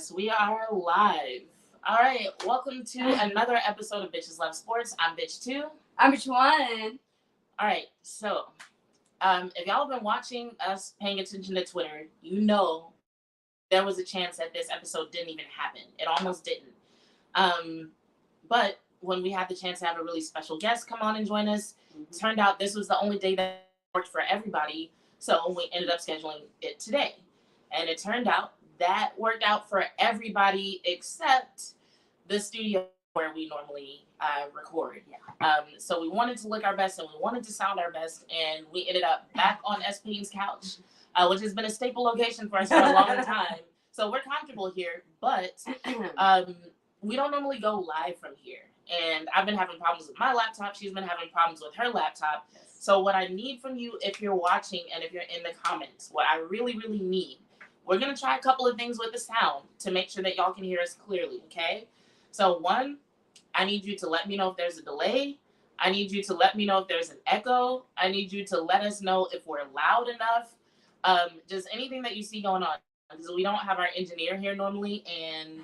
Yes, we are live. All right, welcome to another episode of Bitches Love Sports. I'm Bitch 2. I'm Bitch 1. All right, so if y'all have been watching us, paying attention to Twitter, you know there was a chance that this episode didn't even happen. It almost didn't. But when we had the chance to have a really special guest come on and join us, turned out this was the only day that worked for everybody, so we ended up scheduling it today. And it turned out that worked out for everybody except the studio where we normally record. So we wanted to look our best and we wanted to sound our best, and we ended up back on S. Payne's couch, which has been a staple location for us for a long time. So we're comfortable here, but we don't normally go live from here. And I've been having problems with my laptop. She's been having problems with her laptop. Yes. So what I need from you, if you're watching and if you're in the comments, what I really, really need, we're going to try a couple of things with the sound to make sure that y'all can hear us clearly, okay? So one, I need you to let me know if there's a delay. I need you to let me know if there's an echo. I need you to let us know if we're loud enough. Just anything that you see going on. Because we don't have our engineer here normally, and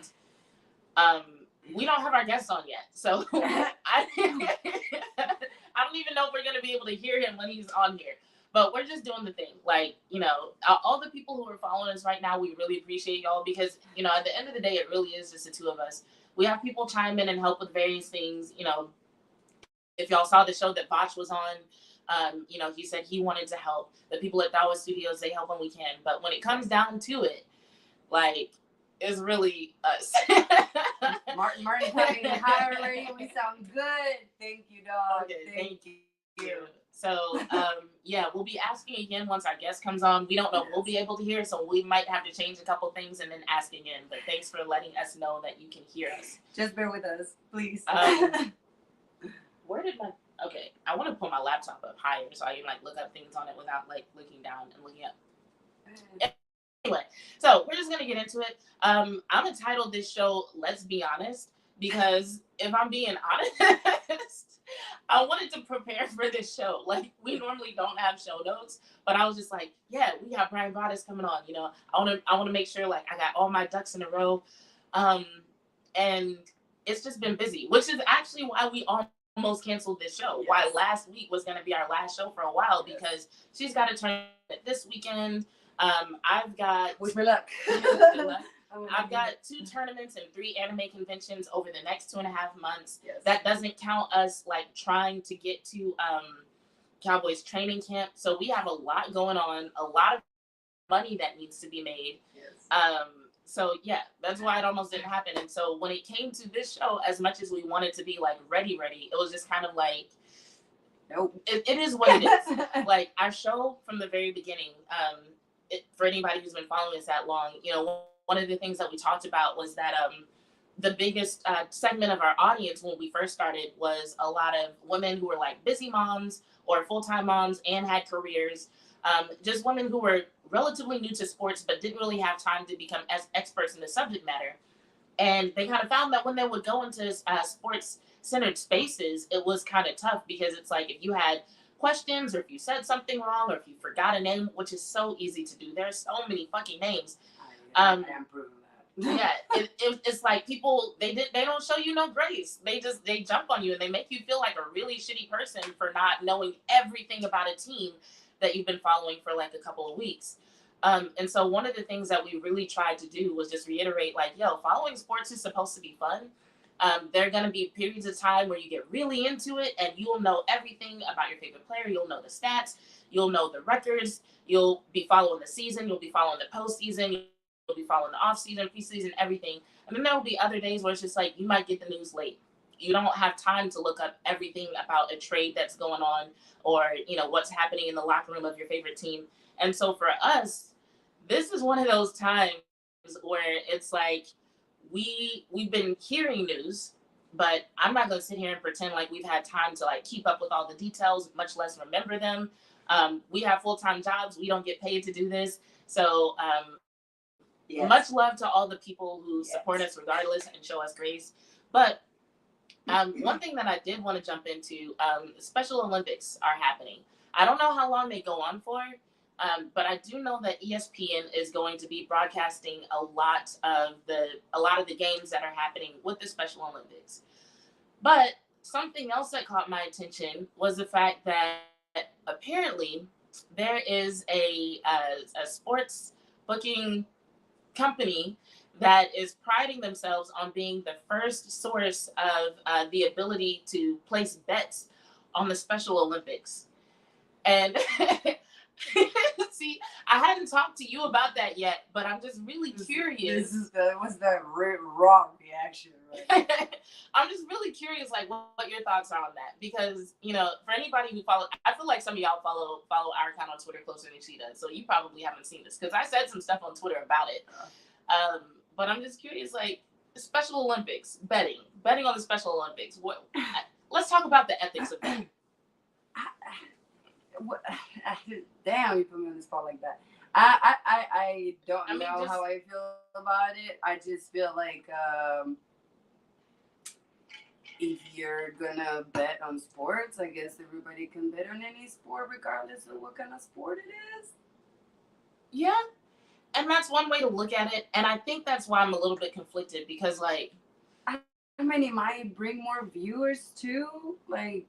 we don't have our guest on yet. So I don't even know if we're going to be able to hear him when he's on here. But we're just doing the thing. Like, you know, all the people who are following us right now, we really appreciate y'all because, you know, at the end of the day, it really is just the two of us. We have people chime in and help with various things. You know, if y'all saw the show that Botch was on, you know, he said he wanted to help. The people at Dawa Studios, they help when we can. But when it comes down to it, like, it's really us. Martin coming in higher already. We sound good. Thank you, dog. Okay, thank you. So, yeah, we'll be asking again once our guest comes on. We don't know if we'll be able to hear, so we might have to change a couple things and then ask again. But thanks for letting us know that you can hear us. Just bear with us, please. Where did my... Okay, I want to pull my laptop up higher so I can, like, look up things on it without, like, looking down and looking up. Anyway, so we're just going to get into it. I'm going to title this show, Let's Be Honest, because if I'm being honest, I wanted to prepare for this show. Like, we normally don't have show notes, but I was just like, yeah, we have Bryan Broaddus coming on. You know, I want to make sure, like, I got all my ducks in a row. And it's just been busy, which is actually why we almost canceled this show. Yes. Why last week was going to be our last show for a while, because she's got to turn it this weekend. I've got... Wish me luck. I've got 2 tournaments and 3 anime conventions over the next 2.5 months. Yes. That doesn't count us, like, trying to get to Cowboys training camp. So we have a lot going on, a lot of money that needs to be made. Yes. So, yeah, that's why it almost didn't happen. And so when it came to this show, as much as we wanted to be, like, ready, it was just kind of like, nope. It is what it is. Like, our show from the very beginning, for anybody who's been following us that long, you know, one of the things that we talked about was that the biggest segment of our audience when we first started was a lot of women who were like busy moms or full-time moms and had careers, just women who were relatively new to sports but didn't really have time to become experts in the subject matter. And they kind of found that when they would go into sports-centered spaces, it was kind of tough because it's like if you had questions or if you said something wrong or if you forgot a name, which is so easy to do. There's so many fucking names. I am proving that. Yeah, it's like people, they don't show you no grace. They jump on you and they make you feel like a really shitty person for not knowing everything about a team that you've been following for like a couple of weeks. And so one of the things that we really tried to do was just reiterate, like, yo, following sports is supposed to be fun. There are going to be periods of time where you get really into it and you'll know everything about your favorite player. You'll know the stats. You'll know the records. You'll be following the season. You'll be following the postseason. You'll be following the off-season, preseason, everything. And then there will be other days where it's just like you might get the news late. You don't have time to look up everything about a trade that's going on or, you know, what's happening in the locker room of your favorite team. And so for us, this is one of those times where it's like, we've been hearing news, but I'm not going to sit here and pretend like we've had time to like keep up with all the details, much less remember them. We have full-time jobs. We don't get paid to do this. So yes. Much love to all the people who support us regardless and show us grace. But one thing that I did want to jump into, Special Olympics are happening. I don't know how long they go on for. But I do know that ESPN is going to be broadcasting a lot of the games that are happening with the Special Olympics. But something else that caught my attention was the fact that apparently there is a sports booking company that is priding themselves on being the first source of the ability to place bets on the Special Olympics. And see, I hadn't talked to you about that yet, but I'm just really curious. Was the wrong reaction, right? I'm just really curious, like, what your thoughts are on that, because for anybody who follow, I feel like some of y'all follow our account on Twitter closer than she does, so you probably haven't seen this because I said some stuff on Twitter about it. But I'm just curious, like, the Special Olympics, betting on the Special Olympics. Let's talk about the ethics of that. Damn, you put me on the spot like that. I don't know how I feel about it. I just feel like if you're gonna bet on sports, I guess everybody can bet on any sport regardless of what kind of sport it is. Yeah. And that's one way to look at it. And I think that's why I'm a little bit conflicted because, like, I mean, it might bring more viewers too. Like,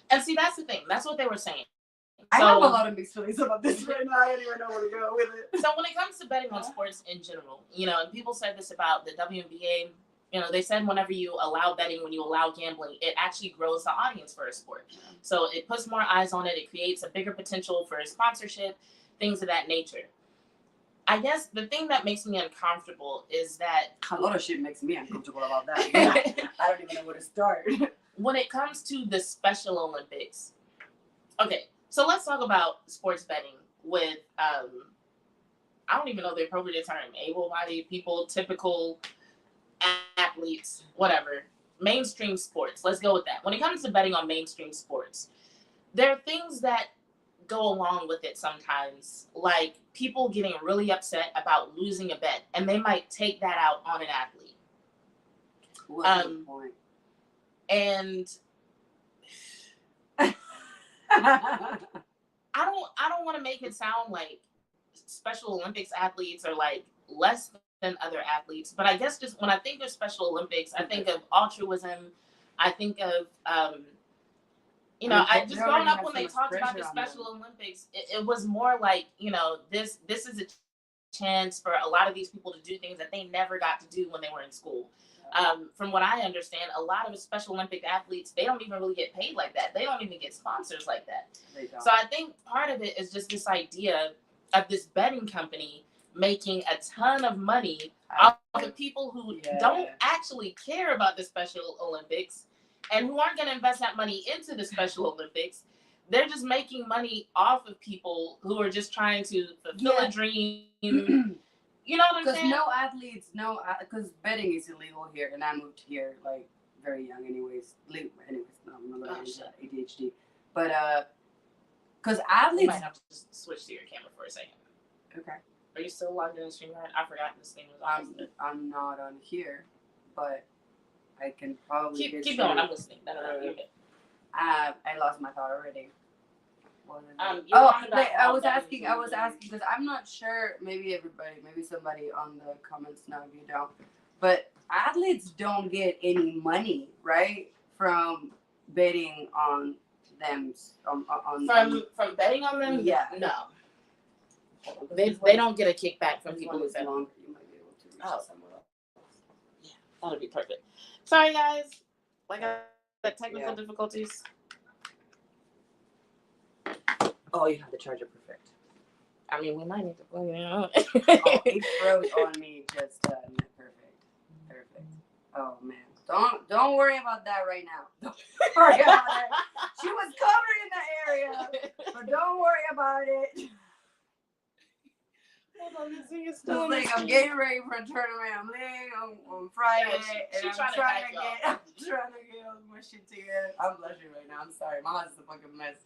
and see, that's the thing. That's what they were saying. I have a lot of mixed feelings about this right now. I don't even know where to go with it. So when it comes to betting on sports in general, and people said this about the WNBA, they said whenever you allow betting, when you allow gambling, it actually grows the audience for a sport. Yeah. So it puts more eyes on it. It creates a bigger potential for sponsorship, things of that nature. I guess the thing that makes me uncomfortable is that a lot of shit makes me uncomfortable about that. I don't even know where to start. When it comes to the Special Olympics, okay, so let's talk about sports betting with I don't even know the appropriate term, able-bodied people, typical athletes, whatever, mainstream sports. Let's go with that. When it comes to betting on mainstream sports, there are things that go along with it sometimes, like people getting really upset about losing a bet, and they might take that out on an athlete. What's the point? And I don't want to make it sound like Special Olympics athletes are like less than other athletes, but I guess just when I think of Special Olympics, I think of altruism. I think of I just growing up when they talked about the Special Olympics, it was more like, this is a chance for a lot of these people to do things that they never got to do when they were in school. From what I understand, a lot of Special Olympic athletes, they don't even really get paid like that. They don't even get sponsors like that. So I think part of it is just this idea of this betting company making a ton of money off of people who don't actually care about the Special Olympics and who aren't going to invest that money into the Special Olympics. They're just making money off of people who are just trying to fulfill a dream. You know what I'm saying? Because betting is illegal here, and I moved here like very young, anyways. No, I'm not gonna use ADHD. But because athletes, you might have to just switch to your camera for a second. Okay. Are you still logged in the stream? I forgot this thing was on. I'm not on here, but I can probably keep going. I'm listening. No, you're good. I lost my thought already. I was asking because I'm not sure. Maybe somebody on the comments know if you don't. But athletes don't get any money, right, from betting on them. From betting on them? Yeah. No. They don't get a kickback from people who bet. You might be able to reach somewhere else. Yeah, that would be perfect. Sorry, guys. Like I said, technical difficulties. Oh, you have the charger, perfect. I mean, we might need to plug it in. Oh, it froze on me just perfect. Oh man, don't worry about that right now. Don't worry about it. She was covered in that area, but don't worry about it. Hold on, this thing is It's still like I'm getting ready for a tournament. I'm leaving on Friday, and I'm trying to get all my shit together. I'm blushing right now. I'm sorry. My house is a fucking mess.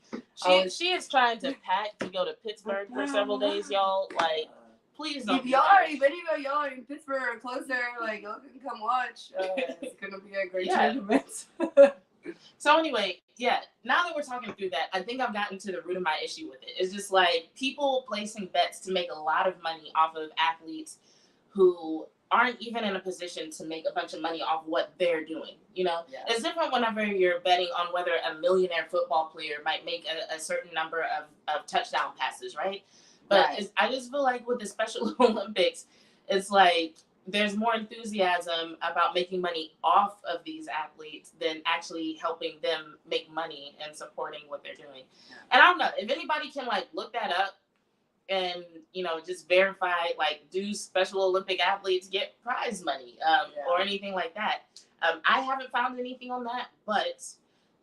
She is trying to pack to go to Pittsburgh for several days, y'all. Like, please don't. If any of y'all are in Pittsburgh or closer, like, y'all can come watch. It's gonna be a great tournament. So anyway, yeah, now that we're talking through that, I think I've gotten to the root of my issue with it. It's just like people placing bets to make a lot of money off of athletes who aren't even in a position to make a bunch of money off what they're doing. You know, Yes. it's different whenever you're betting on whether a millionaire football player might make a certain number of touchdown passes, right? But Right. I just feel like with the Special Olympics, it's like there's more enthusiasm about making money off of these athletes than actually helping them make money and supporting what they're doing. Yeah. And I don't know if anybody can like look that up and just verify, like, do Special Olympic athletes get prize money or anything like that. I haven't found anything on that, but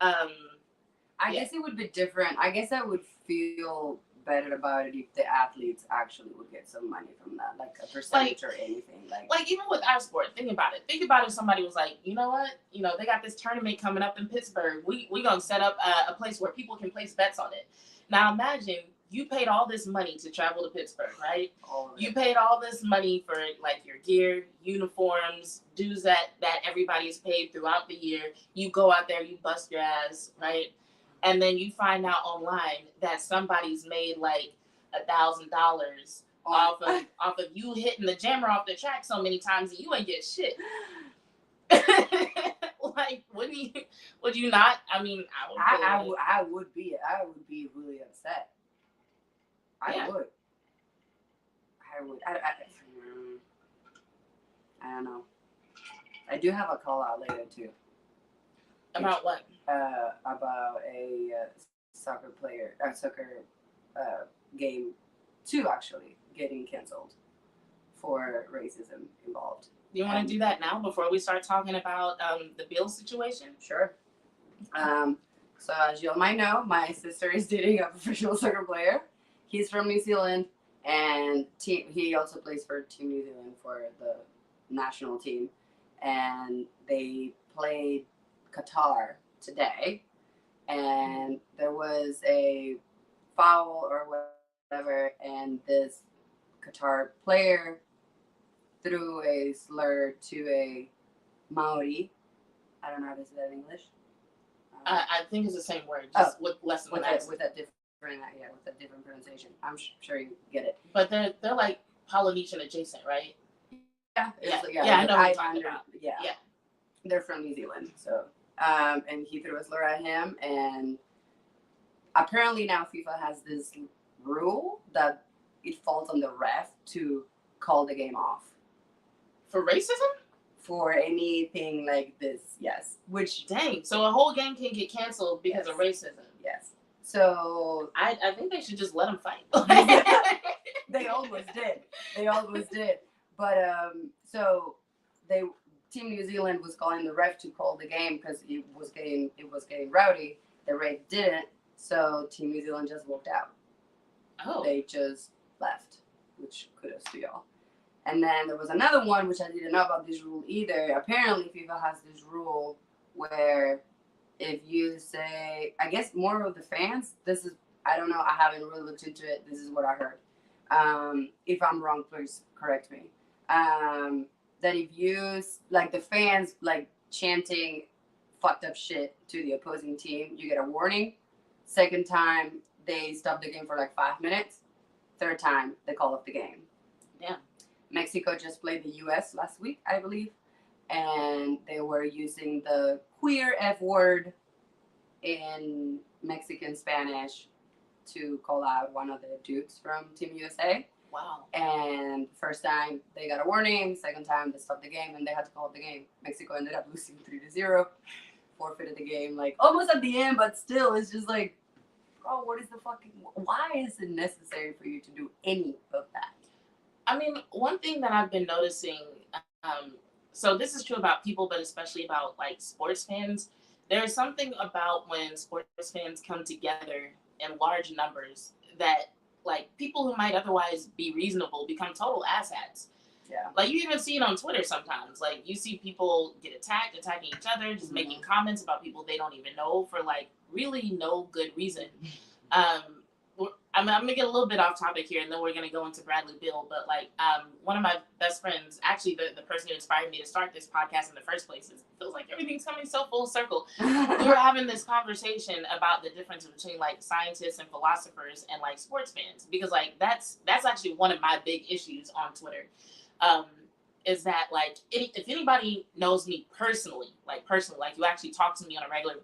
I guess it would be different. I guess I would feel better about it if the athletes actually would get some money from that, like a percentage or anything. Like even with our sport, think about it. Think about if somebody was like, you know what, they got this tournament coming up in Pittsburgh. We gonna set up a place where people can place bets on it. Now imagine you paid all this money to travel to Pittsburgh, right? You paid all this money for like your gear, uniforms, dues that everybody's paid throughout the year. You go out there, you bust your ass, right? And then you find out online that somebody's made like $1,000 off of you hitting the jammer off the track so many times that you ain't get shit. Like, would you not? I mean, I would be really upset. I would. I don't know. I do have a call out later too. About what? About a soccer game, two actually getting canceled for racism involved. Do you want to do that now before we start talking about the bill situation? Sure. So as you all might know, my sister is dating a professional soccer player. He's from New Zealand, and he also plays for Team New Zealand for the national team. And they played Qatar today, and there was a foul or whatever, and this Qatar player threw a slur to a Maori. I don't know how to say that in English. I think it's the same word, just with less of an accent. With a different pronunciation. I'm sure you get it. But they're like Polynesian adjacent, right? Yeah, I know what you're talking about. Yeah, they're from New Zealand, so and he threw a slur at him, and apparently now FIFA has this rule that it falls on the ref to call the game off for racism. For anything like this, yes. Which dang, so a whole game can get canceled because of racism. Yes. So I think they should just let them fight. They almost did. But so Team New Zealand was calling the ref to call the game because it was getting rowdy. The ref didn't, so Team New Zealand just walked out. Oh. They just left, which kudos to y'all. And then there was another one, which I didn't know about this rule either. Apparently, FIFA has this rule where if you say, I guess more of the fans, this is, I don't know, I haven't really looked into it. This is what I heard. If I'm wrong, please correct me. That if you, like the fans, like chanting fucked up shit to the opposing team, you get a warning. Second time, they stop the game for like 5 minutes. Third time, they call off the game. Yeah. Mexico just played the U.S. last week, I believe, and they were using the queer F word in Mexican Spanish to call out one of the dudes from Team USA. Wow. And first time they got a warning, second time they stopped the game and they had to call up the game. Mexico ended up losing 3-0, forfeited the game, like almost at the end, but still, it's just like, bro, what is the fucking, why is it necessary for you to do any of that? I mean, one thing that I've been noticing, so this is true about people, but especially about like sports fans. There's something about when sports fans come together in large numbers that like people who might otherwise be reasonable become total asshats. Yeah. Like you even see it on Twitter sometimes. Like you see people get attacking each other, just making comments about people they don't even know for like really no good reason. I'm gonna get a little bit off topic here, and then we're gonna go into Bradley Beal. But like, one of my best friends, actually the person who inspired me to start this podcast in the first place, it feels like everything's coming so full circle. We were having this conversation about the difference between like scientists and philosophers and like sports fans, because like that's actually one of my big issues on Twitter. Is that like if anybody knows me personally, like you actually talk to me on a regular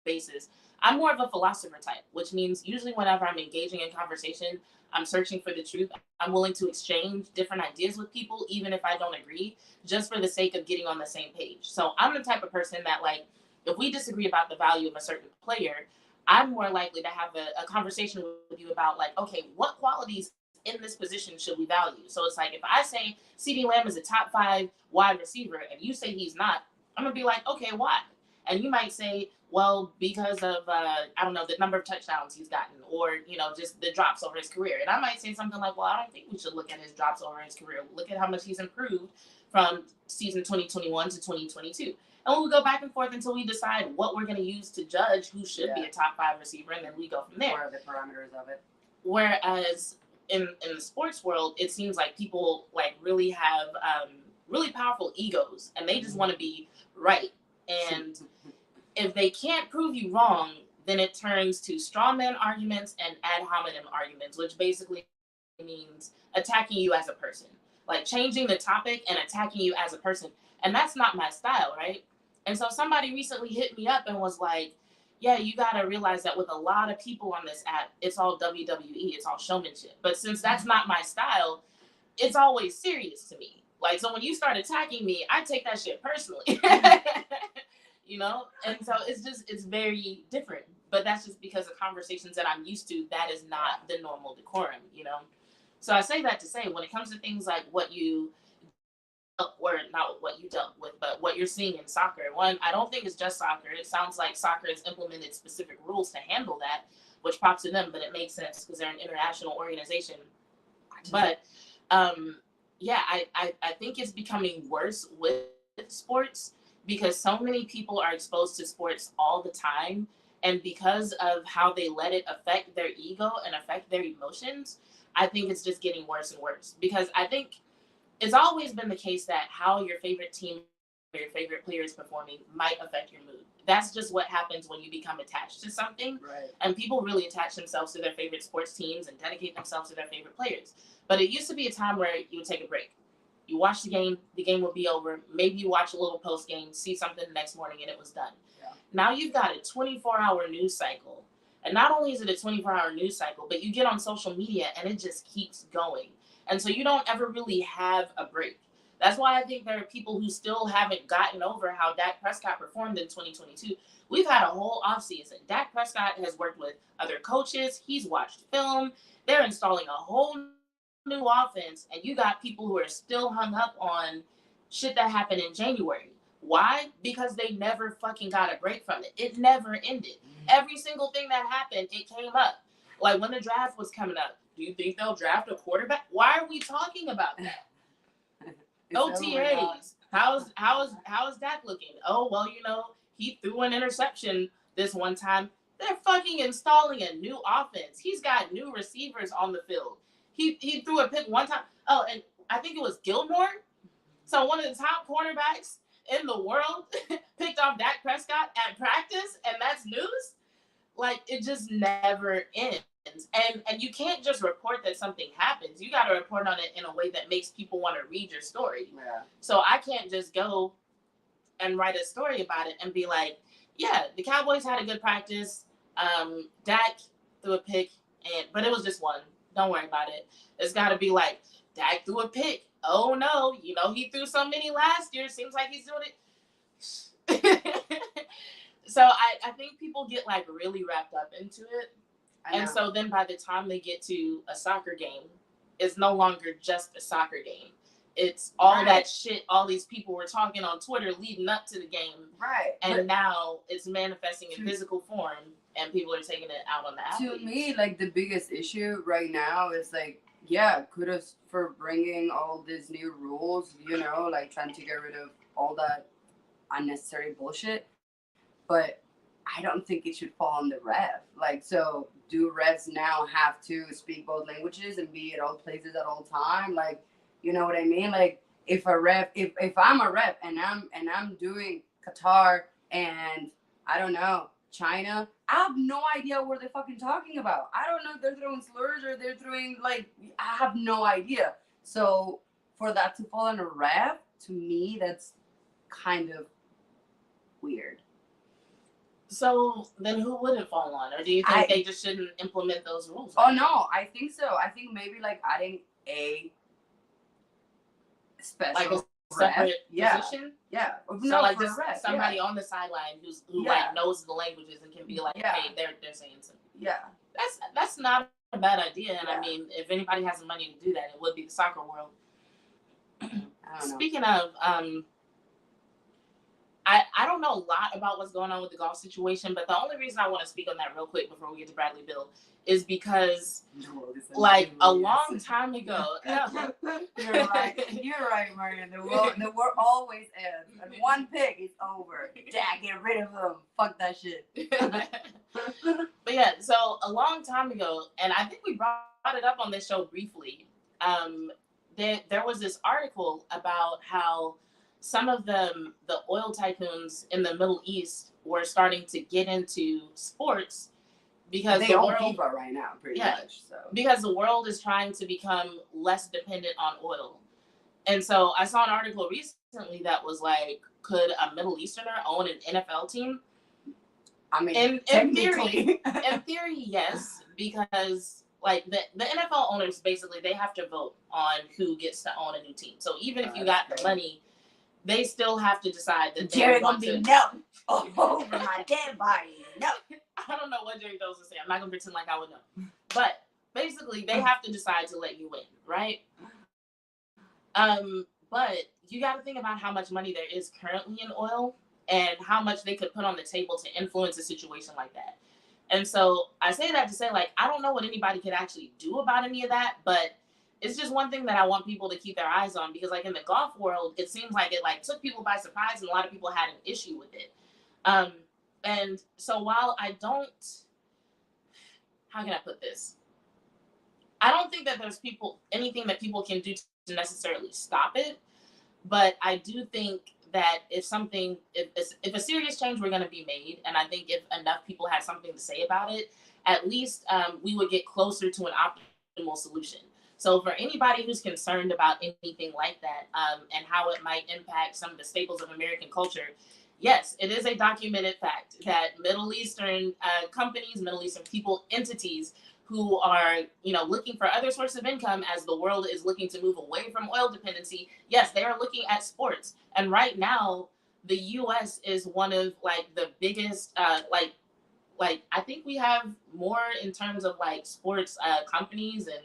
basis, I'm more of a philosopher type, which means usually whenever I'm engaging in conversation, I'm searching for the truth. I'm willing to exchange different ideas with people, even if I don't agree, just for the sake of getting on the same page. So I'm the type of person that, like, if we disagree about the value of a certain player, I'm more likely to have a conversation with you about, like, okay, what qualities in this position should we value? So it's like, if I say CeeDee Lamb is a top 5 wide receiver and you say he's not, I'm going to be like, okay, why? And you might say, well, because of, I don't know, the number of touchdowns he's gotten, or, you know, just the drops over his career. And I might say something like, well, I don't think we should look at his drops over his career. Look at how much he's improved from season 2021 to 2022. And we'll go back and forth until we decide what we're going to use to judge who should be a top 5 receiver, and then we go from there. What are the parameters of it? Whereas in the sports world, it seems like people like really have really powerful egos, and they just want to be right. And if they can't prove you wrong, then it turns to straw man arguments and ad hominem arguments, which basically means attacking you as a person, like changing the topic and attacking you as a person. And that's not my style, right? And so somebody recently hit me up and was like, yeah, you got to realize that with a lot of people on this app, it's all WWE, it's all showmanship. But since that's not my style, it's always serious to me. Like, so when you start attacking me, I take that shit personally. You know? And so it's very different. But that's just because of conversations that I'm used to, that is not the normal decorum, you know? So I say that to say, when it comes to things like what you, or not what you dealt with, but what you're seeing in soccer, one, I don't think it's just soccer. It sounds like soccer has implemented specific rules to handle that, which props to them, but it makes sense because they're an international organization. But yeah, I think it's becoming worse with sports, because so many people are exposed to sports all the time, and because of how they let it affect their ego and affect their emotions, I think it's just getting worse and worse. Because I think it's always been the case that how your favorite team or your favorite player is performing might affect your mood. That's just what happens when you become attached to something. Right. And people really attach themselves to their favorite sports teams and dedicate themselves to their favorite players. But it used to be a time where you would take a break. You watch the game would be over. Maybe you watch a little post game, see something the next morning, and it was done. Yeah. Now you've got a 24-hour news cycle. And not only is it a 24-hour news cycle, but you get on social media and it just keeps going. And so you don't ever really have a break. That's why I think there are people who still haven't gotten over how Dak Prescott performed in 2022. We've had a whole offseason. Dak Prescott has worked with other coaches. He's watched film. They're installing a whole new offense, and you got people who are still hung up on shit that happened in January. Why? Because they never fucking got a break from it. It never ended. Every single thing that happened, it came up. Like when the draft was coming up, do you think they'll draft a quarterback? Why are we talking about that? OTAs. How's Dak looking? Oh, well, you know, he threw an interception this one time. They're fucking installing a new offense. He's got new receivers on the field. He threw a pick one time. Oh, and I think it was Gilmore. So one of the top cornerbacks in the world picked off Dak Prescott at practice, and that's news? Like, it just never ends. And you can't just report that something happens. You got to report on it in a way that makes people want to read your story. Yeah. So I can't just go and write a story about it and be like, yeah, the Cowboys had a good practice. Dak threw a pick, but it was just one. Don't worry about it. It's got to be like, Dak threw a pick. Oh, no. You know, he threw so many last year. Seems like he's doing it. So I think people get, like, really wrapped up into it. And so then by the time they get to a soccer game, it's no longer just a soccer game. It's all that shit all these people were talking on Twitter leading up to the game. Right. And now it's manifesting in physical form, and people are taking it out on the athletes. To me, like, the biggest issue right now is, like, yeah, kudos for bringing all these new rules, you know, like trying to get rid of all that unnecessary bullshit. But I don't think it should fall on the ref. Like, so do refs now have to speak both languages and be at all places at all time? Like, you know what I mean? Like, if I'm a ref and I'm doing Qatar and I don't know China, I have no idea what they're fucking talking about. I don't know if they're throwing slurs or they're throwing I have no idea. So for that to fall on a ref, to me, that's kind of weird. So then who would it fall on? Or do you think they just shouldn't implement those rules? Oh, no, I think so. I think maybe adding a special like a separate position? Yeah. So just somebody on the sideline who knows the languages and can be hey, they're saying something. Yeah. That's not a bad idea. And I mean, if anybody has the money to do that, it would be the soccer world. Speaking of, I don't know a lot about what's going on with the golf situation, but the only reason I want to speak on that real quick before we get to Bradley Bill is because a long time ago. You're right, Marian. The war always ends. And one pick is over. Dak, get rid of him. Fuck that shit. But yeah, so a long time ago, and I think we brought it up on this show briefly, there was this article about how some of the oil tycoons in the Middle East were starting to get into sports because they own FIFA right now, pretty much. So because the world is trying to become less dependent on oil. And so I saw an article recently that was like, could a Middle Easterner own an NFL team? I mean, in theory, yes, because the NFL owners basically they have to vote on who gets to own a new team. So even if you got the money, they still have to decide that Jerry gonna be no over my dead body. No, I don't know what Jerry Jones is saying. I'm not gonna pretend like I would know. But basically, they have to decide to let you win, right? But you got to think about how much money there is currently in oil and how much they could put on the table to influence a situation like that. And so I say that to say, I don't know what anybody could actually do about any of that, but it's just one thing that I want people to keep their eyes on because, in the golf world, it seems like it took people by surprise, and a lot of people had an issue with it. And so while I don't, how can I put this? I don't think that there's anything that people can do to necessarily stop it, but I do think that if a serious change were going to be made, and I think if enough people had something to say about it, at least we would get closer to an optimal solution. So for anybody who's concerned about anything like that and how it might impact some of the staples of American culture, yes, it is a documented fact that Middle Eastern companies, Middle Eastern people, entities who are, looking for other sources of income as the world is looking to move away from oil dependency, yes, they are looking at sports. And right now, the U.S. is one of the biggest, I think we have more in terms of sports companies and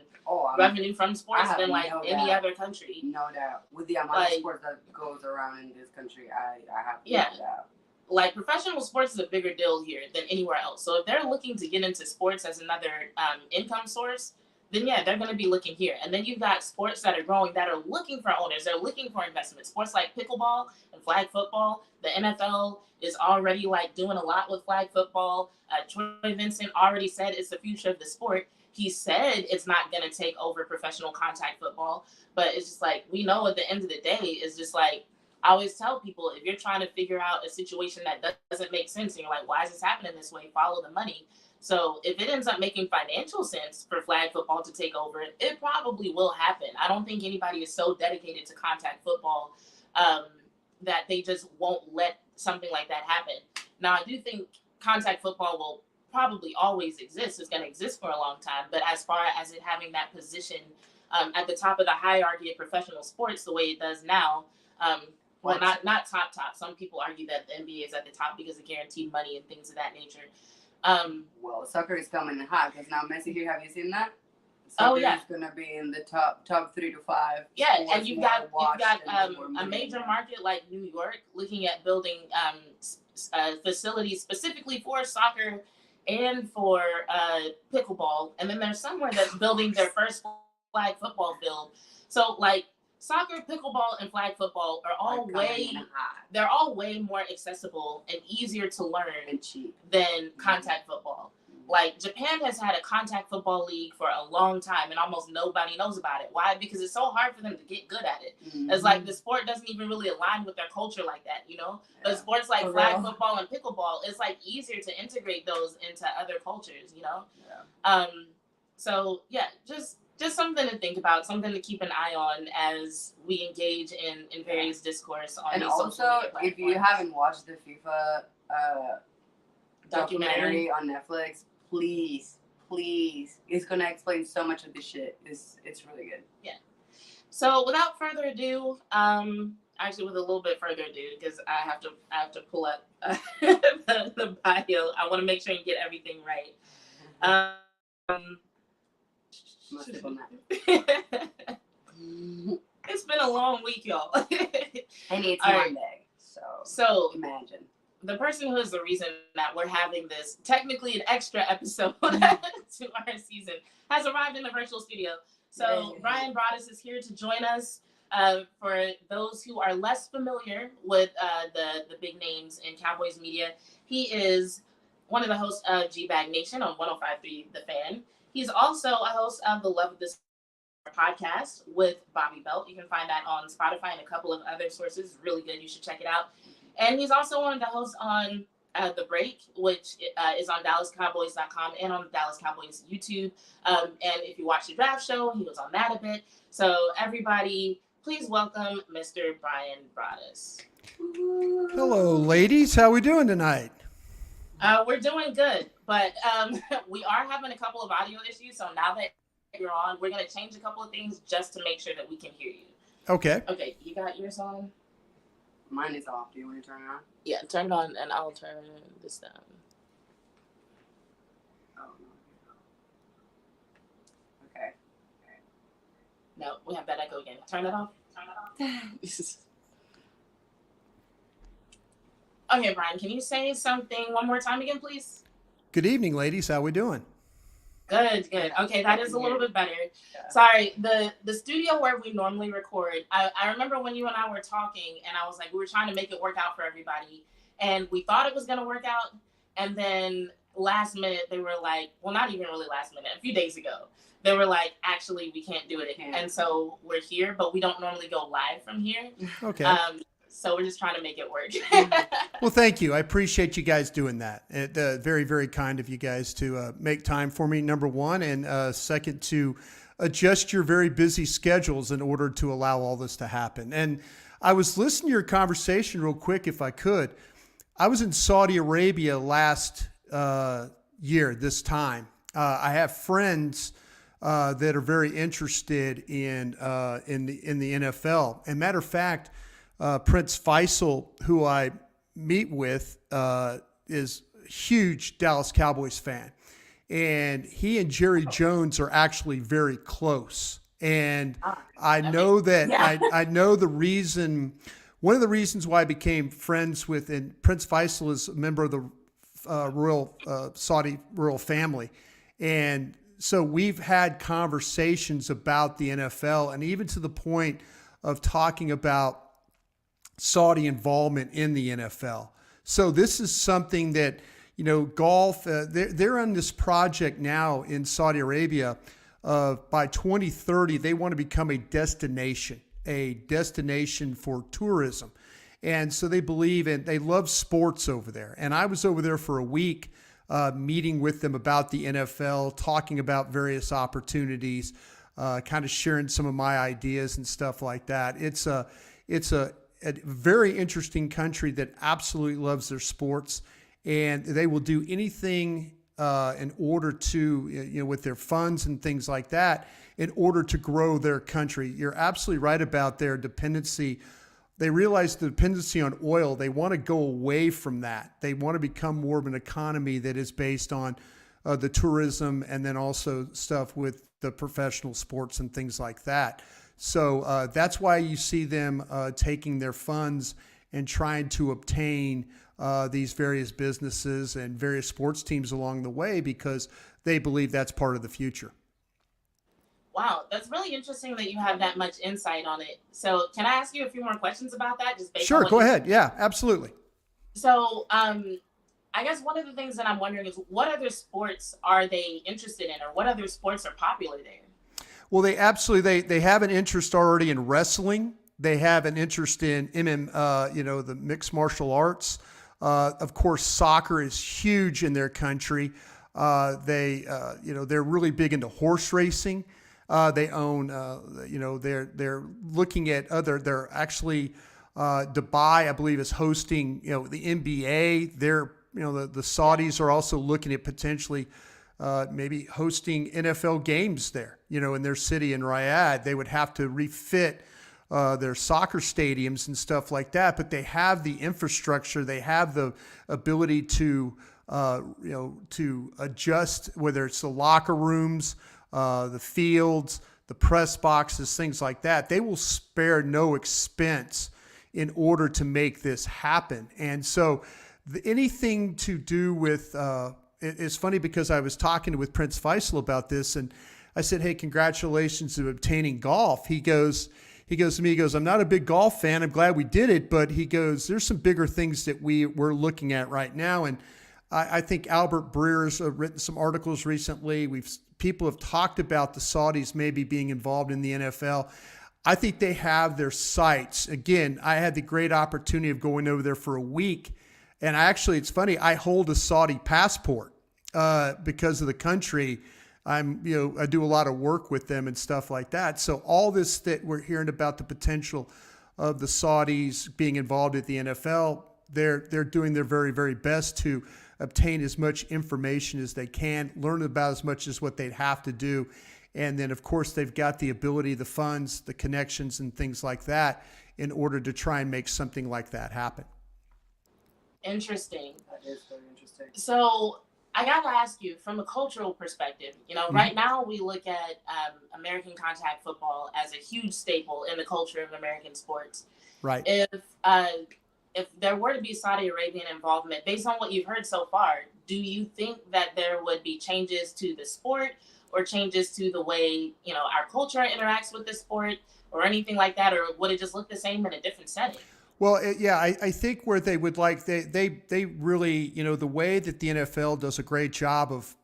revenue from sports than any other country. No doubt. With the amount of sports that goes around in this country, I have no doubt. Professional sports is a bigger deal here than anywhere else. So if they're looking to get into sports as another income source, then they're going to be looking here. And then you've got sports that are growing that are looking for owners. They're looking for investment. Sports like pickleball and flag football. The NFL is already doing a lot with flag football. Troy Vincent already said it's the future of the sport. He said it's not going to take over professional contact football, but it's just we know at the end of the day, it's just I always tell people, if you're trying to figure out a situation that doesn't make sense and you're why is this happening this way? Follow the money. So if it ends up making financial sense for flag football to take over, it probably will happen. I don't think anybody is so dedicated to contact football that they just won't let something like that happen. Now, I do think contact football will probably always exist. It's going to exist for a long time. But as far as it having that position at the top of the hierarchy of professional sports the way it does now, well, not top. Some people argue that the NBA is at the top because of guaranteed money and things of that nature. Well, soccer is coming in hot because now Messi here. Have you seen that? Soccer is going to be in the top 3 to 5. Yeah, and you've got a major market like New York looking at building facilities specifically for soccer and for pickleball, and then there's somewhere that's building their first flag football field. So soccer, pickleball, and flag football are all way more accessible and easier to learn and cheap than contact football. Like Japan has had a contact football league for a long time and almost nobody knows about it. Why? Because it's so hard for them to get good at it. It's like the sport doesn't even really align with their culture like that, you know? But sports like flag football and pickleball, it's like easier to integrate those into other cultures, you know? So yeah, just something to think about, something to keep an eye on as we engage in various discourse on. And also, if you haven't watched the FIFA documentary on Netflix, please, it's gonna explain so much of this shit. It's really good. Yeah. So without further ado, actually with a little bit further ado, because I have to pull up the bio. I want to make sure you get everything right. It's been a long week, y'all. And it's Monday, so imagine. The person who is the reason that we're having this, technically an extra episode to our season, has arrived in the virtual studio. So Bryan Broaddus is here to join us. For those who are less familiar with the big names in Cowboys media, he is one of the hosts of GBAG Nation on 105.3 The Fan. He's also a host of the Love of This podcast with Bobby Belt. You can find that on Spotify and a couple of other sources. Really good. You should check it out. And he's also one of the hosts on The Break, which is on DallasCowboys.com and on the Dallas Cowboys YouTube. And if you watch the draft show, he was on that a bit. So everybody, please welcome Mr. Bryan Broaddus. Hello, ladies. How we doing tonight? We're doing good, but we are having a couple of audio issues. So now that you're on, we're going to change a couple of things just to make sure that we can hear you. Okay. Okay, you got yours on? Mine is off. Do you want to turn it on? Yeah, turn it on, and I'll turn this down. Oh, no. Okay. No, we have that echo again. Turn it off. Okay, Bryan, can you say something one more time again, please? Good evening, ladies. How we doing? Good. Okay, that is a little bit better. Yeah. Sorry, the studio where we normally record, I remember when you and I were talking, and I was like, we were trying to make it work out for everybody, and we thought it was going to work out, and then last minute, they were like, well, not even really last minute, a few days ago, they were like, actually, we can't do it. And so we're here, but we don't normally go live from here. Okay. So we're just trying to make it work. Well, thank you. I appreciate you guys doing that. Very, very kind of you guys to make time for me, number one. And second, to adjust your very busy schedules in order to allow all this to happen. And I was listening to your conversation real quick, if I could. I was in Saudi Arabia last year, this time. I have friends that are very interested in the NFL. And matter of fact, Prince Faisal, who I meet with, is a huge Dallas Cowboys fan. And he and Jerry Jones are actually very close. And I know that I know the reason, one of the reasons why I became friends with, and Prince Faisal is a member of the Saudi royal family. And so we've had conversations about the NFL, and even to the point of talking about Saudi involvement in the NFL. So this is something that, golf, they're on this project now in Saudi Arabia. By 2030, they want to become a destination for tourism. And so they believe in, they love sports over there. And I was over there for a week, meeting with them about the NFL, talking about various opportunities, kind of sharing some of my ideas and stuff like that. It's a very interesting country that absolutely loves their sports, and they will do anything in order to, with their funds and things like that, in order to grow their country. You're absolutely right about their dependency. They realize the dependency on oil. They want to go away from that. They want to become more of an economy that is based on the tourism, and then also stuff with the professional sports and things like that. So that's why you see them taking their funds and trying to obtain these various businesses and various sports teams along the way, because they believe that's part of the future. Wow, that's really interesting that you have that much insight on it. So can I ask you a few more questions about that? Just based Sure, on go ahead. Yeah, absolutely. So I guess one of the things that I'm wondering is what other sports are they interested in, or what other sports are popular there? Well, they absolutely they have an interest already in wrestling. They have an interest in the mixed martial arts. Of course, soccer is huge in their country. They're really big into horse racing. They own, they're looking at they're actually, Dubai, I believe, is hosting, the NBA. The Saudis are also looking at potentially, maybe hosting NFL games there, in their city in Riyadh. They would have to refit, their soccer stadiums and stuff like that, but they have the infrastructure. They have the ability to adjust, whether it's the locker rooms, the fields, the press boxes, things like that. They will spare no expense in order to make this happen. And so anything to do with, it's funny because I was talking with Prince Faisal about this, and I said, hey, congratulations on obtaining golf. He goes to me, I'm not a big golf fan. I'm glad we did it, but he goes, there's some bigger things that we're looking at right now. And I think Albert Breer's written some articles recently. People have talked about the Saudis maybe being involved in the NFL. I think they have their sights. Again, I had the great opportunity of going over there for a week. And it's funny, I hold a Saudi passport because of the country. I do a lot of work with them and stuff like that. So all this that we're hearing about the potential of the Saudis being involved at the NFL, they're doing their very, very best to obtain as much information as they can, learn about as much as what they'd have to do. And then, of course, they've got the ability, the funds, the connections, and things like that in order to try and make something like that happen. Interesting. That is very interesting. So I got to ask you, from a cultural perspective, right now we look at American contact football as a huge staple in the culture of American sports. Right. If there were to be Saudi Arabian involvement, based on what you've heard so far, do you think that there would be changes to the sport or changes to the way, our culture interacts with the sport or anything like that? Or would it just look the same in a different setting? Well, I think where they would they really, the way that the NFL does a great job of,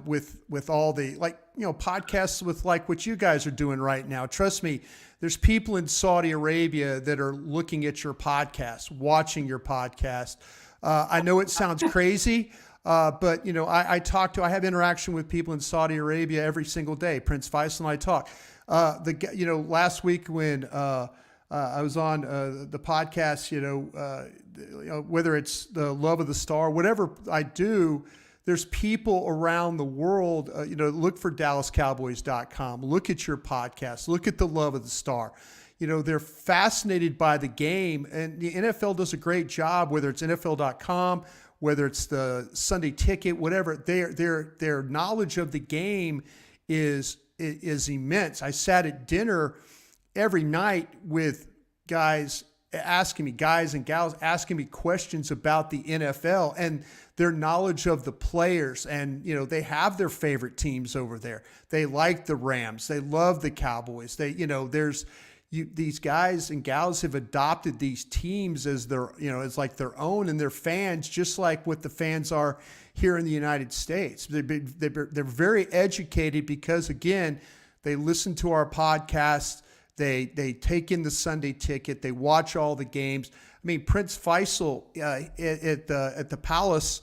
with all the podcasts with what you guys are doing right now. Trust me, there's people in Saudi Arabia that are looking at your podcast, watching your podcast. I know it sounds crazy, but I have interaction with people in Saudi Arabia every single day. Prince Faisal and I talk. Last week when I was on the podcast, whether it's the Love of the Star, whatever I do, there's people around the world, look for DallasCowboys.com, look at your podcast, look at the Love of the Star. They're fascinated by the game, and the NFL does a great job, whether it's NFL.com, whether it's the Sunday Ticket, whatever. Their knowledge of the game is immense. I sat at dinner every night with guys and gals asking me questions about the NFL and their knowledge of the players. And, they have their favorite teams over there. They like the Rams. They love the Cowboys. These guys and gals have adopted these teams as as like their own, and they're fans, just like what the fans are here in the United States. They're very educated because, again, they listen to our podcast. They take in the Sunday Ticket. They watch all the games. I mean, Prince Faisal at the Palace,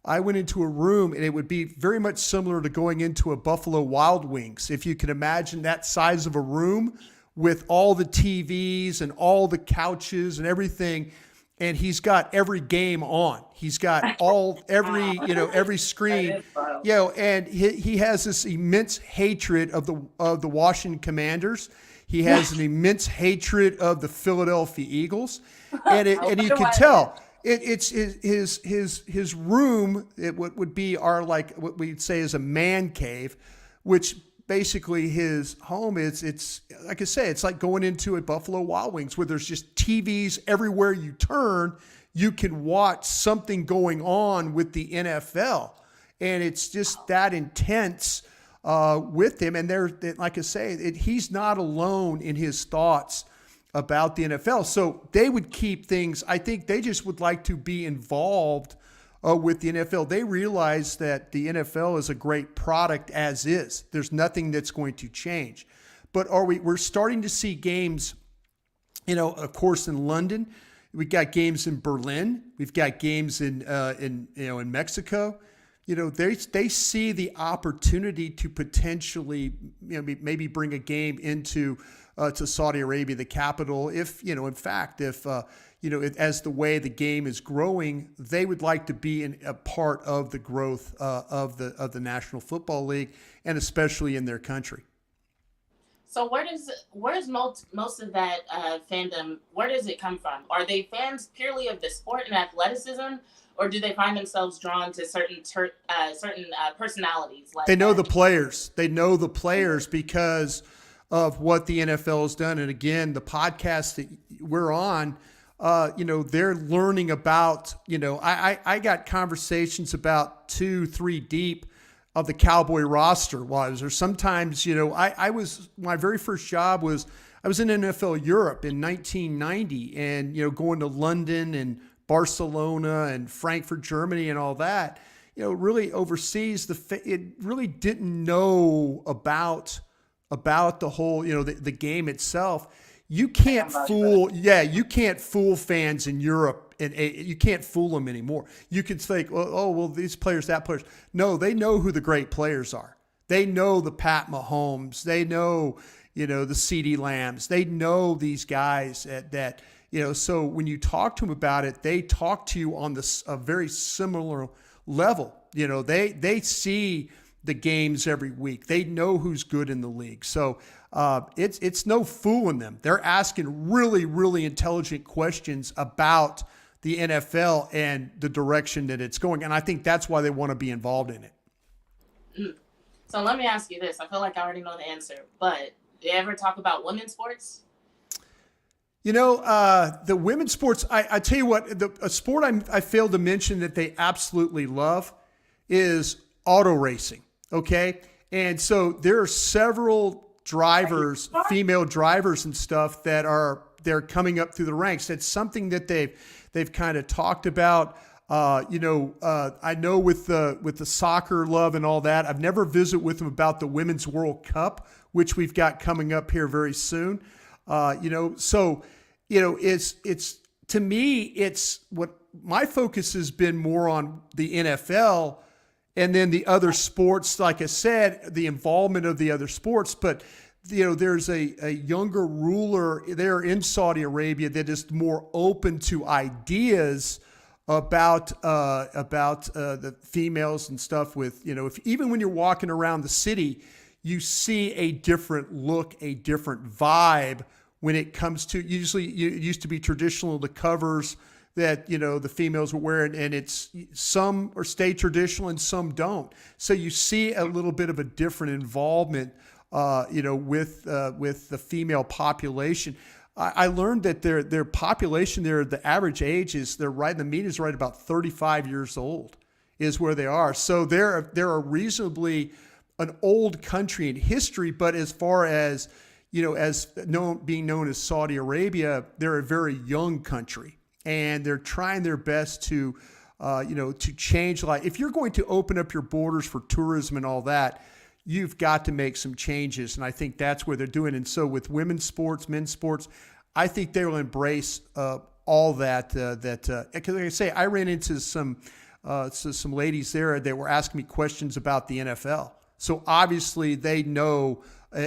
I went into a room, and it would be very much similar to going into a Buffalo Wild Wings. If you can imagine that size of a room with all the TVs and all the couches and everything. And he's got every game on. He's got every screen, and he has this immense hatred of the Washington Commanders. He has an immense hatred of the Philadelphia Eagles, and you can tell it's his room. What would be what we'd say is a man cave, which basically his home is. It's like I say, it's like going into a Buffalo Wild Wings where there's just TVs everywhere you turn. You can watch something going on with the NFL, and it's just that intense. With him, and like I say, he's not alone in his thoughts about the NFL. So they would keep things. I think they just would like to be involved with the NFL. They realize that the NFL is a great product as is. There's nothing that's going to change. But we're starting to see games, of course, in London. We've got games in Berlin. We've got games in Mexico. They see the opportunity to potentially, maybe bring a game into to Saudi Arabia, the capital. If as the way the game is growing, they would like to be a part of the growth of the National Football League, and especially in their country. So where's most of that fandom? Where does it come from? Are they fans purely of the sport and athleticism, or do they find themselves drawn to certain personalities? Like they know the players. They know the players because of what the NFL has done. And again, the podcast that we're on, they're learning about. I got conversations about 2-3 deep of the Cowboy roster or sometimes, I was, my very first job was, I was in NFL Europe in 1990 and, going to London and Barcelona and Frankfurt, Germany and all that, really overseas, it really didn't know about the whole, the game itself. You can't fool fans in Europe, and you can't fool them anymore. You can think, well, these players, that players. No, they know who the great players are. They know the Pat Mahomes. They know, the CeeDee Lambs. They know these guys that. So when you talk to them about it, they talk to you on a very similar level. They see the games every week. They know who's good in the league. So it's no fooling them. They're asking really, really intelligent questions about the NFL and the direction that it's going. And I think that's why they want to be involved in it. So let me ask you this. I feel like I already know the answer, but do you ever talk about women's sports? The women's sports, I tell you what, a sport I failed to mention that they absolutely love is auto racing. Okay. And so there are several drivers, female drivers and stuff they're coming up through the ranks. That's something that they've kind of talked about. I know with the soccer love and all that, I've never visited with them about the Women's World Cup, which we've got coming up here very soon. It's to me, it's what my focus has been more on the NFL and then the other sports, like I said, the involvement of the other sports. But, there's a younger ruler there in Saudi Arabia that is more open to ideas about the females and stuff with, even when you're walking around the city, you see a different look, a different vibe when it comes to, usually it used to be traditional, the covers that, the females were wearing, and it's some or stay traditional and some don't. So you see a little bit of a different involvement, with the female population. I learned that their population there, the average age is the median is right about 35 years old is where they are. So they're a reasonably an old country in history, but as far as, being known as Saudi Arabia, they're a very young country. And they're trying their best to change life. If you're going to open up your borders for tourism and all that, you've got to make some changes. And I think that's where they're doing. And so with women's sports, men's sports, I think they will embrace all that. Because like I say, I ran into some ladies there that were asking me questions about the NFL. So obviously they know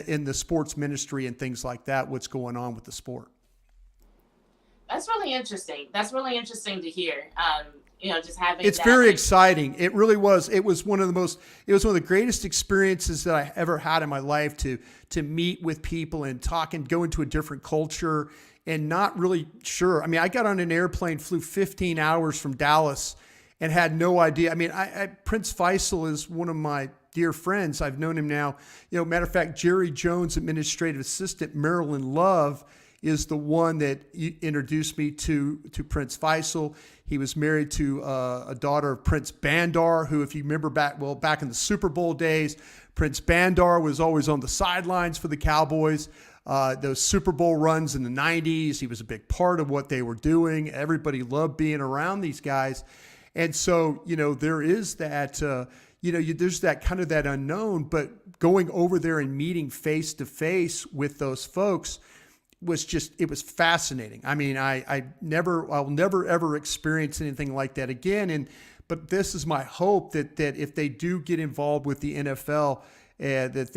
in the sports ministry and things like that what's going on with the sport. That's really interesting. That's really interesting to hear. Just having it's very exciting. It really was. It was one of the greatest experiences that I ever had in my life to meet with people and talk and go into a different culture and not really sure. I mean, I got on an airplane, flew 15 hours from Dallas and had no idea. I mean, Prince Faisal is one of my dear friends. I've known him now. Matter of fact, Jerry Jones, administrative assistant, Marilyn Love, is the one that introduced me to Prince Faisal. He was married to a daughter of Prince Bandar, who, if you remember back in the Super Bowl days, Prince Bandar was always on the sidelines for the Cowboys. Those Super Bowl runs in the 90s, he was a big part of what they were doing. Everybody loved being around these guys. And so, there is that, there's that kind of that unknown, but going over there and meeting face to face with those folks it was fascinating. I mean, I'll never ever experience anything like that again. But this is my hope that if they do get involved with the NFL, that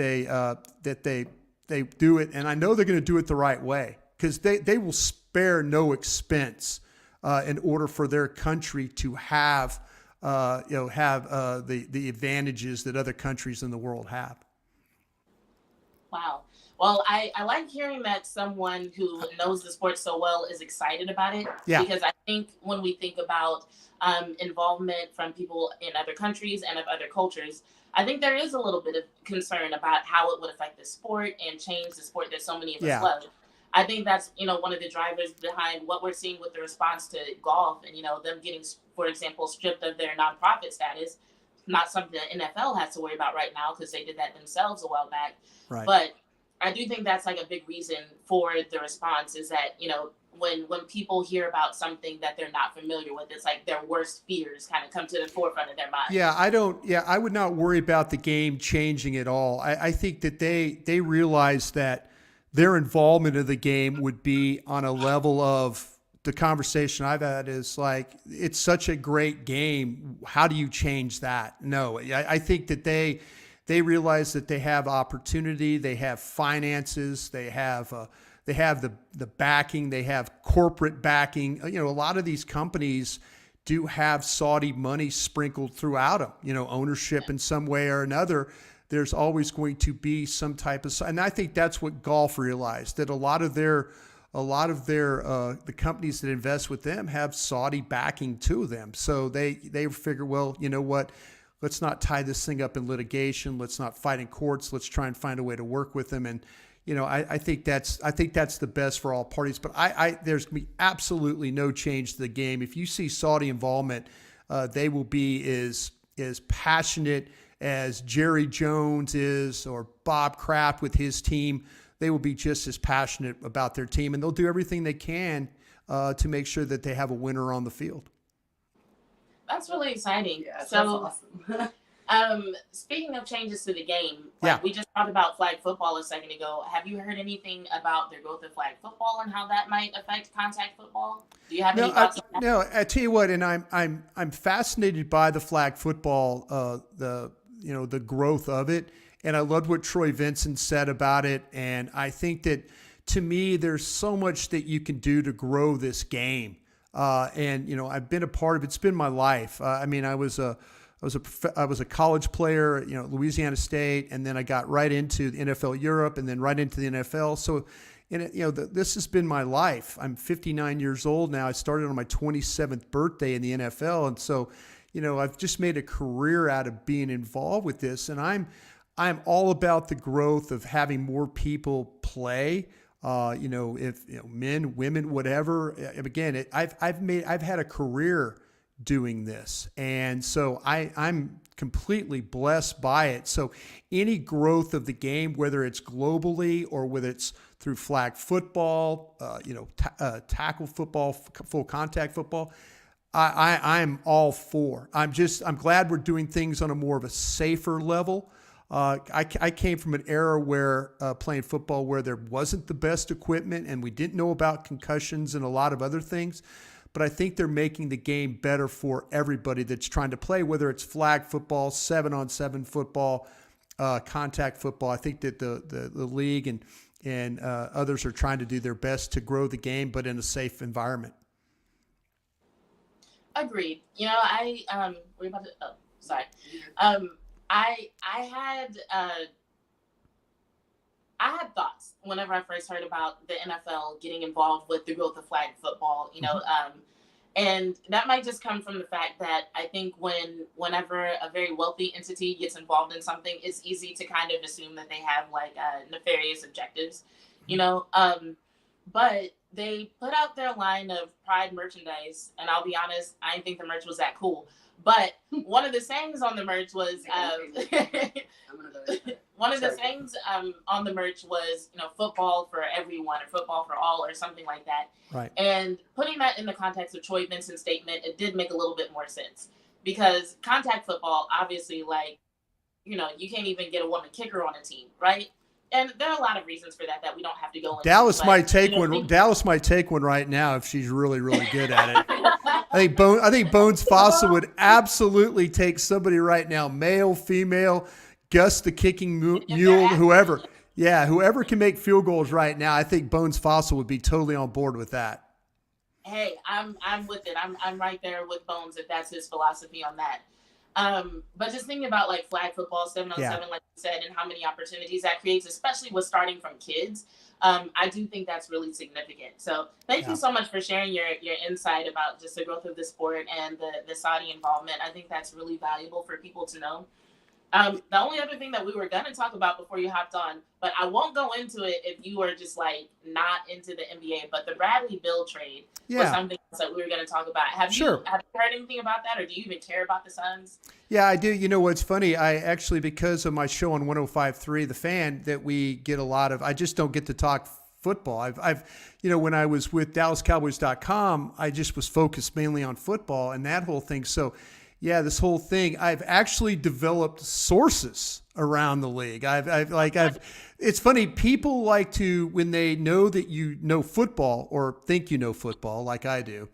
they do it. And I know they're going to do it the right way, because they will spare no expense in order for their country to have the advantages that other countries in the world have. Wow. Well, I like hearing that someone who knows the sport so well is excited about it. Yeah. Because I think when we think about involvement from people in other countries and of other cultures, I think there is a little bit of concern about how it would affect the sport and change the sport that so many of us love. I think that's, one of the drivers behind what we're seeing with the response to golf and, them getting, for example, stripped of their nonprofit status. Not something the NFL has to worry about right now, because they did that themselves a while back. Right. But I do think that's like a big reason for the response, is that, when people hear about something that they're not familiar with, it's like their worst fears kind of come to the forefront of their mind. I would not worry about the game changing at all. I think that they realize that their involvement of the game would be on a level of the conversation I've had is like, it's such a great game. How do you change that? No, I think that they realize that they have opportunity, they have finances, they have the backing, they have corporate backing. A lot of these companies do have Saudi money sprinkled throughout them, ownership in some way or another. There's always going to be some type of, and I think that's what golf realized, that a lot of their the companies that invest with them have Saudi backing to them. So they figure, well, you know what? Let's not tie this thing up in litigation. Let's not fight in courts. Let's try and find a way to work with them. And I think that's the best for all parties. But there's gonna be absolutely no change to the game. If you see Saudi involvement, they will be as passionate as Jerry Jones is, or Bob Kraft with his team. They will be just as passionate about their team, and they'll do everything they can to make sure that they have a winner on the field. That's really exciting. Yeah, so that's awesome. Speaking of changes to the game, Yeah. we just talked about flag football a second ago. Have you heard anything about the growth of flag football and how that might affect contact football? Do you have any thoughts on that? No, I tell you what, and I'm fascinated by the flag football, the growth of it. And I loved what Troy Vincent said about it. And I think that, to me, there's so much that you can do to grow this game. I've been a part of it. It's been my life. I was a college player, at Louisiana State, and then I got right into the NFL Europe, and then right into the NFL. So, this has been my life. I'm 59 years old now. I started on my 27th birthday in the NFL, and so, I've just made a career out of being involved with this, and I'm all about the growth of having more people play. Men, women, whatever. Again, I've had a career doing this, and so I'm completely blessed by it. So any growth of the game, whether it's globally or whether it's through flag football, tackle football, full contact football, I'm all for. I'm glad we're doing things on a more of a safer level. I came from an era where playing football where there wasn't the best equipment and we didn't know about concussions and a lot of other things. But I think they're making the game better for everybody that's trying to play, whether it's flag football, 7-on-7 football, contact football. I think that the league and others are trying to do their best to grow the game, but in a safe environment. Agreed. We're about to. Oh, sorry. I had thoughts whenever I first heard about the NFL getting involved with the growth of flag football, and that might just come from the fact that I think whenever a very wealthy entity gets involved in something, it's easy to kind of assume that they have nefarious objectives, but they put out their line of Pride merchandise, and I'll be honest, I didn't think the merch was that cool. But one of the sayings on the merch was, one of the things on the merch was, football for everyone or football for all or something like that. Right. And putting that in the context of Troy Vincent's statement, it did make a little bit more sense because contact football, obviously, you can't even get a woman kicker on a team, right? And there are a lot of reasons for that we don't have to go into. Dallas might take one. Dallas might take one right now if she's really, really good at it. I think Bones Fossil would absolutely take somebody right now, male, female, Gus the kicking mule, whoever. Yeah, whoever can make field goals right now. I think Bones Fossil would be totally on board with that. Hey, I'm with it. I'm right there with Bones if that's his philosophy on that. But just thinking about flag football, 7-on-7, like you said, and how many opportunities that creates, especially with starting from kids. I do think that's really significant. So thank you so much for sharing your insight about just the growth of the sport and the Saudi involvement. I think that's really valuable for people to know. The only other thing that we were going to talk about before you hopped on, but I won't go into it if you were just not into the NBA, but the Bradley Beal trade was something else that we were going to talk about. Have you heard anything about that, or do you even care about the Suns? Yeah, I do. You know what's funny? I actually, because of my show on 105.3, The Fan, that we get a lot of, I just don't get to talk football. I've when I was with DallasCowboys.com, I just was focused mainly on football and that whole thing. So yeah, this whole thing, I've actually developed sources around the league. It's funny. People like to, when they know that you know football or think you know football, like I do,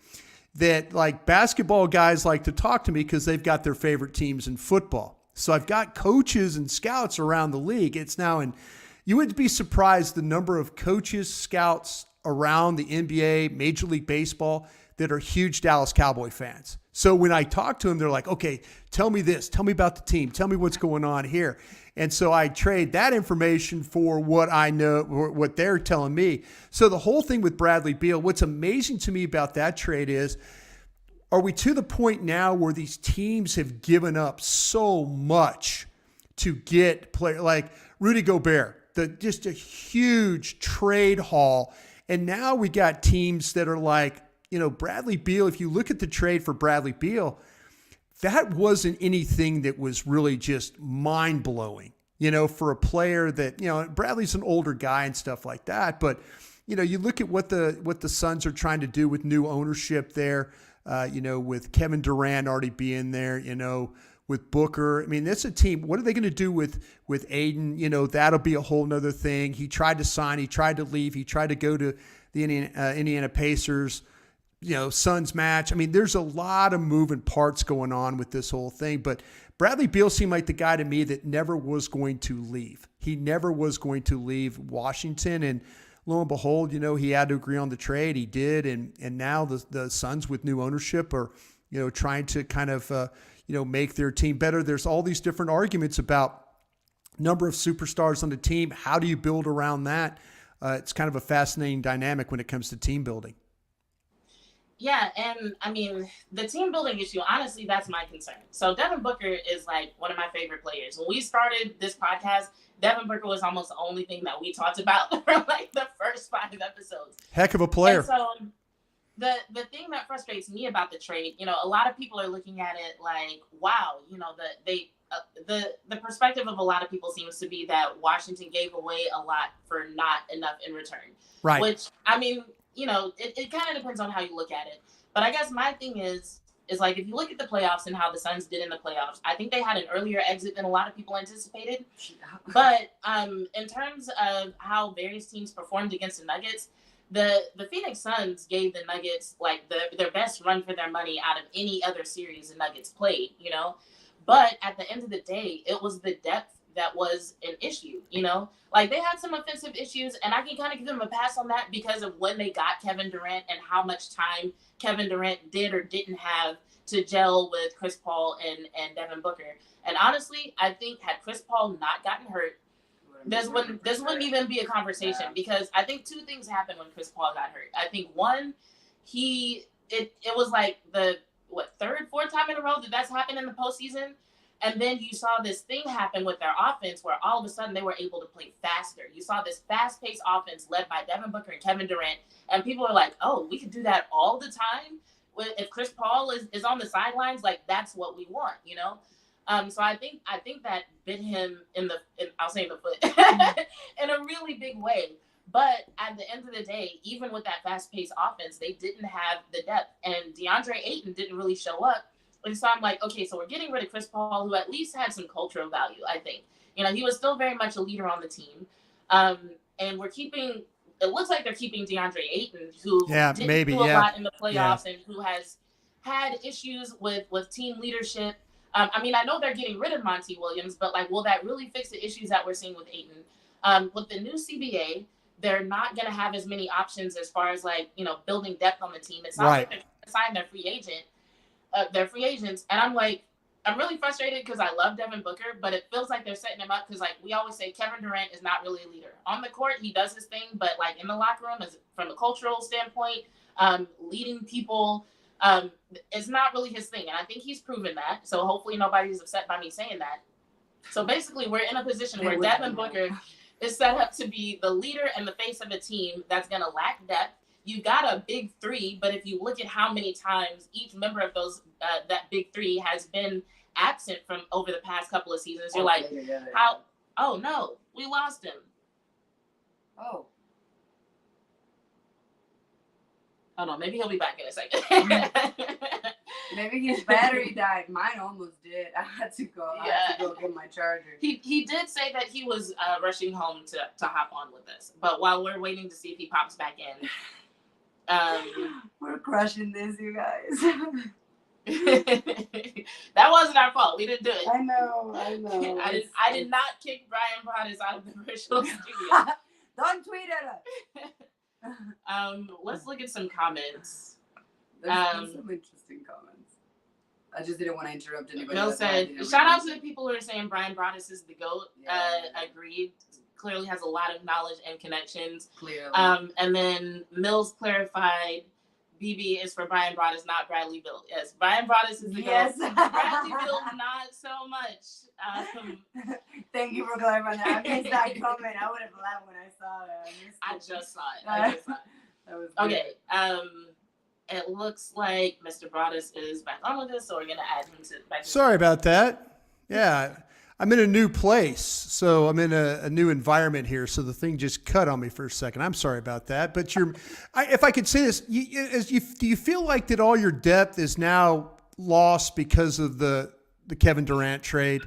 that basketball guys like to talk to me because they've got their favorite teams in football. So I've got coaches and scouts around the league. It's now you would be surprised the number of coaches, scouts around the NBA, Major League Baseball that are huge Dallas Cowboy fans. So when I talk to them, they're like, okay, tell me this. Tell me about the team. Tell me what's going on here. And so I trade that information for what I know, what they're telling me. So the whole thing with Bradley Beal, what's amazing to me about that trade is, are we to the point now where these teams have given up so much to get players like Rudy Gobert, just a huge trade haul. And now we got teams that are like, Bradley Beal, if you look at the trade for Bradley Beal, that wasn't anything that was really just mind-blowing, for a player that, Bradley's an older guy and stuff like that. But, you look at what the Suns are trying to do with new ownership there, with Kevin Durant already being there, with Booker. I mean, that's a team. What are they going to do with Aiden? That'll be a whole nother thing. He tried to sign. He tried to leave. He tried to go to the Indiana Pacers. Suns match. I mean, there's a lot of moving parts going on with this whole thing, but Bradley Beal seemed like the guy to me that never was going to leave. He never was going to leave Washington, and lo and behold, he had to agree on the trade. He did, and now the Suns with new ownership are, trying to kind of, make their team better. There's all these different arguments about number of superstars on the team. How do you build around that? It's kind of a fascinating dynamic when it comes to team building. Yeah, and I mean, the team building issue, honestly, that's my concern. So Devin Booker is one of my favorite players. When we started this podcast, Devin Booker was almost the only thing that we talked about for the first 5 episodes. Heck of a player. And so the thing that frustrates me about the trade, a lot of people are looking at it wow, the perspective of a lot of people seems to be that Washington gave away a lot for not enough in return. Right. Which, I mean, it kind of depends on how you look at it. But I guess my thing is if you look at the playoffs and how the Suns did in the playoffs, I think they had an earlier exit than a lot of people anticipated. But in terms of how various teams performed against the Nuggets, the Phoenix Suns gave the Nuggets their best run for their money out of any other series the Nuggets played, But at the end of the day, it was the depth that was an issue, they had some offensive issues, and I can kind of give them a pass on that because of when they got Kevin Durant and how much time Kevin Durant did or didn't have to gel with Chris Paul and Devin Booker. And honestly, I think had Chris Paul not gotten hurt, this wouldn't even be a conversation because I think 2 things happened when Chris Paul got hurt. I think one, it was the 3rd, 4th time in a row that's happened in the postseason. And then you saw this thing happen with their offense where all of a sudden they were able to play faster. You saw this fast-paced offense led by Devin Booker and Kevin Durant. And people are like, oh, we could do that all the time? If Chris Paul is on the sidelines, that's what we want, So I think that bit him I'll say in the foot in a really big way. But at the end of the day, even with that fast-paced offense, they didn't have the depth, and DeAndre Ayton didn't really show up. And so I'm like, okay, so we're getting rid of Chris Paul, who at least had some cultural value. I think, he was still very much a leader on the team, and we're keeping. It looks like they're keeping DeAndre Ayton, who didn't do a lot in the playoffs and who has had issues with team leadership. I mean, I know they're getting rid of Monty Williams, but like, will that really fix the issues that we're seeing with Ayton? With the new CBA, they're not going to have as many options as far as like, building depth on the team. It sounds like they're trying to sign their free agents. And I'm like, I'm really frustrated because I love Devin Booker, but it feels like they're setting him up because, like, we always say Kevin Durant is not really a leader. On the court, he does his thing, but, like, in the locker room, from a cultural standpoint, leading people, it's not really his thing. And I think he's proven that. So hopefully nobody's upset by me saying that. So basically, we're in a position where Devin Booker is set up to be the leader and the face of a team that's going to lack depth. You got a big three, but if you look at how many times each member of those that big three has been absent from over the past couple of seasons, you're like, how? Oh no, we lost him. Oh, hold on, maybe he'll be back in a second. Maybe his battery died. Mine almost did. I had to go get my charger. He did say that he was rushing home to hop on with us, but while we're waiting to see if he pops back in. We're crushing this, you guys. That wasn't our fault. We didn't do it. I know. I did not kick Bryan Broaddus out of the virtual studio. Don't tweet at us. Let's look at some comments. There's some interesting comments. I just didn't want to interrupt anybody. Bill said, shout out to the people who are saying Bryan Broaddus is the GOAT. Agreed. Clearly has a lot of knowledge and connections. Clearly. And then Mills clarified, BB is for Bryan Broaddus, not Bradley Beal. Yes, Bryan Broaddus is the GOAT. Bradley Beal, not so much. Thank you for clarifying that. I missed that comment. I would have laughed when I saw that. I just saw it. That was okay. It looks like Mr. Broadus is back on with us, so we're gonna add him to. Sorry about that. Yeah. I'm in a new place, so I'm in a new environment here, so the thing just cut on me for a second. I'm sorry about that, but if I could say this, do you feel like that all your depth is now lost because of the Kevin Durant trade?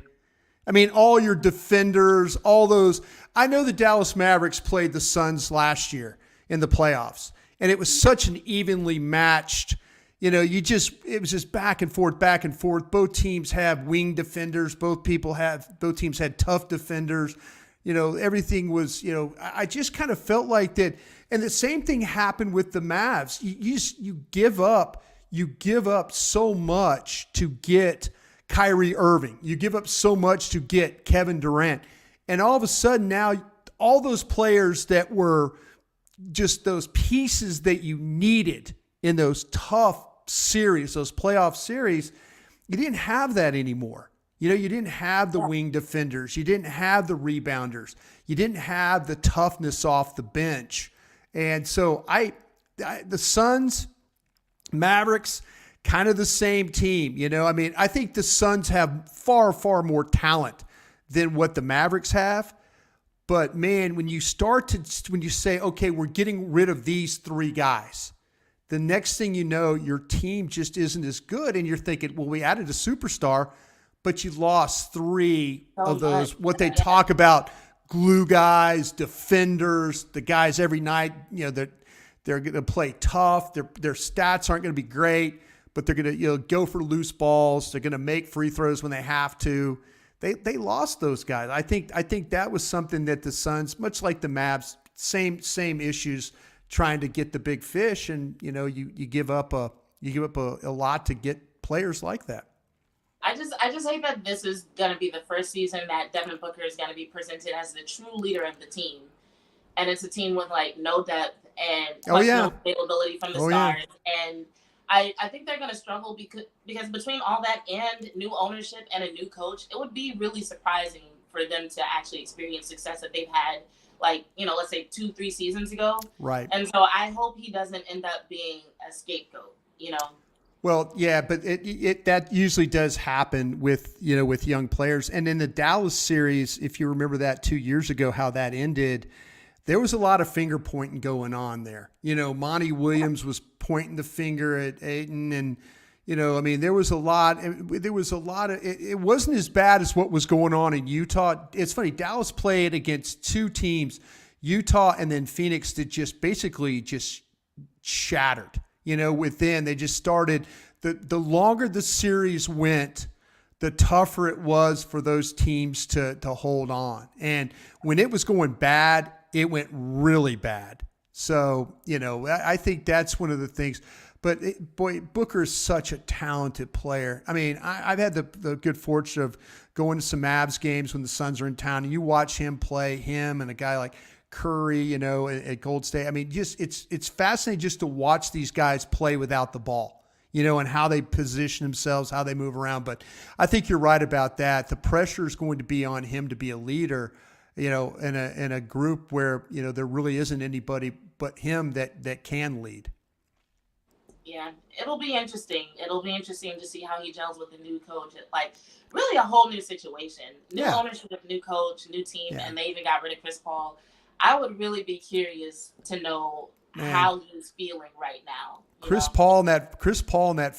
I mean, all your defenders, all those. I know the Dallas Mavericks played the Suns last year in the playoffs, and it was such an evenly matched. It was just back and forth. Both teams have wing defenders. Both teams had tough defenders. Everything was, I just kind of felt like that. And the same thing happened with the Mavs. You give up so much to get Kyrie Irving. You give up so much to get Kevin Durant. And all of a sudden now, all those players that were just those pieces that you needed in those tough series, those playoff series, you didn't have that anymore. You didn't have the wing defenders. You didn't have the rebounders. You didn't have the toughness off the bench. And so the Suns, Mavericks, kind of the same team. I think the Suns have far, far more talent than what the Mavericks have. But man, when you say, okay, we're getting rid of these three guys, the next thing you know, your team just isn't as good. And you're thinking, well, we added a superstar, but you lost three of those, what they talk about, glue guys, defenders, the guys every night, they're going to play tough. Their stats aren't going to be great, but they're going to go for loose balls. They're going to make free throws when they have to. They lost those guys. I think that was something that the Suns, much like the Mavs, same issues, trying to get the big fish, and you give up a lot to get players like that. I just hate that this is going to be the first season that Devin Booker is going to be presented as the true leader of the team, and it's a team with like no depth and no availability from the stars. And I think they're going to struggle because between all that and new ownership and a new coach, it would be really surprising for them to actually experience success that they've had, like, let's say 2-3 seasons ago. Right. And so I hope he doesn't end up being a scapegoat, Well, yeah, but it that usually does happen with with young players. And in the Dallas series, if you remember that 2 years ago, how that ended, there was a lot of finger pointing going on there. Monty Williams was pointing the finger at Ayton, and I mean, there was a lot. It wasn't as bad as what was going on in Utah. It's funny. Dallas played against two teams, Utah and then Phoenix, that just basically just shattered. Within they just started. The longer the series went, the tougher it was for those teams to hold on. And when it was going bad, it went really bad. So, I think that's one of the things. But Booker is such a talented player. I mean, I've had the good fortune of going to some Mavs games when the Suns are in town, and you watch him play, him and a guy like Curry, at Gold State. I mean, just it's fascinating just to watch these guys play without the ball, and how they position themselves, how they move around. But I think you're right about that. The pressure is going to be on him to be a leader, in a group where, there really isn't anybody but him that can lead. Yeah, it'll be interesting. It'll be interesting to see how he gels with the new coach. Like, really a whole new situation. New ownership, new coach, new team, and they even got rid of Chris Paul. I would really be curious to know how he's feeling right now. Chris Paul in that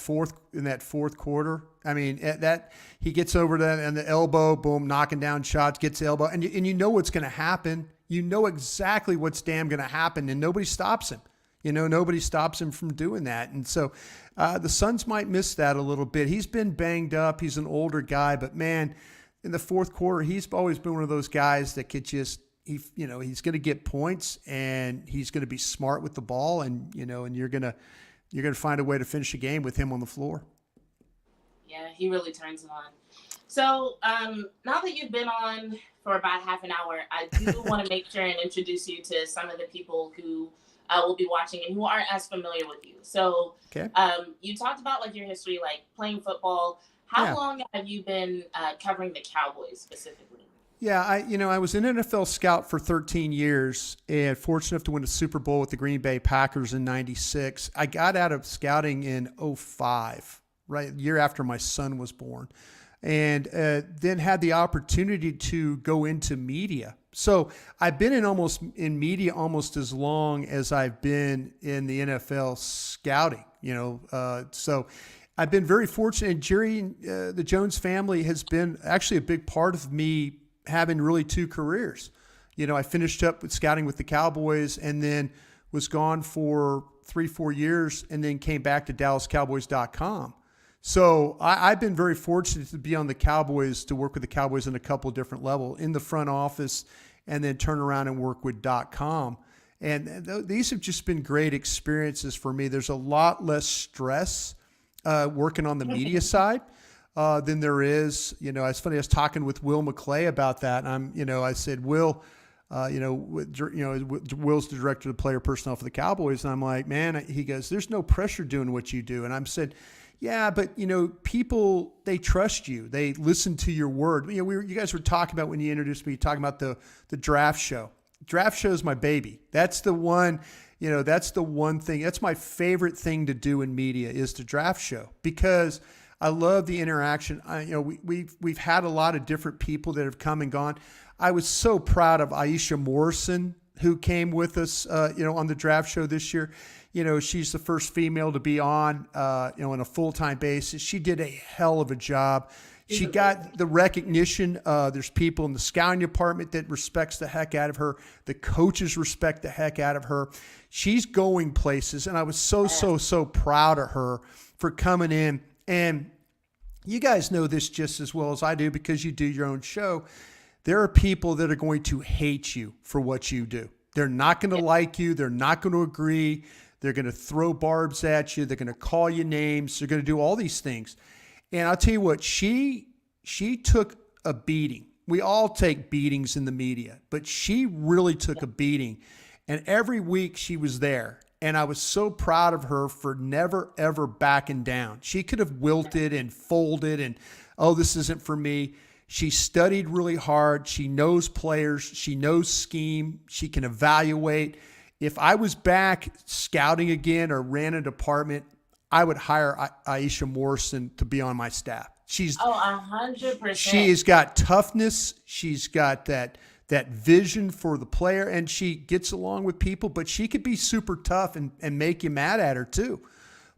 fourth quarter. I mean, that he gets over that and the elbow, boom, knocking down shots, gets the elbow, and you know what's going to happen. You know exactly what's damn going to happen, and nobody stops him. Nobody stops him from doing that. And so the Suns might miss that a little bit. He's been banged up. He's an older guy, but man, in the fourth quarter, he's always been one of those guys that could just. He's going to get points, and he's going to be smart with the ball, and and you're going to find a way to finish a game with him on the floor. Yeah, he really turns it on. So now that you've been on for about half an hour, I do want to make sure and introduce you to some of the people who will be watching and who aren't as familiar with you. So you talked about like your history, like playing football. How long have you been covering the Cowboys specifically? Yeah, I was an NFL scout for 13 years and fortunate enough to win a Super Bowl with the Green Bay Packers in '96. I got out of scouting in '05, right, the year after my son was born, and then had the opportunity to go into media. So I've been in media almost as long as I've been in the NFL scouting. So I've been very fortunate. And Jerry, the Jones family has been actually a big part of me having really two careers. I finished up with scouting with the Cowboys and then was gone for 3-4 years and then came back to DallasCowboys.com. So I've been very fortunate to be on the Cowboys, to work with the Cowboys on a couple of different levels in the front office and then turn around and work with .com. And these have just been great experiences for me. There's a lot less stress working on the media side. Than there is, it's funny. I was talking with Will McClay about that, and I said, Will, Will's the director of player personnel for the Cowboys, and I'm like, man, he goes, there's no pressure doing what you do, and I'm said, yeah, but people, they trust you, they listen to your word. You guys were talking about when you introduced me, talking about the draft show. Draft show is my baby. That's the one. That's the one thing. That's my favorite thing to do in media is the draft show because I love the interaction. We've had a lot of different people that have come and gone. I was so proud of Aisha Morrison, who came with us, on the draft show this year. She's the first female to be on, on a full-time basis. She did a hell of a job. She got the recognition. There's people in the scouting department that respects the heck out of her. The coaches respect the heck out of her. She's going places, and I was so proud of her for coming in. And you guys know this just as well as I do because you do your own show. There are people that are going to hate you for what you do. They're not going to like you. They're not going to agree. They're going to throw barbs at you. They're going to call you names. They're going to do all these things. And I'll tell you what, she took a beating. We all take beatings in the media, but she really took a beating. And every week she was there. And I was so proud of her for never, ever backing down. She could have wilted and folded and, oh, this isn't for me. She studied really hard. She knows players. She knows scheme. She can evaluate. If I was back scouting again or ran a department, I would hire Aisha Morrison to be on my staff. She's 100%. She's got toughness. She's got that vision for the player, and she gets along with people, but she could be super tough and make you mad at her too.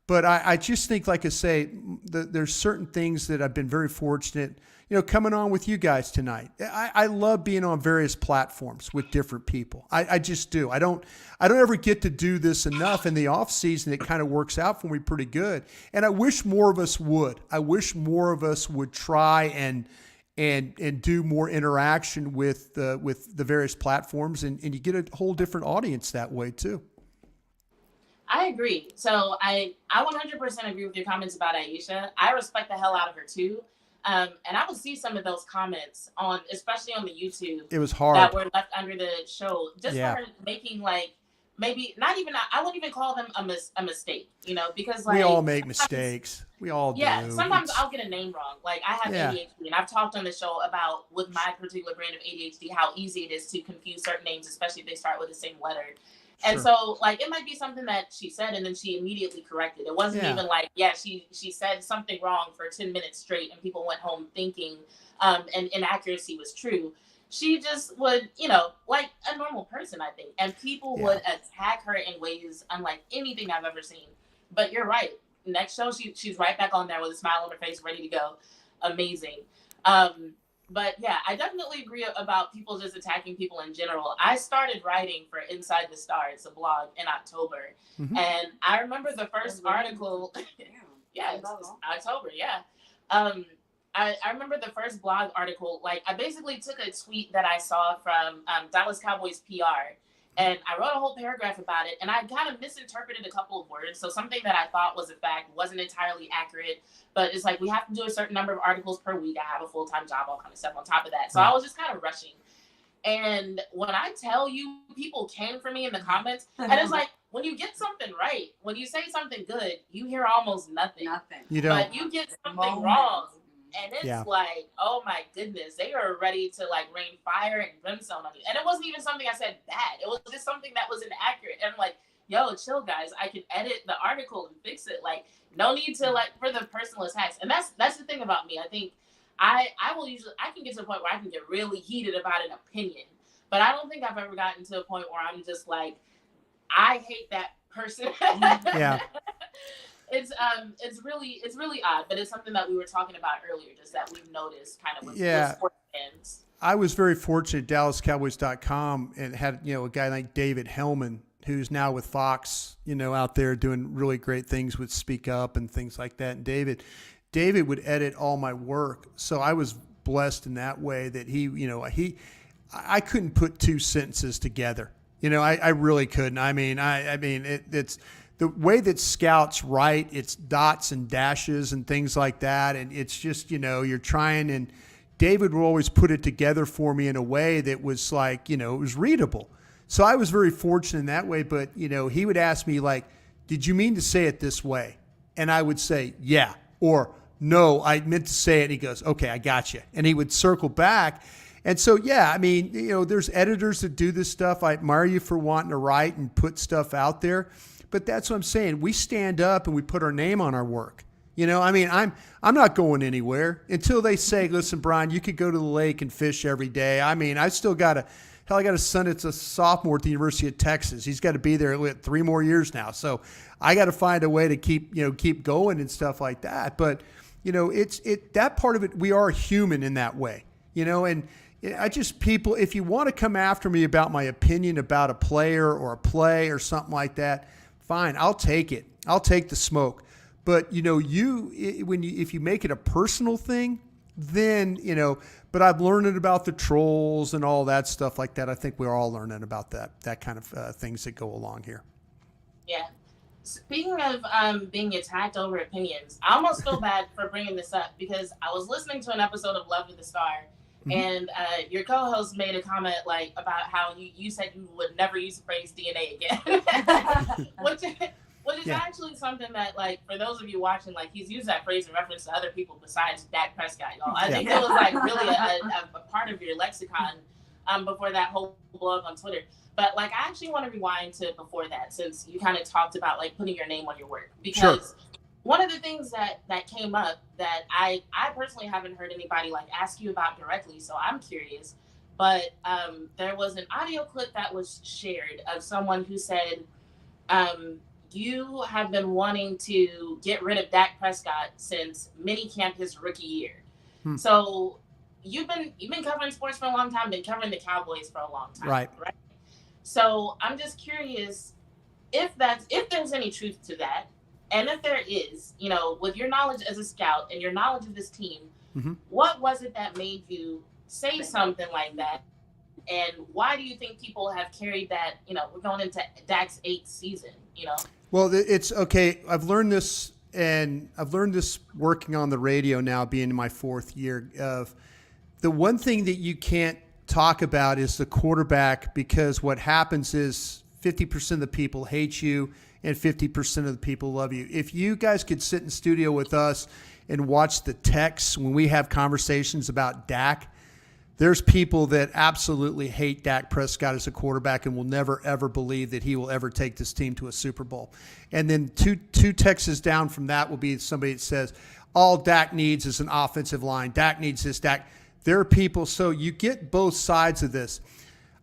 But I just think, like I say, there's certain things that I've been very fortunate, coming on with you guys tonight. I love being on various platforms with different people. I just do. I don't ever get to do this enough in the off season. It kind of works out for me pretty good. And I wish more of us would. I wish more of us would try and do more interaction with the various platforms, and you get a whole different audience that way too. I agree. So I 100% agree with your comments about Aisha. I respect the hell out of her too. And I would see some of those comments especially on the YouTube. It was hard. That were left under the show. Just for her making maybe not even, I wouldn't even call them a mistake, because we all make mistakes. We all do. Yeah, sometimes I'll get a name wrong. Like I have ADHD, and I've talked on the show about with my particular brand of ADHD, how easy it is to confuse certain names, especially if they start with the same letter. And so, it might be something that she said, and then she immediately corrected. It wasn't even she said something wrong for 10 minutes straight, and people went home thinking an inaccuracy was true. She just would, like a normal person, I think. And people would attack her in ways unlike anything I've ever seen. But you're right. Next show, she's right back on there with a smile on her face, ready to go. Amazing. But yeah, I definitely agree about people just attacking people in general. I started writing for Inside the Stars, a blog, in October. Mm-hmm. And I remember the first article. It's October, I remember the first blog article. Like, I basically took a tweet that I saw from Dallas Cowboys PR. And I wrote a whole paragraph about it, and I kind of misinterpreted a couple of words. So something that I thought was a fact wasn't entirely accurate, but it's like, we have to do a certain number of articles per week. I have a full-time job, all kind of stuff on top of that. So I was just kind of rushing. And when I tell you, people came for me in the comments, and it's like, when you get something right, when you say something good, you hear almost nothing. You don't. But you get something wrong. And it's like, oh my goodness, they are ready to rain fire and brimstone on you. And it wasn't even something I said bad. It was just something that was inaccurate. And I'm like, yo, chill, guys. I can edit the article and fix it. Like, no need to for the personal attacks. And that's the thing about me. I think I can get to a point where I can get really heated about an opinion. But I don't think I've ever gotten to a point where I'm just like, I hate that person. Yeah. It's really odd, but it's something that we were talking about earlier, just that we've noticed kind of with sports fans. I was very fortunate at DallasCowboys.com and had, a guy like David Hellman, who's now with Fox, out there doing really great things with Speak Up and things like that. And David would edit all my work. So I was blessed in that way that I couldn't put two sentences together. I really couldn't. It's the way that scouts write, it's dots and dashes and things like that. And it's just, you're trying, and David would always put it together for me in a way that was like, it was readable. So I was very fortunate in that way. But, he would ask me like, did you mean to say it this way? And I would say, yeah. Or no, I meant to say it. And he goes, okay, I got you. And he would circle back. And so, there's editors that do this stuff. I admire you for wanting to write and put stuff out there. But that's what I'm saying. We stand up and we put our name on our work. I'm not going anywhere until they say, listen, Bryan, you could go to the lake and fish every day. I still got a son that's a sophomore at the University of Texas. He's got to be there 3 more years now. So I got to find a way to keep going and stuff like that. But, it's that part of it, we are human in that way, and people, if you want to come after me about my opinion about a player or a play or something like that, fine, I'll take it. I'll take the smoke. But, if you make it a personal thing, then, but I've learned about the trolls and all that stuff like that. I think we're all learning about that kind of things that go along here. Yeah. Speaking of being attacked over opinions, I almost feel bad for bringing this up because I was listening to an episode of Love of the Star, and your co-host made a comment about how you said you would never use the phrase DNA again, which is actually something that for those of you watching, he's used that phrase in reference to other people besides Dak Prescott, y'all. I think it was really a part of your lexicon before that whole blog on Twitter. But I actually want to rewind to before that, since you kind of talked about putting your name on your work, because one of the things that came up that I personally haven't heard anybody like ask you about directly, so I'm curious. But there was an audio clip that was shared of someone who said, "You have been wanting to get rid of Dak Prescott since minicamp his rookie year." So you've been covering sports for a long time, been covering the Cowboys for a long time, Right. right? So I'm just curious if there's any truth to that, and if there is, with your knowledge as a scout and your knowledge of this team, what was it that made you say something like that? And why do you think people have carried that? We're going into Dak's 8th season. Well, it's okay. I've learned this, and I've learned this working on the radio now, being in my 4th year. Of the one thing that you can't talk about is the quarterback, because what happens is 50% of the people hate you and 50% of the people love you. If you guys could sit in studio with us and watch the texts when we have conversations about Dak, there's people that absolutely hate Dak Prescott as a quarterback and will never, ever believe that he will ever take this team to a Super Bowl. And then two texts down from that will be somebody that says, all Dak needs is an offensive line. Dak needs this, Dak. There are people, so you get both sides of this.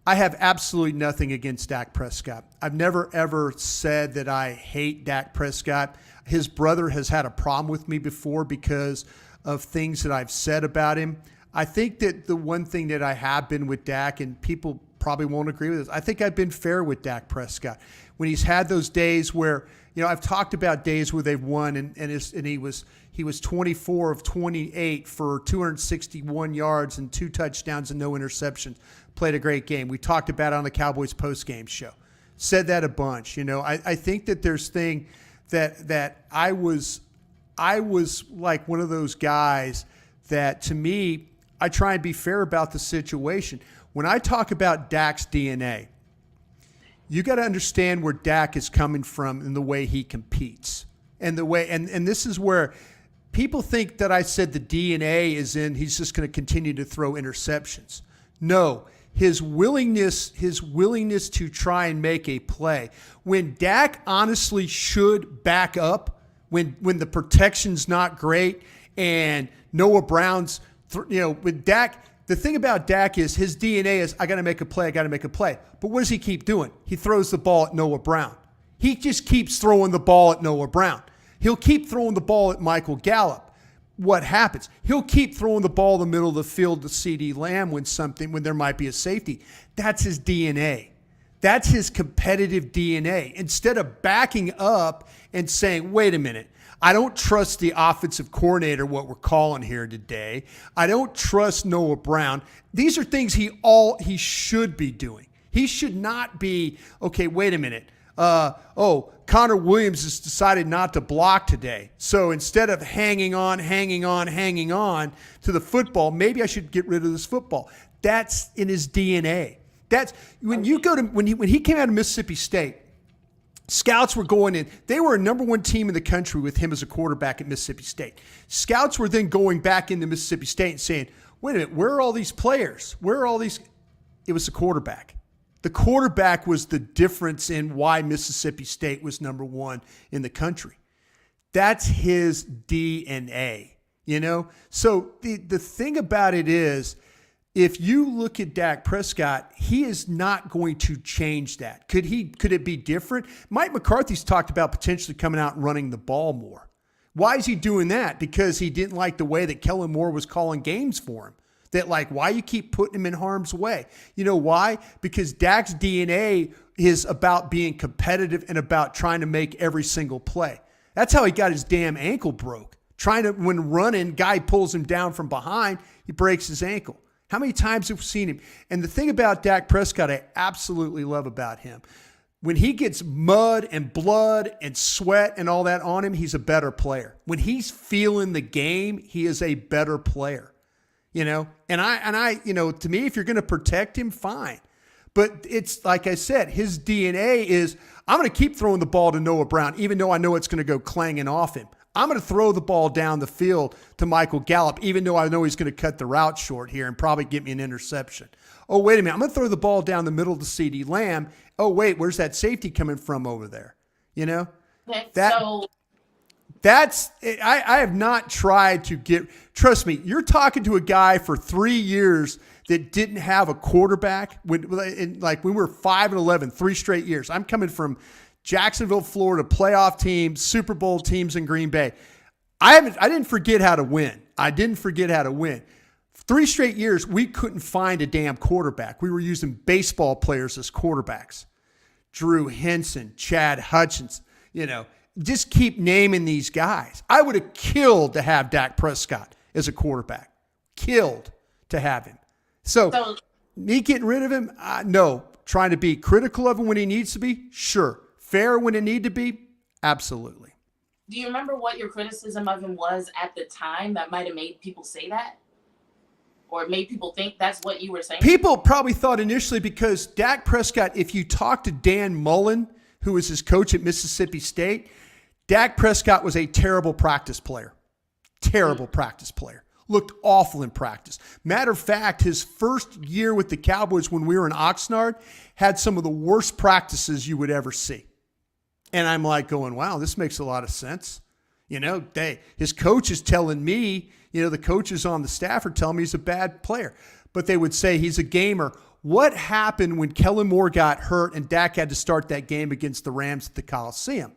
I have absolutely nothing against Dak Prescott. I've never, ever said that I hate Dak Prescott. His brother has had a problem with me before because of things that I've said about him. I think that the one thing that I have been with Dak, and people probably won't agree with this, I think I've been fair with Dak Prescott. When he's had those days where, I've talked about days where they've won and he was 24 of 28 for 261 yards and 2 touchdowns and no interceptions. Played a great game. We talked about it on the Cowboys post-game show. Said that a bunch. I think that there's thing that I was like one of those guys that, to me, I try and be fair about the situation. When I talk about Dak's DNA, you got to understand where Dak is coming from and the way he competes. And the way, and this is where people think that I said the DNA is in, he's just going to continue to throw interceptions. No, his willingness to try and make a play. When Dak honestly should back up, when the protection's not great and Noah Brown's, with Dak, the thing about Dak is his DNA is, I got to make a play. But what does he keep doing? He throws the ball at Noah Brown. He just keeps throwing the ball at Noah Brown. He'll keep throwing the ball at Michael Gallup. What happens? He'll keep throwing the ball in the middle of the field to CeeDee Lamb when there might be a safety. That's his DNA. That's his competitive DNA. Instead of backing up and saying, wait a minute, I don't trust the offensive coordinator, what we're calling here today. I don't trust Noah Brown. These are things he should be doing. He should not be, okay, wait a minute. Connor Williams has decided not to block today. So instead of hanging on to the football, maybe I should get rid of this football. That's in his DNA. That's when he came out of Mississippi State, scouts were going in. They were a number 1 team in the country with him as a quarterback at Mississippi State. Scouts were then going back into Mississippi State and saying, wait a minute, where are all these players? Where are all these? It was the quarterback. The quarterback was the difference in why Mississippi State was number 1 in the country. That's his DNA, So the thing about it is, if you look at Dak Prescott, he is not going to change that. Could it be different? Mike McCarthy's talked about potentially coming out and running the ball more. Why is he doing that? Because he didn't like the way that Kellen Moore was calling games for him. That, like, why you keep putting him in harm's way? You know why? Because Dak's DNA is about being competitive and about trying to make every single play. That's how he got his damn ankle broke. When running, guy pulls him down from behind, he breaks his ankle. How many times have we seen him? And the thing about Dak Prescott I absolutely love about him, when he gets mud and blood and sweat and all that on him, he's a better player. When he's feeling the game, he is a better player. And I, to me, if you're going to protect him, fine. But it's like I said, his DNA is, I'm going to keep throwing the ball to Noah Brown, even though I know it's going to go clanging off him. I'm going to throw the ball down the field to Michael Gallup, even though I know he's going to cut the route short here and probably get me an interception. Oh, wait a minute. I'm going to throw the ball down the middle to CeeDee Lamb. Oh, wait, where's that safety coming from over there? Okay, I have not tried to trust me, you're talking to a guy for 3 years that didn't have a quarterback when we were 5-11, 3 straight years. I'm coming from Jacksonville, Florida, playoff teams, Super Bowl teams in Green Bay. I didn't forget how to win. 3 straight years, we couldn't find a damn quarterback. We were using baseball players as quarterbacks. Drew Henson, Chad Hutchins, just keep naming these guys. I would have killed to have Dak Prescott as a quarterback. Killed to have him. So me getting rid of him, no. Trying to be critical of him when he needs to be, sure. Fair when it need to be, absolutely. Do you remember what your criticism of him was at the time that might have made people say that? Or made people think that's what you were saying? People probably thought initially because Dak Prescott, if you talk to Dan Mullen, who was his coach at Mississippi State, Dak Prescott was a terrible practice player. Practice player. Looked awful in practice. Matter of fact, his first year with the Cowboys when we were in Oxnard had some of the worst practices you would ever see. And I'm like going, wow, this makes a lot of sense. His coach is telling me, the coaches on the staff are telling me he's a bad player. But they would say he's a gamer. What happened when Kellen Moore got hurt and Dak had to start that game against the Rams at the Coliseum?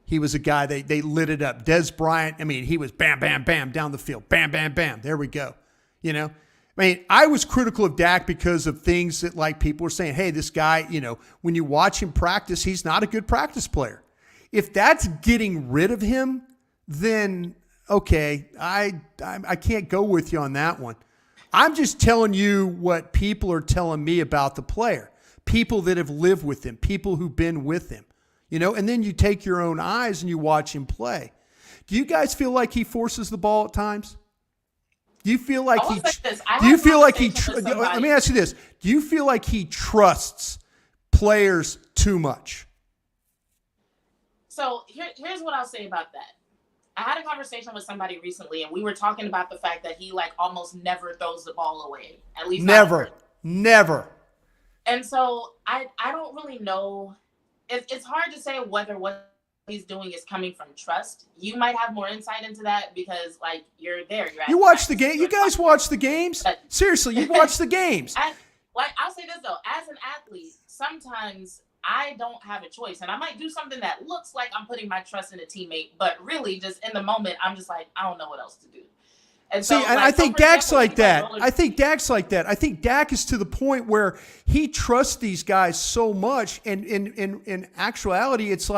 He was a guy, they lit it up. Des Bryant, he was bam, bam, bam down the field. Bam, bam, bam. There we go. I was critical of Dak because of things that people were saying, hey, this guy, when you watch him practice, he's not a good practice player. If that's getting rid of him, then okay, I can't go with you on that one. I'm just telling you what people are telling me about the player. People that have lived with him, people who've been with him. And then you take your own eyes and you watch him play. Do you guys feel like he forces the ball at times? Do you feel like let me ask you this. Do you feel like he trusts players too much? So here's what I'll say about that. I had a conversation with somebody recently and we were talking about the fact that he almost never throws the ball away. At least never. And so I don't really know. It's hard to say whether what he's doing is coming from trust. You might have more insight into that because you're there. You watch the game. You guys watch the games? Seriously, you watch the games. I'll say this though, as an athlete, sometimes I don't have a choice and I might do something that looks like I'm putting my trust in a teammate, but really just in the moment, I'm just I don't know what else to do. And so, I think Dak's like that. I think Dak is to the point where he trusts these guys so much, and in actuality, it's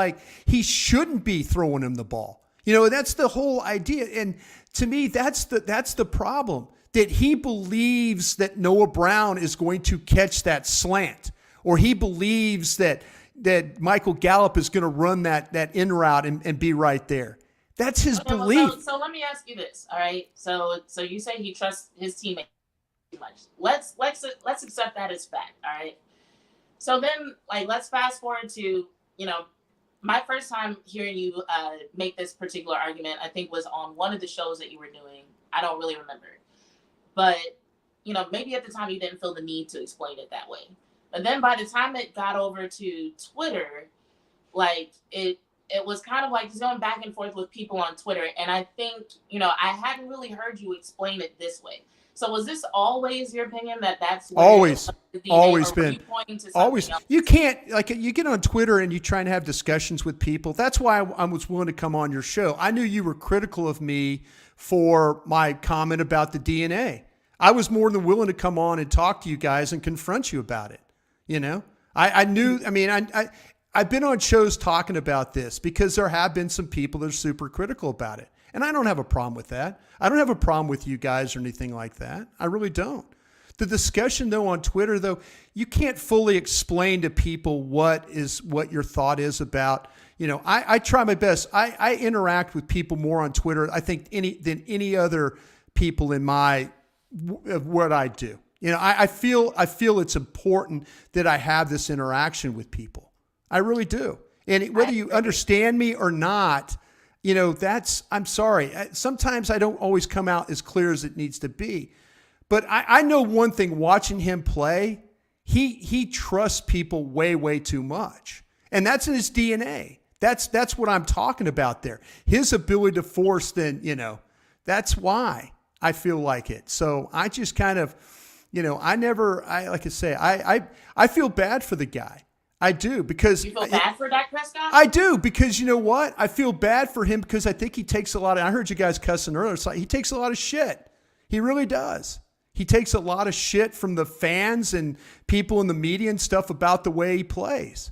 he shouldn't be throwing him the ball. That's the whole idea. And to me, that's the problem, that he believes that Noah Brown is going to catch that slant, or he believes that Michael Gallup is going to run that in route and be right there. That's his belief. So let me ask you this, all right? So you say he trusts his teammates too much. Let's accept that as fact, all right? So then, let's fast forward to, my first time hearing you make this particular argument, I think was on one of the shows that you were doing. I don't really remember. But, maybe at the time you didn't feel the need to explain it that way. But then by the time it got over to Twitter, it was kind of just going back and forth with people on Twitter. And I think, I hadn't really heard you explain it this way. So was this always your opinion that's where always been? Always. You can't, you get on Twitter and you try and have discussions with people. That's why I was willing to come on your show. I knew you were critical of me for my comment about the DNA. I was more than willing to come on and talk to you guys and confront you about it. I knew, I've been on shows talking about this because there have been some people that are super critical about it. And I don't have a problem with that. I don't have a problem with you guys or anything like that. I really don't. The discussion, though, on Twitter, though, you can't fully explain to people what your thought is about. I try my best. I interact with people more on Twitter, I think, than any other people in what I do. I feel it's important that I have this interaction with people. I really do. And whether you understand me or not, I'm sorry. Sometimes I don't always come out as clear as it needs to be. But I know one thing, watching him play, he trusts people way, way too much. And that's in his DNA. That's what I'm talking about there. His ability to force, then, that's why I feel like it. So I just kind of, like I say, I feel bad for the guy. I do, because you feel bad for Dak Prescott? I do, because you know what? I feel bad for him because I think he takes a lot of, I heard you guys cussing earlier. It's like he takes a lot of shit. He really does. He takes a lot of shit from the fans and people in the media and stuff about the way he plays.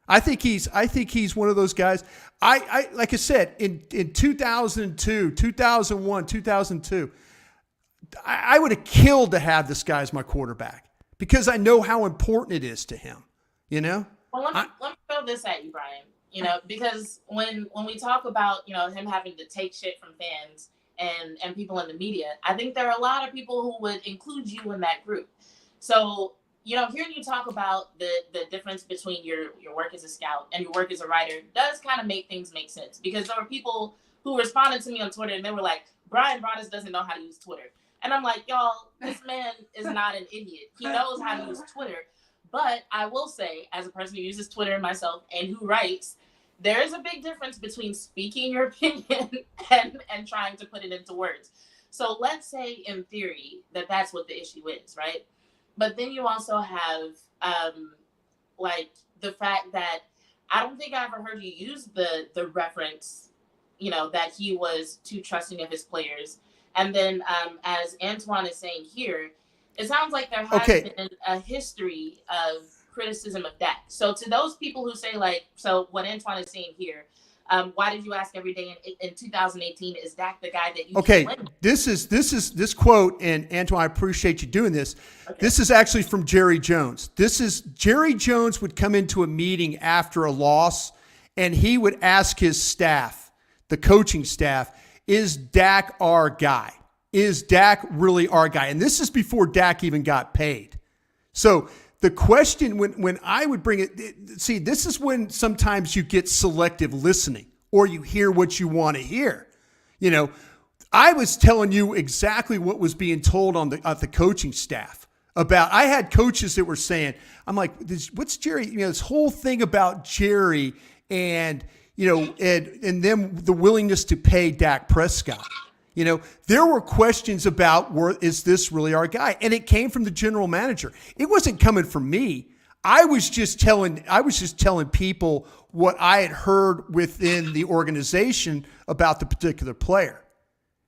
I think he's one of those guys. I like I said, in 2002, 2001, 2002, I would have killed to have this guy as my quarterback because I know how important it is to him. Well, let me throw this at you, Bryan. Because when we talk about him having to take shit from fans and people in the media, I think there are a lot of people who would include you in that group. So hearing you talk about the difference between your work as a scout and your work as a writer does kind of make things make sense, because there were people who responded to me on Twitter and they were like, Bryan Broaddus doesn't know how to use Twitter. And I'm like, y'all, this man is not an idiot. He knows how to use Twitter. But I will say, as a person who uses Twitter myself and who writes, there is a big difference between speaking your opinion and trying to put it into words. So let's say in theory that's what the issue is, right? But then you also have like the fact that I don't think I ever heard you use the reference, that he was too trusting of his players. And then as Antoine is saying here, it sounds like there has been a history of criticism of Dak. So to those people who say so what Antoine is saying here, why did you ask every day in 2018, is Dak the guy that you Okay, blame? this quote, and Antoine, I appreciate you doing this. Okay. This is actually from Jerry Jones. Jerry Jones would come into a meeting after a loss, and he would ask his staff, the coaching staff, is Dak our guy? Is Dak really our guy? And this is before Dak even got paid. So the question, when I would bring it, see, this is when sometimes you get selective listening or you hear what you want to hear. I was telling you exactly what was being told on the coaching staff about. I had coaches that were saying, I'm like, what's Jerry? This whole thing about Jerry and them, the willingness to pay Dak Prescott. There were questions about, is this really our guy? And it came from the general manager. It wasn't coming from me. I was just telling people what I had heard within the organization about the particular player.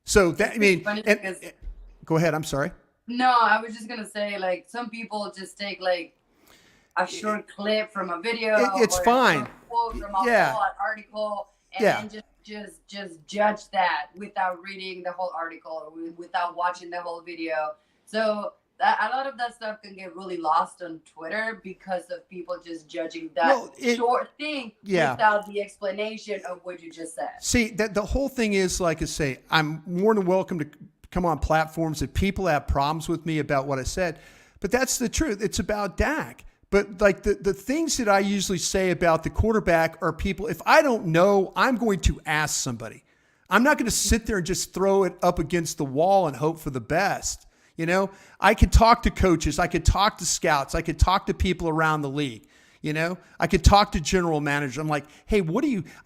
So go ahead. I'm sorry. No, I was just going to say, some people just take a short clip from a video. It's fine. A quote from an article and then just judge that without reading the whole article or without watching the whole video. So a lot of that stuff can get really lost on Twitter because of people just judging that short thing without the explanation of what you just said. See, that the whole thing is, like I say, I'm more than welcome to come on platforms if people have problems with me about what I said, but that's the truth. It's about Dak. But the things that I usually say about the quarterback are people, if I don't know, I'm going to ask somebody. I'm not going to sit there and just throw it up against the wall and hope for the best. I could talk to coaches. I could talk to scouts. I could talk to people around the league. I could talk to general manager. I'm like, hey,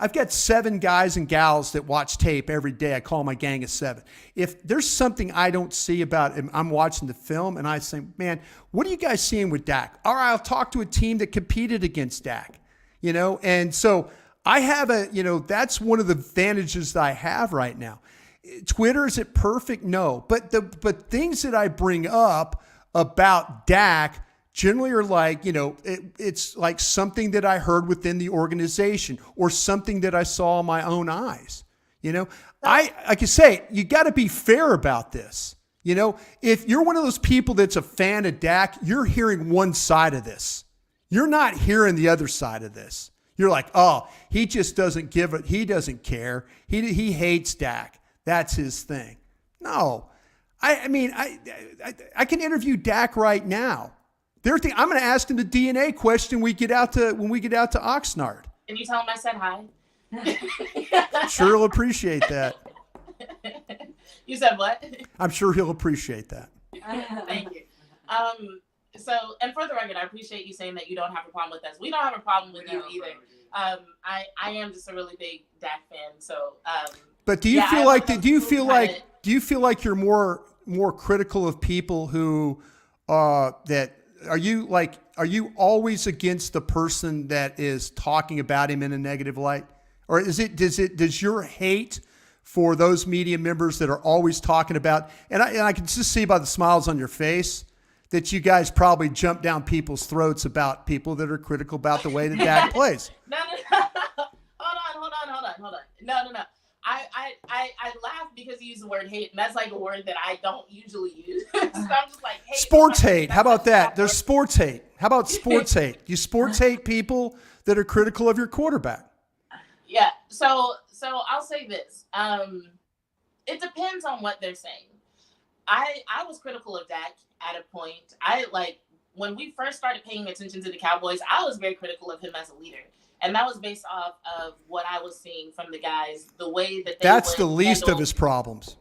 I've got 7 guys and gals that watch tape every day. I call my gang of 7. If there's something I don't see about him, I'm watching the film and I say, man, what are you guys seeing with Dak? All right, I'll talk to a team that competed against Dak, and so I have that's one of the advantages that I have right now. Twitter, is it perfect? No, but things that I bring up about Dak generally are it's like something that I heard within the organization or something that I saw in my own eyes. Like I say, you got to be fair about this. If you're one of those people that's a fan of Dak, you're hearing one side of this. You're not hearing the other side of this. You're like, oh, he just doesn't give it. He doesn't care. He hates Dak. That's his thing. No, I can interview Dak right now. I'm going to ask him the DNA question when we get out to Oxnard. Can you tell him I said hi? Sure, he'll appreciate that. You said what? I'm sure he'll appreciate that. Thank you. So, and for the record, I appreciate you saying that you don't have a problem with us. We don't have a problem with you either. I am just a really big Dak fan. So, but do you feel like you're more critical of people who that are you always against the person that is talking about him in a negative light, or does your hate for those media members that are always talking about, and I can just see by the smiles on your face that you guys probably jump down people's throats about people that are critical about the way that Dak plays. No. Hold on. No. I laugh because you use the word hate, and that's like a word that I don't usually use. So I'm just like, hate. Sports hate. How about that? There's sports hate. How about sports hate? You sports hate people that are critical of your quarterback. Yeah. So I'll say this. It depends on what they're saying. I was critical of Dak at a point. When we first started paying attention to the Cowboys, I was very critical of him as a leader. And that was based off of what I was seeing from the guys, the way that they That's the least of his problems.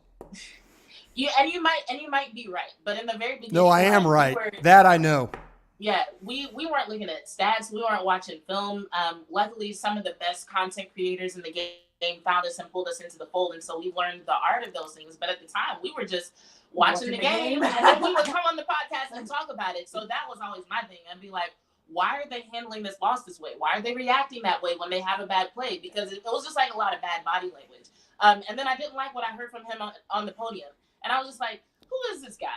You might be right. But in the very beginning, no, I am right. That I know. Yeah, we weren't looking at stats. We weren't watching film. Luckily, some of the best content creators in the game found us and pulled us into the fold. And so we learned the art of those things. But at the time, we were just watching the game. And then we would come on the podcast and talk about it. So that was always my thing. I'd be like, why are they handling this loss this way? Why are they reacting that way when they have a bad play? Because it was just like a lot of bad body language. And then I didn't like what I heard from him on the podium. And I was just like, who is this guy?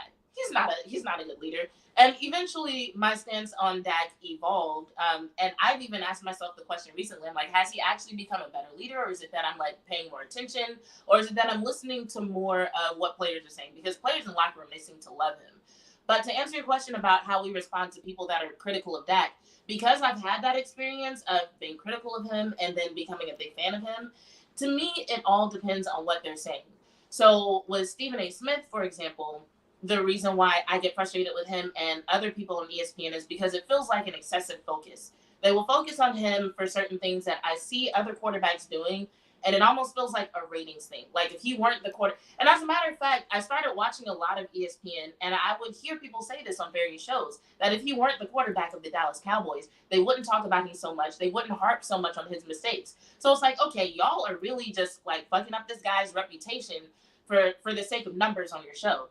He's not a good leader. And eventually my stance on Dak evolved. And I've even asked myself the question recently. I'm like, has he actually become a better leader? Or is it that I'm like paying more attention? Or is it that I'm listening to more of what players are saying? Because players in the locker room, they seem to love him. But to answer your question about how we respond to people that are critical of Dak, because I've had that experience of being critical of him and then becoming a big fan of him, to me, it all depends on what they're saying. So with Stephen A. Smith, for example, the reason why I get frustrated with him and other people on ESPN is because it feels like an excessive focus. They will focus on him for certain things that I see other quarterbacks doing, and it almost feels like a ratings thing. Like if he weren't the quarter, and as a matter of fact, I started watching a lot of ESPN, and I would hear people say this on various shows, that if he weren't the quarterback of the Dallas Cowboys, they wouldn't talk about him so much. They wouldn't harp so much on his mistakes. So it's like, okay, y'all are really just like fucking up this guy's reputation for the sake of numbers on your show.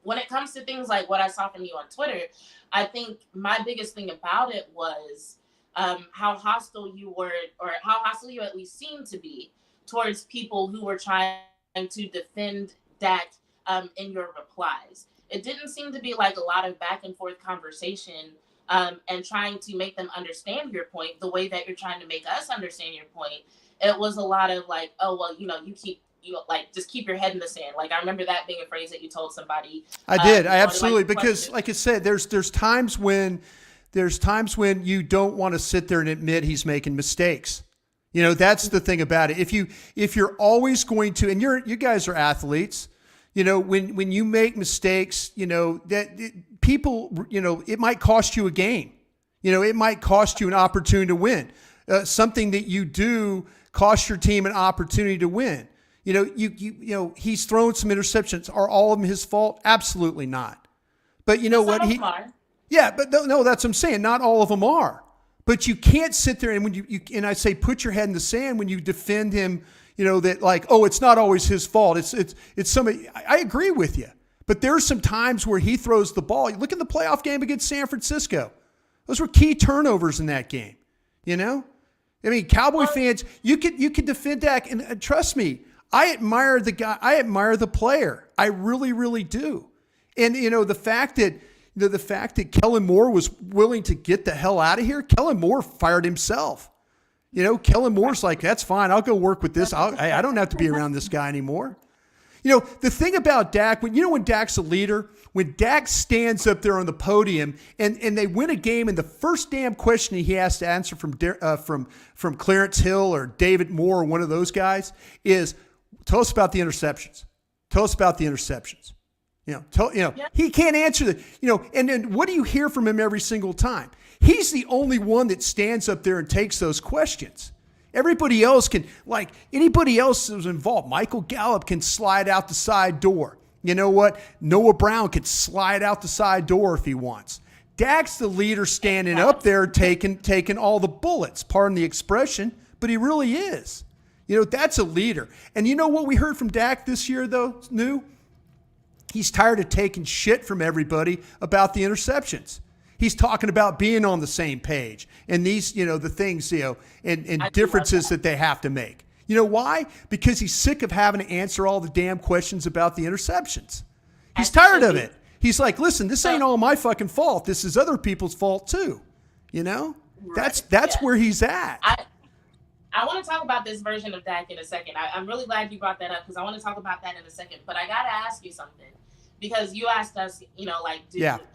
When it comes to things like what I saw from you on Twitter, I think my biggest thing about it was how hostile you were, or how hostile you at least seemed to be towards people who were trying to defend Dak in your replies. It didn't seem to be like a lot of back and forth conversation and trying to make them understand your point the way that you're trying to make us understand your point. It was a lot of like, oh, well, just keep your head in the sand. Like, I remember that being a phrase that you told somebody. I did. I absolutely, because like I said, there's times when you don't want to sit there and admit he's making mistakes. That's the thing about it. If you're always going to, and you guys are athletes, when you make mistakes, people, it might cost you a game. It might cost you an opportunity to win. Something that you do costs your team an opportunity to win. He's thrown some interceptions. Are all of them his fault? Absolutely not. But you know what? Yeah, but no, that's what I'm saying. Not all of them are. But you can't sit there and when you and I say put your head in the sand when you defend him, that like, oh, it's not always his fault. It's somebody. I agree with you. But there's some times where he throws the ball. Look at the playoff game against San Francisco. Those were key turnovers in that game. I mean, Cowboy fans, you could defend Dak, and trust me, I admire the guy. I admire the player. I really, really do. And the fact that Kellen Moore was willing to get the hell out of here, Kellen Moore fired himself. Kellen Moore's like, that's fine. I'll go work with this. I don't have to be around this guy anymore. The thing about Dak, when Dak's a leader, when Dak stands up there on the podium and they win a game, and the first damn question he has to answer from Clarence Hill or David Moore or one of those guys is, tell us about the interceptions. Tell us about the interceptions. He can't answer that. And then what do you hear from him every single time? He's the only one that stands up there and takes those questions. Everybody else can, like anybody else who's involved. Michael Gallup can slide out the side door. You know what? Noah Brown could slide out the side door if he wants. Dak's the leader standing up there taking all the bullets, pardon the expression, but he really is. That's a leader. And you know what we heard from Dak this year, though, New? He's tired of taking shit from everybody about the interceptions. He's talking about being on the same page and these, the things, and differences that they have to make. You know why? Because he's sick of having to answer all the damn questions about the interceptions. He's tired of it. He's like, listen, this ain't all my fucking fault. This is other people's fault too. That's where he's at. I want to talk about this version of Dak in a second. I'm really glad you brought that up because I want to talk about that in a second. But I got to ask you something because you asked us,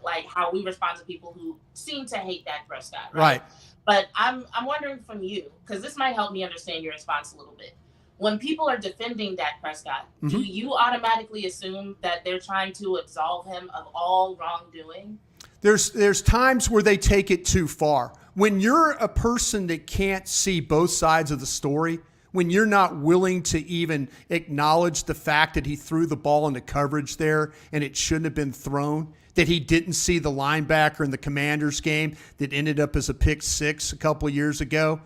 like how we respond to people who seem to hate Dak Prescott, right? But I'm wondering from you, because this might help me understand your response a little bit. When people are defending Dak Prescott, do you automatically assume that they're trying to absolve him of all wrongdoing? There's times where they take it too far. When you're a person that can't see both sides of the story, when you're not willing to even acknowledge the fact that he threw the ball into coverage there and it shouldn't have been thrown, that he didn't see the linebacker in the Commanders game that ended up as a pick six a couple of years ago.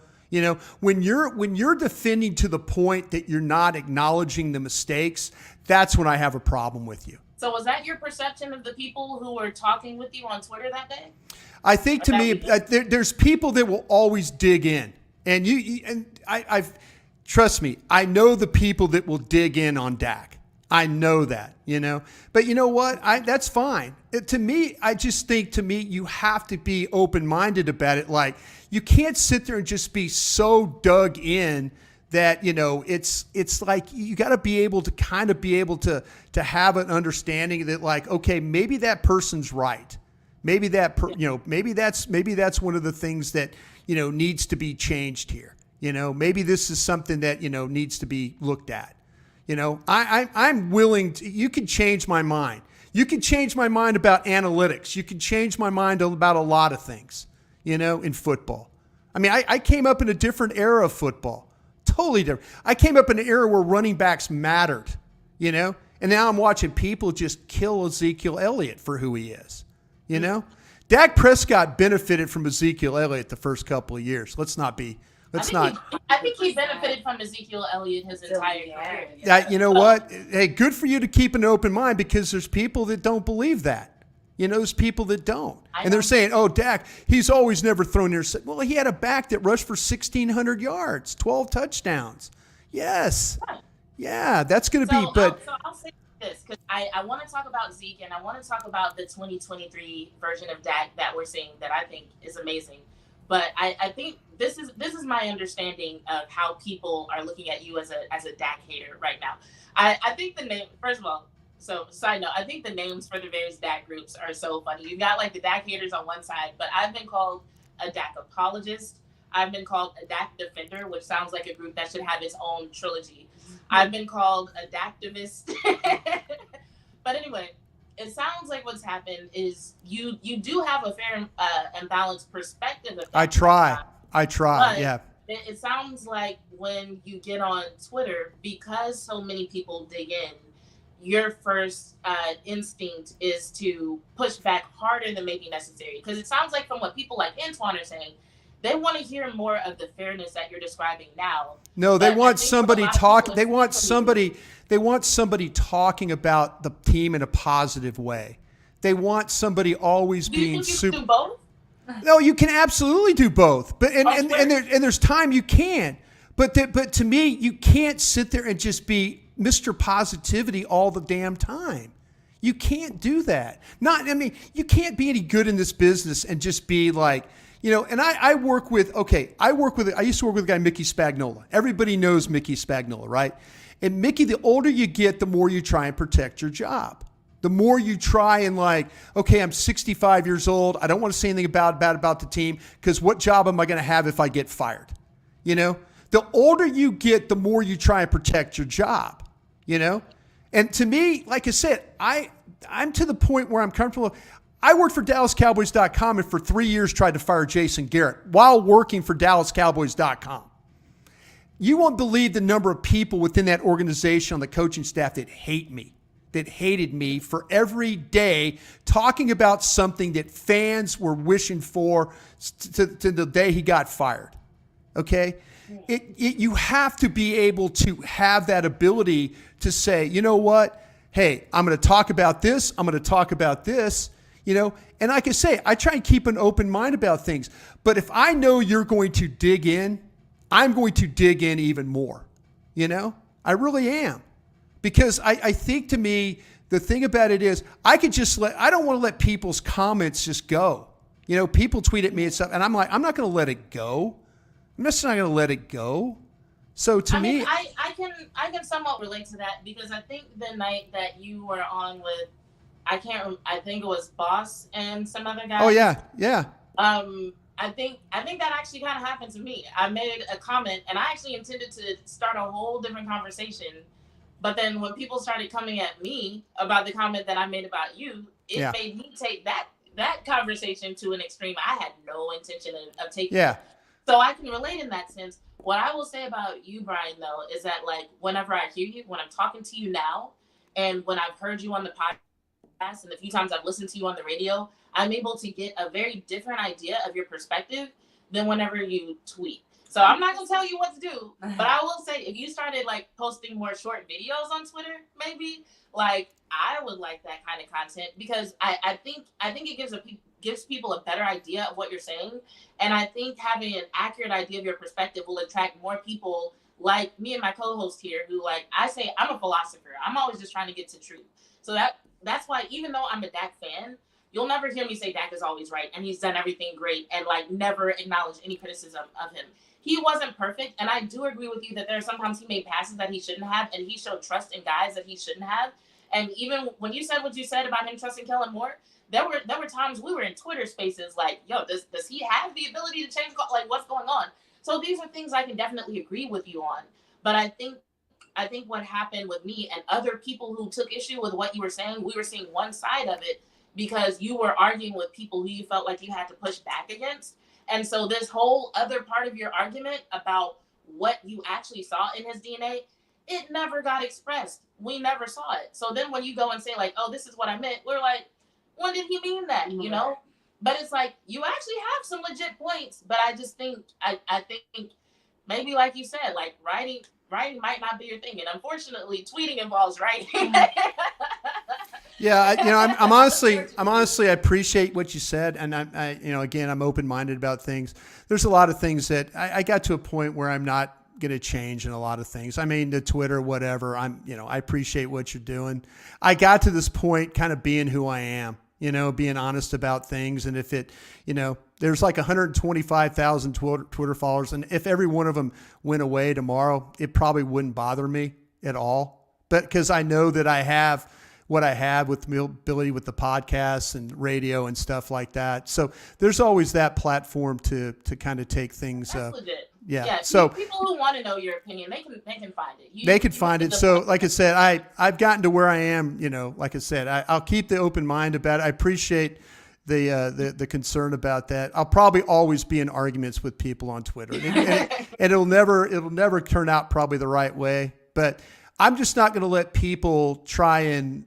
When you're defending to the point that you're not acknowledging the mistakes, that's when I have a problem with you. So was that your perception of the people who were talking with you on Twitter that day? I think to me, there's people that will always dig in, and I've trust me, I know the people that will dig in on Dak. I know that, But you know what? That's fine. I just think you have to be open-minded about it. Like, you can't sit there and just be so dug in that, it's like you got to be able to have an understanding that, like, okay, maybe that person's right. Maybe maybe that's one of the things that, needs to be changed here. Maybe this is something that, needs to be looked at. I'm willing to, you can change my mind. You can change my mind about analytics. You can change my mind about a lot of things, in football. I mean, I came up in a different era of football, totally different. I came up in an era where running backs mattered, and now I'm watching people just kill Ezekiel Elliott for who he is, Dak Prescott benefited from Ezekiel Elliott the first couple of years. I think he benefited from Ezekiel Elliott his entire career. You know what? Hey, good for you to keep an open mind because there's people that don't believe that. There's people that don't. And they're saying, oh, Dak, he's always never thrown near. Well, he had a back that rushed for 1,600 yards, 12 touchdowns. Yes. Yeah, that's going to be. But I'll say this because I want to talk about Zeke and I want to talk about the 2023 version of Dak that we're seeing that I think is amazing. But I think this is my understanding of how people are looking at you as a Dak hater right now. I think the name, first of all, so side note, I think the names for the various Dak groups are so funny. You've got like the Dak haters on one side, but I've been called a Dak apologist. I've been called a Dak defender, which sounds like a group that should have its own trilogy. I've been called a Daktivist. But anyway, it sounds like what's happened is you do have a fair and balanced perspective of that. I try. Yeah. It sounds like when you get on Twitter, because so many people dig in, your first instinct is to push back harder than maybe necessary. Because it sounds like from what people like Antoine are saying, they want to hear more of the fairness that you're describing now. No, they want somebody talking. They want somebody talking about the team in a positive way. They want somebody always being super. Do both? No, you can absolutely do both. But and there's time you can. But to me, you can't sit there and just be Mr. Positivity all the damn time. You can't do that. You can't be any good in this business and just be like. And I used to work with a guy, Mickey Spagnola. Everybody knows Mickey Spagnola, right? And Mickey, the older you get, the more you try and protect your job. The more you try and okay, I'm 65 years old. I don't want to say anything bad about the team because what job am I going to have if I get fired? The older you get, the more you try and protect your job, And to me, like I said, I'm to the point where I'm comfortable. I worked for DallasCowboys.com and for 3 years tried to fire Jason Garrett while working for DallasCowboys.com. You won't believe the number of people within that organization on the coaching staff that hate me. that hated me for every day talking about something that fans were wishing for to the day he got fired. Okay? You have to be able to have that ability to say, you know what? Hey, I'm going to talk about this. I'm going to talk about this, you know? And like I say, I try and keep an open mind about things. But if I know you're going to dig in, I'm going to dig in even more, you know? I really am. Because I think, to me, the thing about it is I don't want to let people's comments just go. You know, people tweet at me and stuff, and I'm like, I'm not going to let it go. I'm just not going to let it go. So to me, I can somewhat relate to that, because I think the night that you were on with, I think it was Boss and some other guy. Oh yeah. I think that actually kind of happened to me. I made a comment, and I actually intended to start a whole different conversation. But then when people started coming at me about the comment that I made about you, it made me take that conversation to an extreme I had no intention of taking. Yeah. So I can relate in that sense. What I will say about you, Bryan, though, is that, like, whenever I hear you, when I'm talking to you now, and when I've heard you on the podcast, and the few times I've listened to you on the radio, I'm able to get a very different idea of your perspective than whenever you tweet. So I'm not going to tell you what to do, but I will say, if you started, like, posting more short videos on Twitter, maybe, like, I would like that kind of content, because I think it gives people a better idea of what you're saying. And I think having an accurate idea of your perspective will attract more people like me and my co-host here, who, like, I say, I'm a philosopher. I'm always just trying to get to truth. So that's why, even though I'm a Dak fan, you'll never hear me say Dak is always right and he's done everything great, and, like, never acknowledge any criticism of him. He wasn't perfect, and I do agree with you that there are sometimes he made passes that he shouldn't have, and he showed trust in guys that he shouldn't have. And even when you said what you said about him trusting Kellen Moore, there were times we were in Twitter spaces like, yo, does he have the ability to change? Like, what's going on? So these are things I can definitely agree with you on. But I think what happened with me and other people who took issue with what you were saying, we were seeing one side of it because you were arguing with people who you felt like you had to push back against. And so this whole other part of your argument about what you actually saw in his DNA, it never got expressed. We never saw it. So then when you go and say, like, oh, this is what I meant, we're like, when did he mean that? You know? But it's like, you actually have some legit points. But I just think, I think maybe, like you said, like, writing might not be your thing. And unfortunately, tweeting involves writing. Yeah, you know, I'm honestly, I appreciate what you said, and I you know, again, I'm open-minded about things. There's a lot of things that I got to a point where I'm not going to change in a lot of things. I mean, the Twitter, whatever. I appreciate what you're doing. I got to this point, kind of being who I am, you know, being honest about things, and if it, you know, there's like 125,000 Twitter followers, and if every one of them went away tomorrow, it probably wouldn't bother me at all. But because I know that I have what I have with the ability with the podcasts and radio and stuff like that. So there's always that platform to kind of take things. That's legit. Yeah. So people who want to know your opinion, they can find it. They can find it. So like I said, I've gotten to where I am, you know, like I said, I'll keep the open mind about it. I appreciate the concern about that. I'll probably always be in arguments with people on Twitter, and it'll never turn out probably the right way, but I'm just not going to let people try and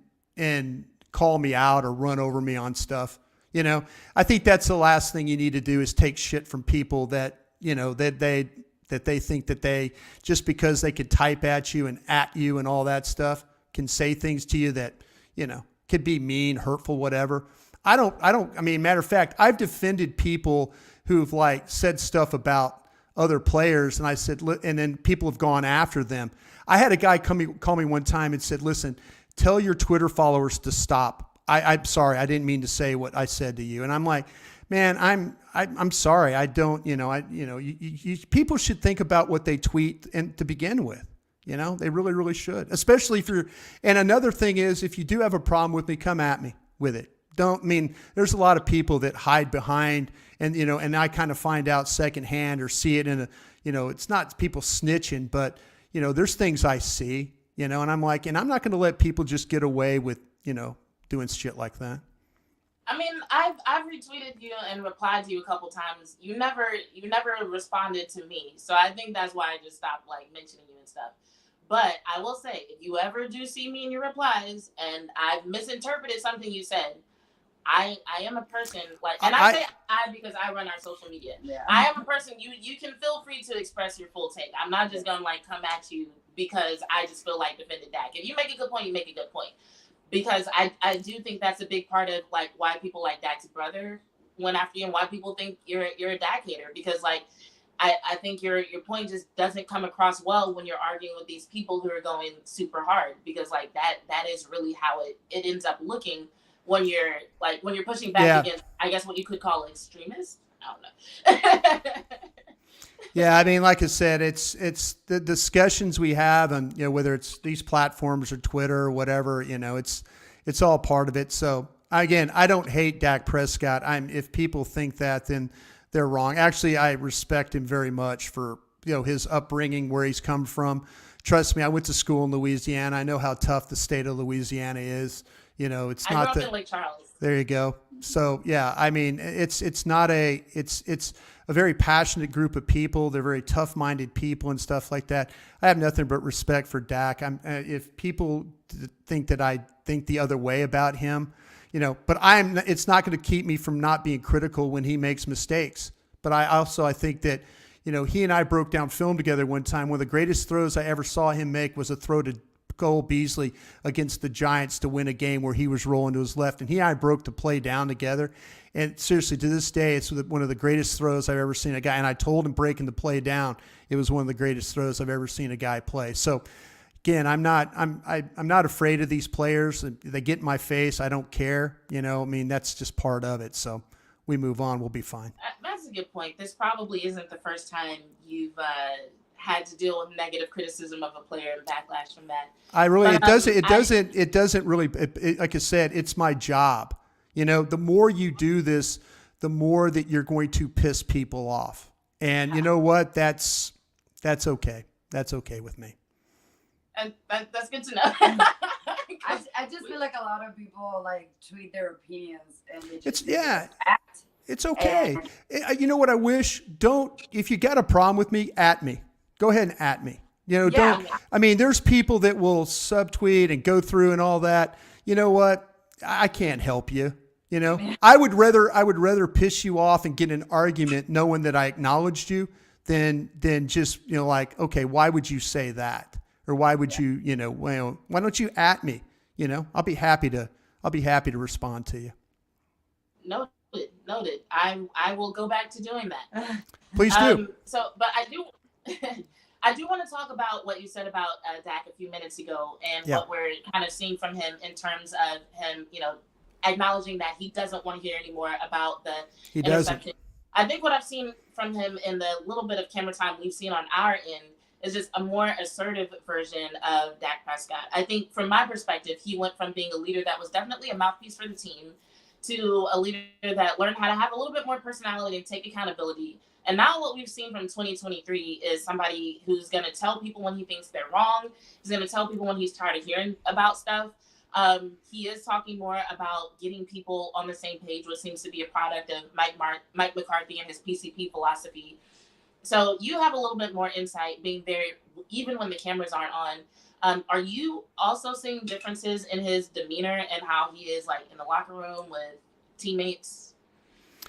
call me out or run over me on stuff. You know, I think that's the last thing you need to do is take shit from people that, you know, that they think that they, just because they could type at you and all that stuff, can say things to you that, you know, could be mean, hurtful, whatever. I mean, matter of fact, I've defended people who've, like, said stuff about other players, and I said, and then people have gone after them. I had a guy call me one time and said, listen, tell your Twitter followers to stop. I'm sorry, I didn't mean to say what I said to you. And I'm like, man, I'm sorry. I don't, you know, people should think about what they tweet and to begin with. You know, they really, really should. Especially if you're, and another thing is, if you do have a problem with me, come at me with it. There's a lot of people that hide behind, and, you know, and I kind of find out secondhand or see it in a, you know, it's not people snitching, but, you know, there's things I see, you know, and I'm like, and I'm not going to let people just get away with, you know, doing shit like that. I mean, I've retweeted you and replied to you a couple times. You never responded to me. So I think that's why I just stopped, like, mentioning you and stuff. But I will say, if you ever do see me in your replies and I've misinterpreted something you said, I am a person like, and I say I because I run our social media. Yeah. I am a person. You can feel free to express your full take. I'm not just gonna like come at you because I just feel like defending Dak. If you make a good point, you make a good point. Because I do think that's a big part of like why people like Dak's brother went after you and why people think you're a Dak hater. Because like I think your point just doesn't come across well when you're arguing with these people who are going super hard. Because like that is really how it ends up looking when you're pushing back against, I guess, what you could call extremists. I don't know. Yeah, I mean, like I said, it's the discussions we have, and whether it's these platforms or Twitter or whatever, it's all part of it. So again, I don't hate Dak Prescott. If people think that, then they're wrong. Actually, I respect him very much for his upbringing, where he's come from. Trust me, I went to school in Louisiana. I know how tough the state of Louisiana is. It's I not grew up in Lake Charles. There you go. So yeah, I mean, it's a very passionate group of people. They're very tough-minded people and stuff like that. I have nothing but respect for Dak. If people think that I think the other way about him, but it's not going to keep me from not being critical when he makes mistakes. But I think that, he and I broke down film together one time. One of the greatest throws I ever saw him make was a throw to Cole Beasley against the Giants to win a game where he was rolling to his left, and he and I broke the play down together. And seriously, to this day, it's one of the greatest throws I've ever seen a guy. And I told him breaking the play down, it was one of the greatest throws I've ever seen a guy play. So again, I'm not afraid of these players. They get in my face. I don't care. That's just part of it. So we move on. We'll be fine. That's a good point. This probably isn't the first time you've had to deal with negative criticism of a player and backlash from that. It doesn't really, like I said, it's my job. The more you do this, the more that you're going to piss people off. And you know what? That's okay. That's okay with me. And that's good to know. I just feel like a lot of people like tweet their opinions and they just act. It's okay. You know what I wish? If you got a problem with me, at me. Go ahead and at me. There's people that will subtweet and go through and all that. You know what? I can't help you. I would rather piss you off and get in an argument knowing that I acknowledged you than just, like, okay, why would you say that? Or why would you, why don't you at me? I'll be happy to respond to you. Noted. I will go back to doing that. Please do. But I do I do want to talk about what you said about Dak a few minutes ago and what we're kind of seeing from him in terms of him, acknowledging that he doesn't want to hear anymore about the interception. I think what I've seen from him in the little bit of camera time we've seen on our end is just a more assertive version of Dak Prescott. I think from my perspective, he went from being a leader that was definitely a mouthpiece for the team to a leader that learned how to have a little bit more personality and take accountability. And now what we've seen from 2023 is somebody who's going to tell people when he thinks they're wrong. He's going to tell people when he's tired of hearing about stuff. He is talking more about getting people on the same page, which seems to be a product of Mike McCarthy and his PCP philosophy. So you have a little bit more insight being there, even when the cameras aren't on. Are you also seeing differences in his demeanor and how he is like in the locker room with teammates?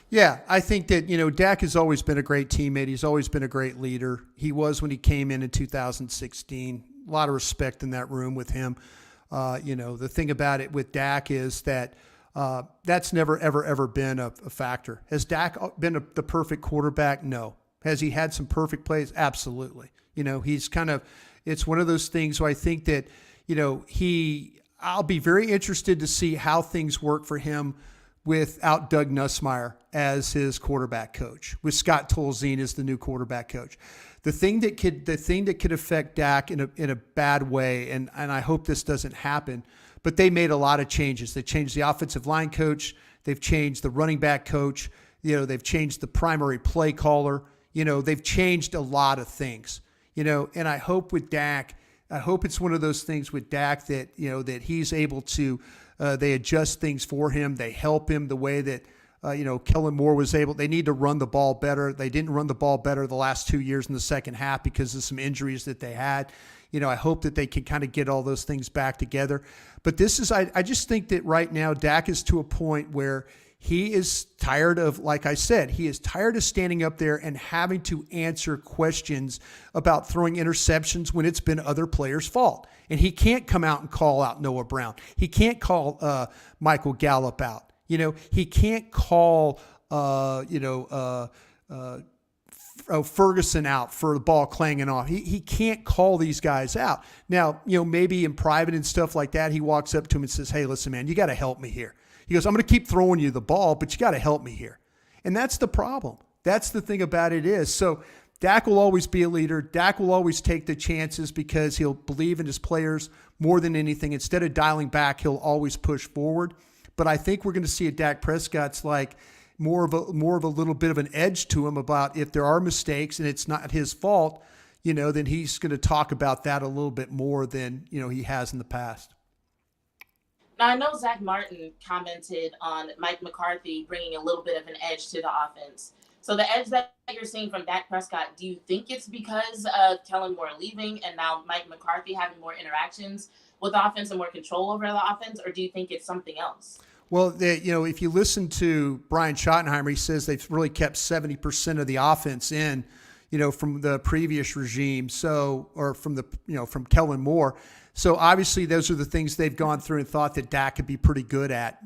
Yeah, I think that, Dak has always been a great teammate. He's always been a great leader. He was when he came in 2016. A lot of respect in that room with him. The thing about it with Dak is that that's never, ever been a factor. Has Dak been the perfect quarterback? No. Has he had some perfect plays? Absolutely. He's it's one of those things where I think that, I'll be very interested to see how things work for him without Doug Nussmeier as his quarterback coach, with Scott Tolzien as the new quarterback coach. The thing that could affect Dak in a bad way, and I hope this doesn't happen, but they made a lot of changes. They changed the offensive line coach. They've changed the running back coach. They've changed the primary play caller. They've changed a lot of things. And I hope with Dak, it's one of those things with Dak that, that he's able to, they adjust things for him. They help him the way that, Kellen Moore was able. They need to run the ball better. They didn't run the ball better the last 2 years in the second half because of some injuries that they had. I hope that they can kind of get all those things back together. But this is, I just think that right now Dak is to a point where he is tired of, like I said, he is tired of standing up there and having to answer questions about throwing interceptions when it's been other players' fault. And he can't come out and call out Noah Brown. He can't call Michael Gallup out. He can't call, Ferguson out for the ball clanging off. He can't call these guys out. Now, maybe in private and stuff like that, he walks up to him and says, hey, listen, man, you got to help me here. He goes, I'm going to keep throwing you the ball, but you got to help me here. And that's the problem. That's the thing about it is. So Dak will always be a leader. Dak will always take the chances because he'll believe in his players more than anything. Instead of dialing back, he'll always push forward. But I think we're going to see a Dak Prescott's like more of a little bit of an edge to him about if there are mistakes and it's not his fault, then he's going to talk about that a little bit more than, he has in the past. Now, I know Zach Martin commented on Mike McCarthy bringing a little bit of an edge to the offense. So the edge that you're seeing from Dak Prescott, do you think it's because of Kellen Moore leaving and now Mike McCarthy having more interactions with the offense and more control over the offense, or do you think it's something else? Well, if you listen to Brian Schottenheimer, he says they've really kept 70% of the offense in, from the previous regime. Or from Kellen Moore. So obviously those are the things they've gone through and thought that Dak could be pretty good at,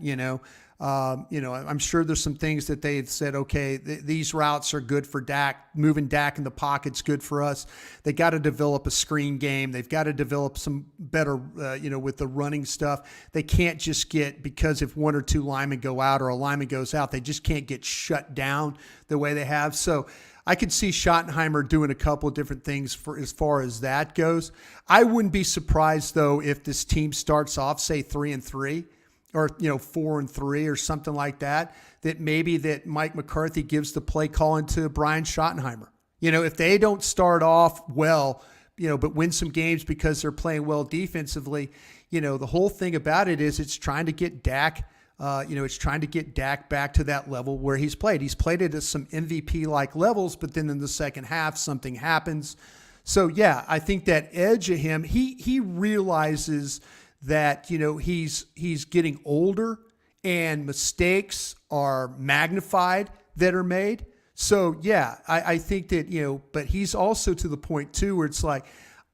I'm sure there's some things that they've said, okay, these routes are good for Dak. Moving Dak in the pocket's good for us. They got to develop a screen game. They've got to develop some better, with the running stuff. They can't just because if one or two linemen go out or a lineman goes out, they just can't get shut down the way they have. So I could see Schottenheimer doing a couple of different things for as far as that goes. I wouldn't be surprised though if this team starts off, say 3-3. Or 4-3 or something like that, that maybe that Mike McCarthy gives the play calling to Brian Schottenheimer. If they don't start off well, but win some games because they're playing well defensively, the whole thing about it is it's trying to get Dak, back to that level where he's played. He's played it at some MVP-like levels, but then in the second half, something happens. So yeah, I think that edge of him, he realizes that, he's getting older and mistakes are magnified that are made. So yeah, I think that, but he's also to the point too, where it's like,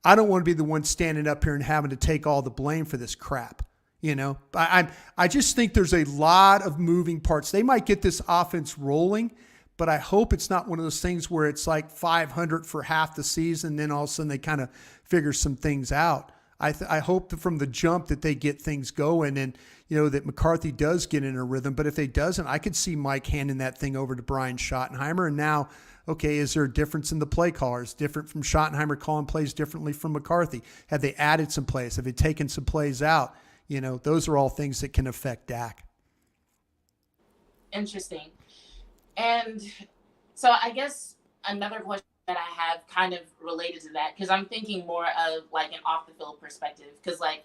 I don't want to be the one standing up here and having to take all the blame for this crap. I just think there's a lot of moving parts. They might get this offense rolling, but I hope it's not one of those things where it's like 500 for half the season. Then all of a sudden they kind of figure some things out. I hope that from the jump that they get things going and, that McCarthy does get in a rhythm. But if they doesn't, I could see Mike handing that thing over to Brian Schottenheimer. And now, okay, is there a difference in the play callers? Different from Schottenheimer calling plays differently from McCarthy? Have they added some plays? Have they taken some plays out? Those are all things that can affect Dak. Interesting. And so I guess another question that I have kind of related to that, because I'm thinking more of like an off the field perspective, because like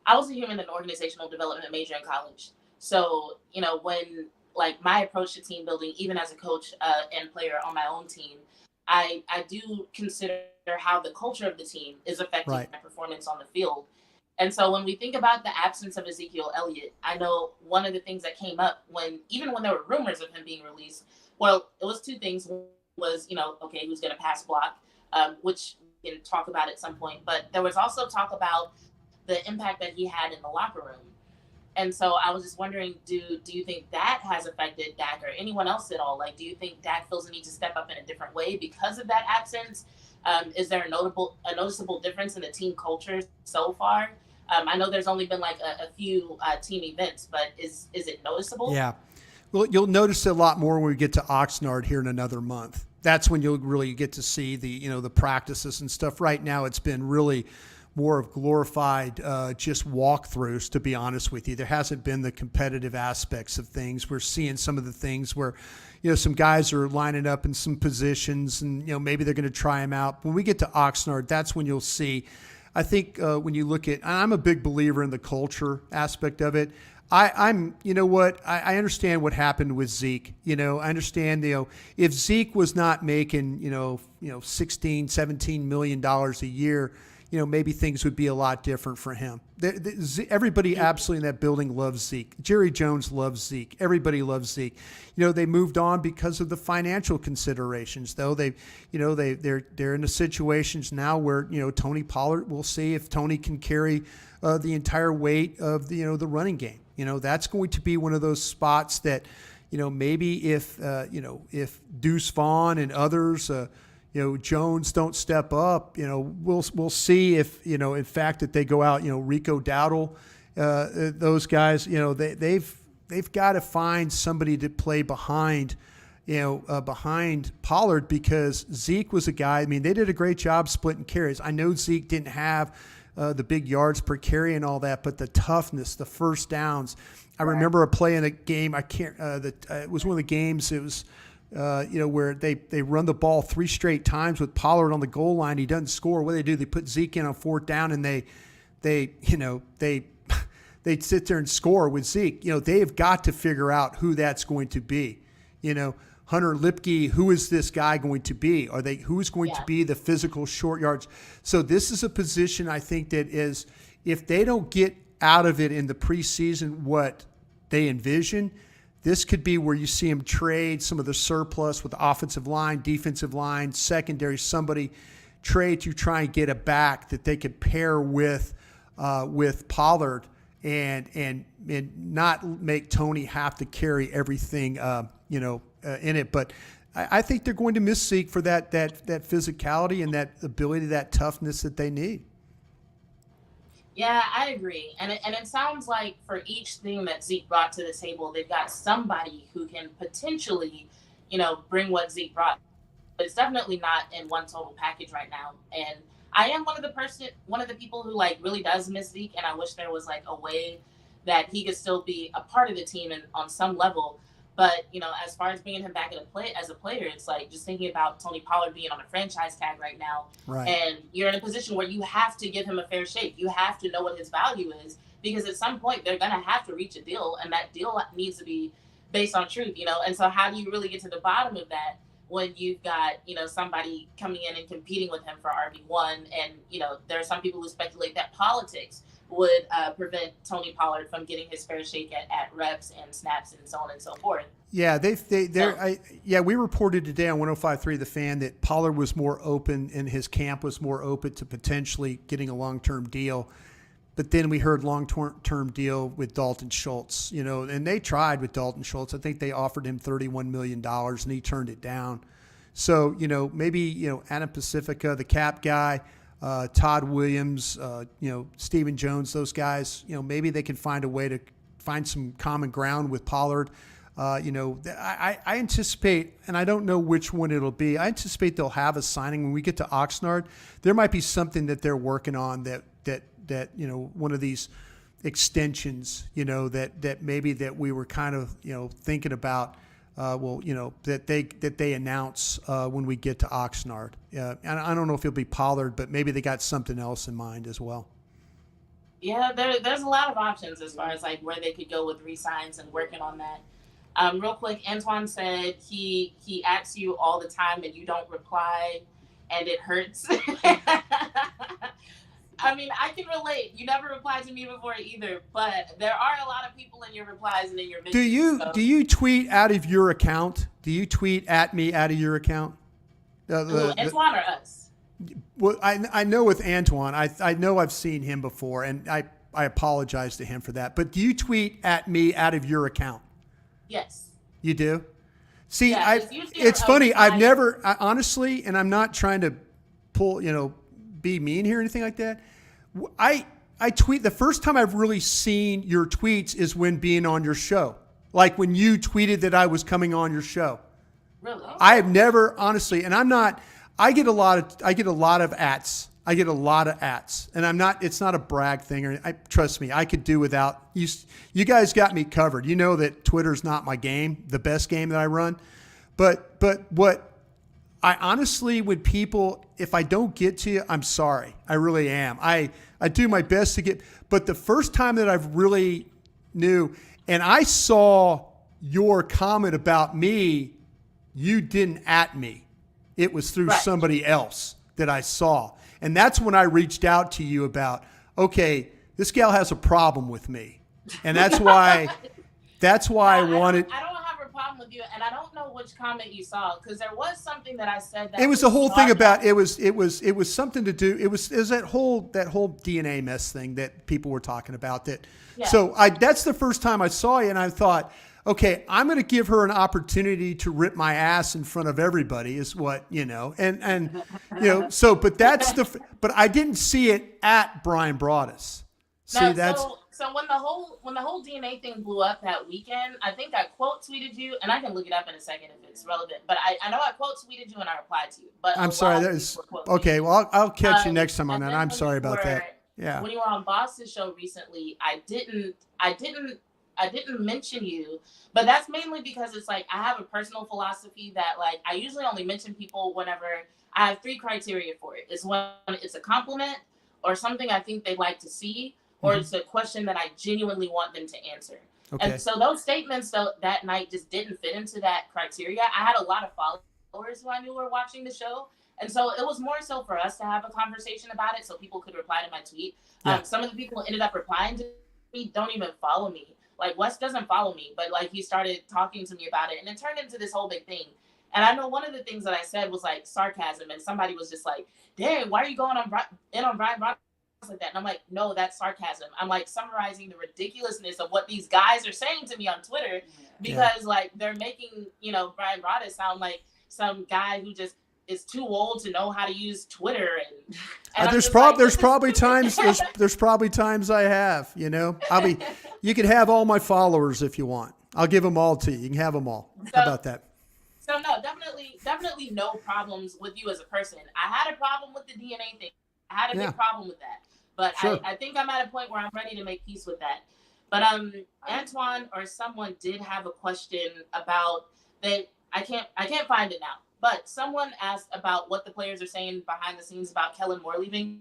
I was a human and organizational development major in college. So, when like my approach to team building, even as a coach and player on my own team, I do consider how the culture of the team is affecting my performance on the field. And so when we think about the absence of Ezekiel Elliott, I know one of the things that came up even when there were rumors of him being released, well, it was two things. Was, okay, who's going to pass block, which we can talk about at some point. But there was also talk about the impact that he had in the locker room. And so I was just wondering, do you think that has affected Dak or anyone else at all? Like, do you think Dak feels the need to step up in a different way because of that absence? Is there a noticeable difference in the team culture so far? I know there's only been like a few team events, but is it noticeable? Yeah. Well, you'll notice it a lot more when we get to Oxnard here in another month. That's when you'll really get to see the practices and stuff. Right now, it's been really more of glorified just walkthroughs, to be honest with you. There hasn't been the competitive aspects of things. We're seeing some of the things where, some guys are lining up in some positions and, maybe they're going to try them out. When we get to Oxnard, that's when you'll see. I think when you look at, I'm a big believer in the culture aspect of it. I understand what happened with Zeke. I understand, if Zeke was not making, $16, $17 million a year, maybe things would be a lot different for him. Everybody absolutely in that building loves Zeke. Jerry Jones loves Zeke. Everybody loves Zeke. They moved on because of the financial considerations, though. They're in the situations now where, Tony Pollard, we'll see if Tony can carry the entire weight of the running game. That's going to be one of those spots that, maybe if Deuce Vaughn and others, Jones don't step up, we'll see if, in fact, that they go out, Rico Dowdle, those guys, they've got to find somebody to play behind, behind Pollard, because Zeke was a guy, I mean, they did a great job splitting carries. I know Zeke didn't have the big yards per carry and all that, but the toughness, the first downs. I remember a play in a game, it was one of the games, it was, where they run the ball 3 straight times with Pollard on the goal line. He doesn't score. What do? They put Zeke in on 4th down, and they sit there and score with Zeke. They have got to figure out who that's going to be. Hunter Lipke, who is this guy going to be? Who's going to be the physical short yards? So this is a position, I think, that is, if they don't get out of it in the preseason what they envision, this could be where you see them trade some of the surplus with the offensive line, defensive line, secondary, somebody trade to try and get a back that they could pair with Pollard and not make Tony have to carry everything, in it. But I think they're going to miss Zeke for that physicality and that ability, that toughness that they need. Yeah, I agree. And it sounds like for each thing that Zeke brought to the table, they've got somebody who can potentially, bring what Zeke brought. But it's definitely not in one total package right now. And I am one of the people who really does miss Zeke, and I wish there was a way that he could still be a part of the team and on some level. But, as far as bringing him back as a player, it's just thinking about Tony Pollard being on a franchise tag right now. Right. And you're in a position where you have to give him a fair shake. You have to know what his value is, because at some point they're going to have to reach a deal, and that deal needs to be based on truth, And so how do you really get to the bottom of that when you've got, somebody coming in and competing with him for RB1? And, there are some people who speculate that politics would prevent Tony Pollard from getting his fair shake at reps and snaps and so on and so forth. Yeah, we reported today on 105.3 The Fan that Pollard was more open and his camp was more open to potentially getting a long-term deal. But then we heard long-term deal with Dalton Schultz, and they tried with Dalton Schultz. I think they offered him $31 million and he turned it down. So, maybe, Adam Pacifica, the cap guy, Todd Williams, Stephen Jones, those guys, maybe they can find a way to find some common ground with Pollard. I anticipate, and I don't know which one it'll be, I anticipate they'll have a signing when we get to Oxnard. There might be something that they're working on that one of these extensions, that maybe that we were kind of, thinking about, that they announce when we get to Oxnard. And I don't know if it'll be Pollard, but maybe they got something else in mind as well. Yeah, there's a lot of options as far as where they could go with re-signs and working on that. Real quick, Antoine said he asks you all the time and you don't reply, and it hurts. I mean, I can relate. You never replied to me before either, but there are a lot of people in your replies and in your videos. Do you tweet out of your account? Do you tweet at me out of your account? Antoine or us? Well, I know with Antoine, I know I've seen him before, and I apologize to him for that. But do you tweet at me out of your account? Yes. You do? See, yeah, it's funny. I've never, honestly, and I'm not trying to pull, be mean here or anything like that. I tweet, the first time I've really seen your tweets is when being on your show. Like when you tweeted that I was coming on your show. Really? I have never, honestly, and I'm not, I get a lot of ats. I get a lot of ats, and it's not a brag thing. Trust me, I could do without you. You guys got me covered. You know that Twitter's not my game, the best game that I run. But what I honestly, when people, if I don't get to you, I'm sorry. I really am. I do my best to get, but the first time that I've really knew, and I saw your comment about me, you didn't at me. It was through somebody else that I saw. And that's when I reached out to you about, okay, this gal has a problem with me. And that's why I wanted. I don't have a problem with you, and I don't know which comment you saw, because there was something that I said that It was the whole thing about, it was something to do. It was that whole DNA mess thing that people were talking about that. Yeah. So that's the first time I saw you, and I thought, okay, I'm going to give her an opportunity to rip my ass in front of everybody is what, and so, but but I didn't see it at Bryan Broaddus. See, So when the whole DNA thing blew up that weekend, I think I quote tweeted you, and I can look it up in a second if it's relevant. But I know I quote tweeted you and I replied to you. But I'm sorry. That is okay. Well, I'll catch you next time on that. I'm sorry about that. Yeah. When you were on Boss's show recently, I didn't mention you, but that's mainly because it's like I have a personal philosophy that like I usually only mention people whenever I have 3 criteria for it. It's when it's a compliment or something I think they'd like to see, or it's a question that I genuinely want them to answer. Okay. And so those statements that night just didn't fit into that criteria. I had a lot of followers who I knew were watching the show. And so it was more so for us to have a conversation about it so people could reply to my tweet. Yeah. Some of the people who ended up replying to me don't even follow me. Like Wes doesn't follow me, but like he started talking to me about it and it turned into this whole big thing. And I know one of the things that I said was like sarcasm, and somebody was just like, dang, why are you going on Bryan Broaddus like that? And I'm like, no, that's sarcasm. I'm like summarizing the ridiculousness of what these guys are saying to me on Twitter because like they're making, Bryan Broaddus sound like some guy who just is too old to know how to use Twitter. And there's probably times I have, you can have all my followers if you want. I'll give them all to you. You can have them all. How about that? So no, definitely no problems with you as a person. I had a problem with the DNA thing. I had a big problem with that. But sure. I think I'm at a point where I'm ready to make peace with that. But Antoine or someone did have a question about that. I can't find it now. But someone asked about what the players are saying behind the scenes about Kellen Moore leaving.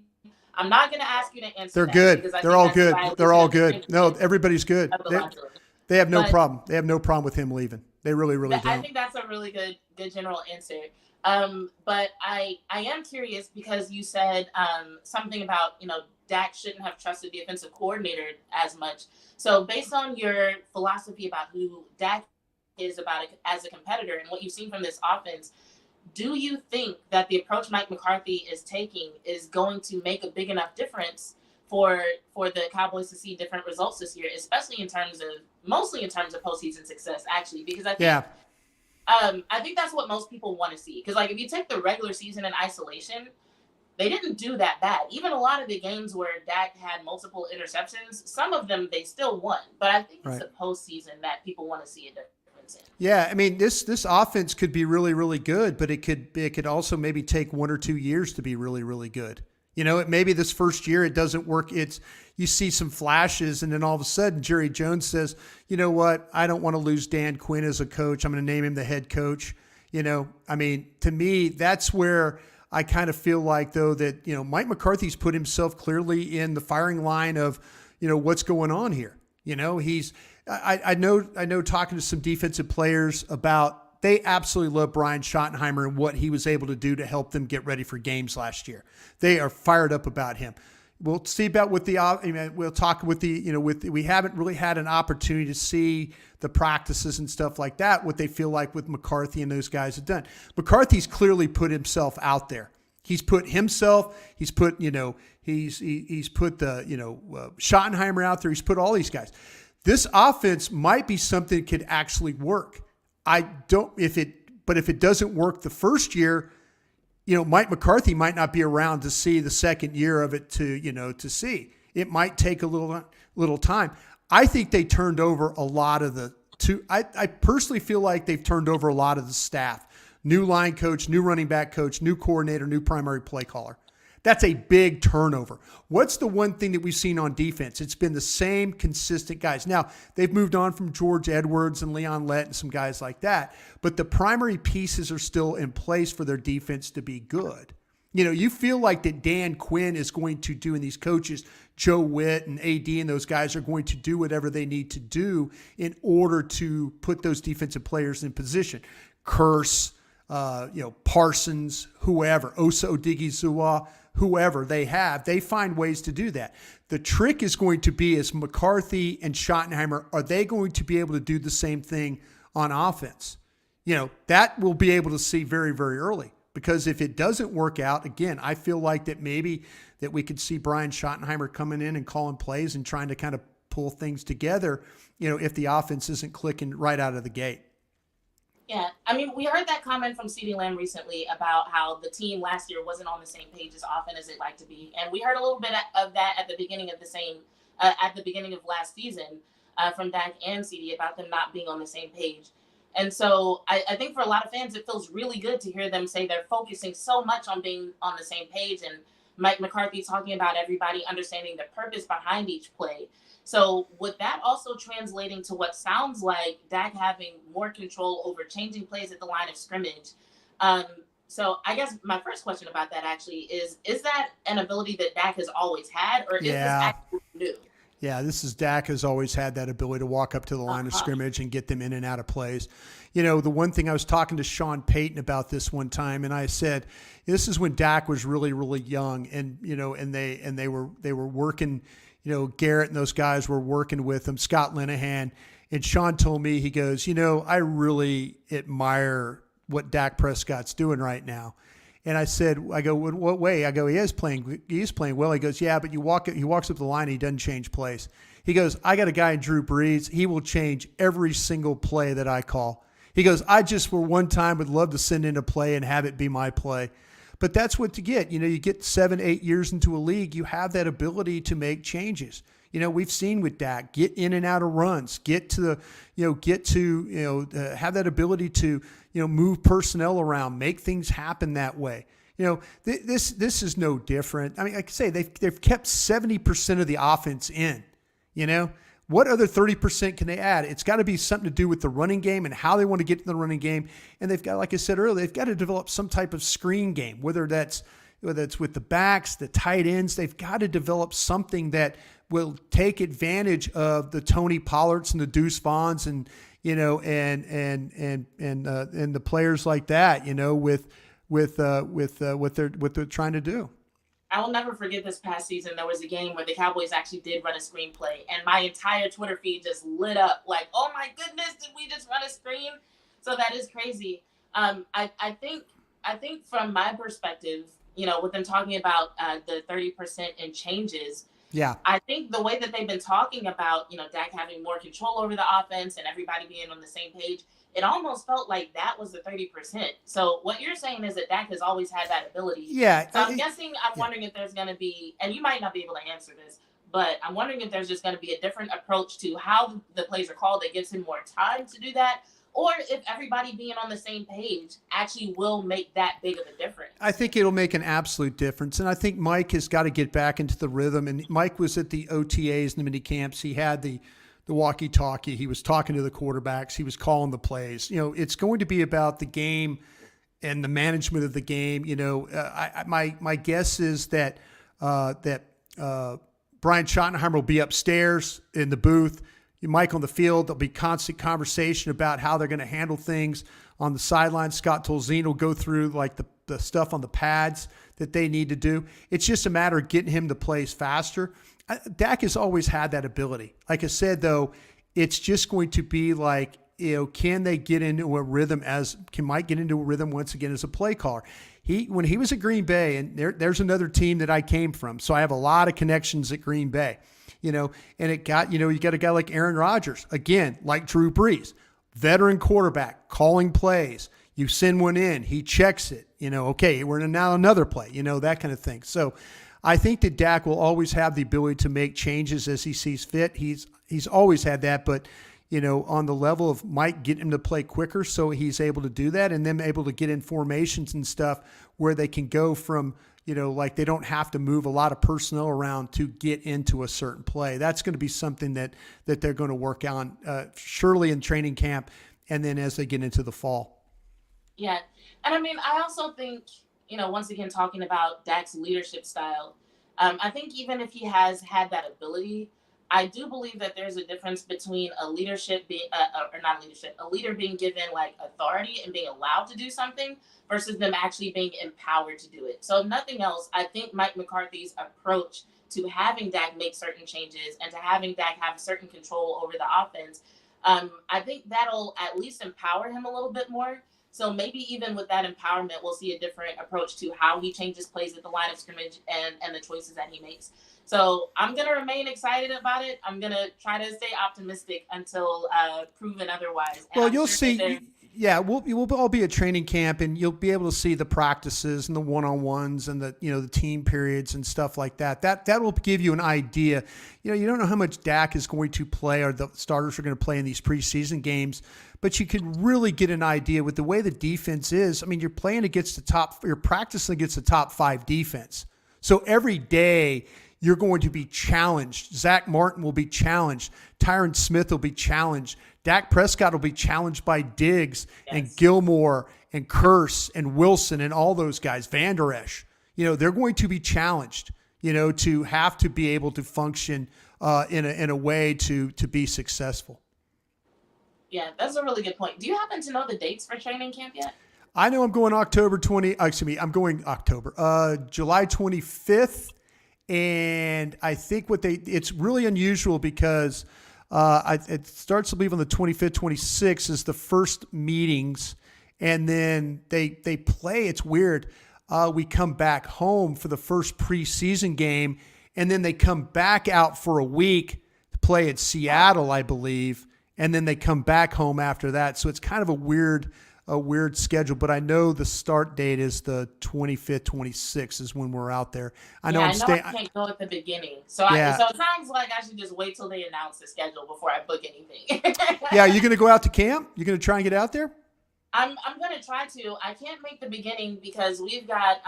I'm not going to ask you to answer. They're good. They're all good. They're all good. No, everybody's good. They have no problem. They have no problem with him leaving. They really, really don't. I think that's a really good general answer. But I am curious because you said something about, Dak shouldn't have trusted the offensive coordinator as much. So based on your philosophy about who Dak is about it as a competitor and what you've seen from this offense, do you think that the approach Mike McCarthy is taking is going to make a big enough difference for the Cowboys to see different results this year, especially mostly in terms of postseason success, actually? Because I think, I think that's what most people want to see. Because like if you take the regular season in isolation, they didn't do that bad. Even a lot of the games where Dak had multiple interceptions, some of them they still won. But I think it's the postseason that people want to see a difference. Yeah, I mean this offense could be really, really good, but it could also maybe take 1 or 2 years to be really, really good. Maybe this first year it doesn't work. You see some flashes, and then all of a sudden Jerry Jones says, "You know what? I don't want to lose Dan Quinn as a coach. I'm going to name him the head coach." I mean, to me, that's where I kind of feel like though that Mike McCarthy's put himself clearly in the firing line of what's going on here. I know talking to some defensive players about they absolutely love Brian Schottenheimer and what he was able to do to help them get ready for games last year. They are fired up about him. We'll see about we'll talk with we haven't really had an opportunity to see the practices and stuff like that, what they feel like with McCarthy and those guys have done. McCarthy's clearly put himself out there. He's put himself, he's put the Schottenheimer out there. He's put all these guys. This offense might be something that could actually work. If it doesn't work the first year, Mike McCarthy might not be around to see the second year of it to see. It might take a little time. I think they turned over a lot of I personally feel like they've turned over a lot of the staff. New line coach, new running back coach, new coordinator, new primary play caller. That's a big turnover. What's the one thing that we've seen on defense? It's been the same consistent guys. Now, they've moved on from George Edwards and Leon Lett and some guys like that, but the primary pieces are still in place for their defense to be good. You feel like that Dan Quinn is going to do, and these coaches, Joe Witt and AD and those guys are going to do whatever they need to do in order to put those defensive players in position. Curse, Parsons, whoever, Osa Odigizua, whoever they find ways to do that. The trick is going to be, is McCarthy and Schottenheimer, are they going to be able to do the same thing on offense? That we'll be able to see very, very early, because if it doesn't work out, again, I feel like that maybe that we could see Brian Schottenheimer coming in and calling plays and trying to kind of pull things together, if the offense isn't clicking right out of the gate. Yeah, I mean, we heard that comment from CeeDee Lamb recently about how the team last year wasn't on the same page as often as they'd like to be, and we heard a little bit of that at the beginning of last season from Dak and CeeDee about them not being on the same page. And so I think for a lot of fans, it feels really good to hear them say they're focusing so much on being on the same page, and Mike McCarthy talking about everybody understanding the purpose behind each play. So with that also translating to what sounds like Dak having more control over changing plays at the line of scrimmage. So I guess my first question about that actually is that an ability that Dak has always had, or is this actually new? Yeah, Dak has always had that ability to walk up to the line of scrimmage and get them in and out of plays. The one thing, I was talking to Sean Payton about this one time, and I said, this is when Dak was really, really young, and they were working. Garrett and those guys were working with him, Scott Linehan. And Sean told me, he goes, I really admire what Dak Prescott's doing right now. And I go, what way? I go, he is playing well. He goes, yeah, but he walks up the line, and he doesn't change plays. He goes, I got a guy in Drew Brees. He will change every single play that I call. He goes, I just for one time would love to send in a play and have it be my play. But that's what to get. You get 7-8 years into a league, you have that ability to make changes. We've seen with Dak, get in and out of runs, have that ability to, move personnel around, make things happen that way. This is no different. I mean, like I say, they've kept 70% of the offense in. What other 30% can they add? It's got to be something to do with the running game and how they want to get to the running game. And they've got, like I said earlier, they've got to develop some type of screen game, whether it's with the backs, the tight ends. They've got to develop something that will take advantage of the Tony Pollards and the Deuce Vaughns and the players like that. With what they're trying to do. I will never forget this past season. There was a game where the Cowboys actually did run a screenplay, and my entire Twitter feed just lit up like, oh my goodness, did we just run a screen? So that is crazy. I think from my perspective, with them talking about the 30% in changes, yeah, I think the way that they've been talking about, Dak having more control over the offense and everybody being on the same page, it almost felt like that was the 30%. So what you're saying is that Dak has always had that ability. Yeah. So I'm wondering if there's going to be, and you might not be able to answer this, but I'm wondering if there's just going to be a different approach to how the plays are called that gives him more time to do that, or if everybody being on the same page actually will make that big of a difference. I think it'll make an absolute difference. And I think Mike has got to get back into the rhythm. And Mike was at the OTAs and the mini camps. He had the walkie-talkie. He was talking to the quarterbacks. He was calling the plays. It's going to be about the game and the management of the game. My guess is that Brian Schottenheimer will be upstairs in the booth. Mike on the field. There'll be constant conversation about how they're going to handle things on the sideline. Scott Tolzien will go through like the stuff on the pads that they need to do. It's just a matter of getting him to plays faster. Dak has always had that ability. Like I said, though, it's just going to be like, can they get into a rhythm can Mike get into a rhythm once again as a play caller? When he was at Green Bay, and there's another team that I came from, so I have a lot of connections at Green Bay, and it got, you got a guy like Aaron Rodgers, again, like Drew Brees, veteran quarterback, calling plays. You send one in, he checks it, okay, we're in now another play, that kind of thing. So I think that Dak will always have the ability to make changes as he sees fit. He's always had that, but on the level of Mike getting him to play quicker, so he's able to do that, and then able to get in formations and stuff where they can go from, like they don't have to move a lot of personnel around to get into a certain play. That's going to be something that they're going to work on surely in training camp, and then as they get into the fall. Yeah, and I mean, I also think, once again, talking about Dak's leadership style, I think even if he has had that ability, I do believe that there's a difference between a leadership being, or not leadership, a leader being given like authority and being allowed to do something versus them actually being empowered to do it. So if nothing else, I think Mike McCarthy's approach to having Dak make certain changes and to having Dak have certain control over the offense, I think that'll at least empower him a little bit more. So maybe even with that empowerment, we'll see a different approach to how he changes plays at the line of scrimmage and the choices that he makes. So I'm going to remain excited about it. I'm going to try to stay optimistic until proven otherwise. And Well, I'm you'll sure see. Yeah, we'll all be at training camp, and you'll be able to see the practices and the one-on-ones and the team periods and stuff like that. That will give you an idea. You don't know how much Dak is going to play or the starters are going to play in these preseason games, but you can really get an idea with the way the defense is. I mean, you're playing against you're practicing against the top 5 defense. So every day you're going to be challenged. Zach Martin will be challenged. Tyron Smith will be challenged. Dak Prescott will be challenged by Diggs and Gilmore and Curse and Wilson and all those guys, Van Der Esch. They're going to be challenged, to have to be able to function in a way to be successful. Yeah, that's a really good point. Do you happen to know the dates for training camp yet? I know I'm going July 25th. And I think it's really unusual because it starts, I believe, on the 25th, 26th is the first meetings. And then they play. It's weird. We come back home for the first preseason game, and then they come back out for a week to play at Seattle, I believe. And then they come back home after that. So it's kind of a weird schedule, but I know the start date is the 25th, 26th is when we're out there. I I can't go at the beginning. So so it sounds like I should just wait till they announce the schedule before I book anything. Yeah, you're going to go out to camp? You're going to try and get out there? I'm going to try to. I can't make the beginning because we've got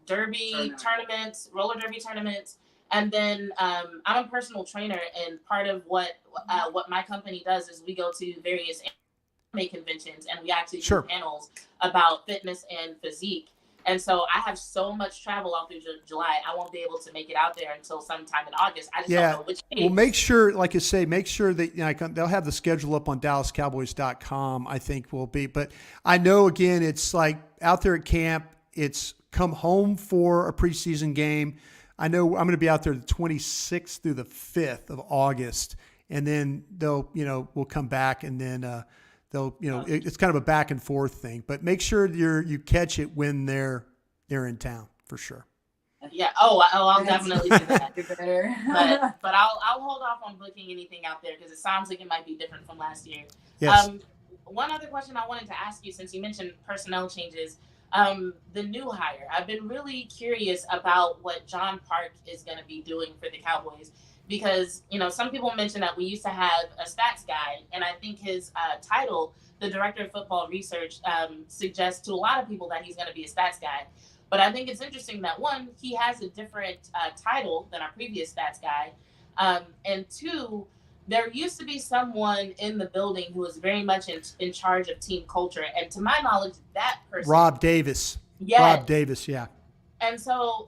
derby tournaments, roller derby tournaments, and then I'm a personal trainer, and part of what my company does is we go to various conventions and we actually do panels about fitness and physique. And so I have so much travel out through July, I won't be able to make it out there until sometime in August. I just don't know which days. Well, make sure, like I say, that they'll have the schedule up on DallasCowboys.com, I think will be. But I know, again, it's like out there at camp, it's come home for a preseason game. I know I'm going to be out there the 26th through the 5th of August. And then we'll come back and then it's kind of a back and forth thing, but make sure you catch it when they're in town for sure. Yeah. I'll definitely do that. but I'll hold off on booking anything out there because it sounds like it might be different from last year. Yes. One other question I wanted to ask you, since you mentioned personnel changes, the new hire. I've been really curious about what John Park is going to be doing for the Cowboys. Because, some people mention that we used to have a stats guy, and I think his title, the Director of Football Research, suggests to a lot of people that he's going to be a stats guy. But I think it's interesting that, one, he has a different title than our previous stats guy. And two, there used to be someone in the building who was very much in charge of team culture. And to my knowledge, that person... Rob Davis. Yes. Rob Davis, yeah. And so...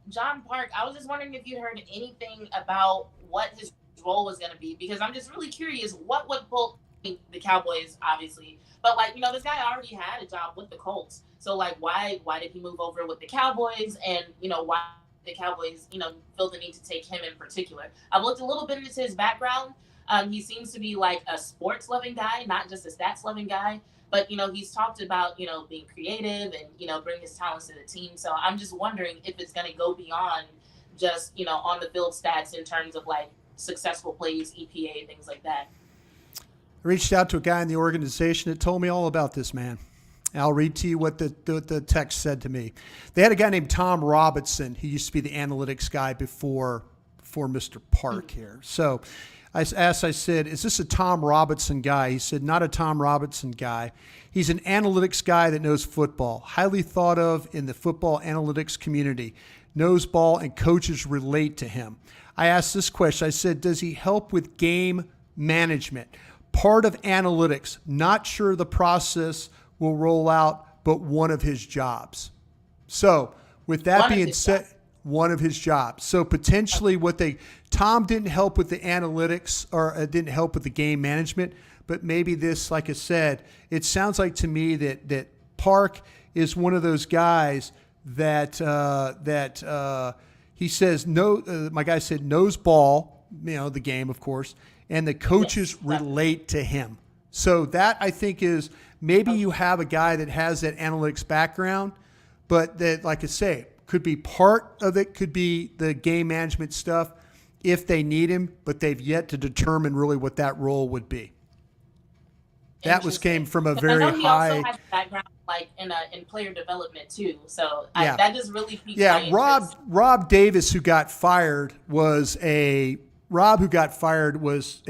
John Park, I was just wondering if you heard anything about what his role was going to be, because I'm just really curious what would pull the Cowboys, obviously. But, this guy already had a job with the Colts. So, why did he move over with the Cowboys? And, why the Cowboys, feel the need to take him in particular? I've looked a little bit into his background. He seems to be like a sports-loving guy, not just a stats-loving guy. But, he's talked about, being creative and, bring his talents to the team. So I'm just wondering if it's going to go beyond just, on the field stats in terms of successful plays, EPA, things like that. I reached out to a guy in the organization that told me all about this, man. I'll read to you what the text said to me. They had a guy named Tom Robinson. He used to be the analytics guy before Mr. Park here. So I said, is this a Tom Robinson guy? He said, not a Tom Robinson guy. He's an analytics guy that knows football, highly thought of in the football analytics community, knows ball, and coaches relate to him. I asked this question. I said, does he help with game management? Part of analytics, not sure the process will roll out, but one of his jobs. So with that being said, one of his jobs. So potentially Tom didn't help with the analytics or didn't help with the game management, but maybe this, like I said, it sounds like to me that Park is one of those guys that he says, no, my guy said knows ball, the game, of course, and the coaches relate to him. So that I think is maybe you have a guy that has that analytics background, but that, like I say, could be part of it, could be the game management stuff if they need him, but they've yet to determine really what that role would be. That came from a very high. He also has a background like in player development too, so that just really piqued my interest. Rob Davis, who got fired, was at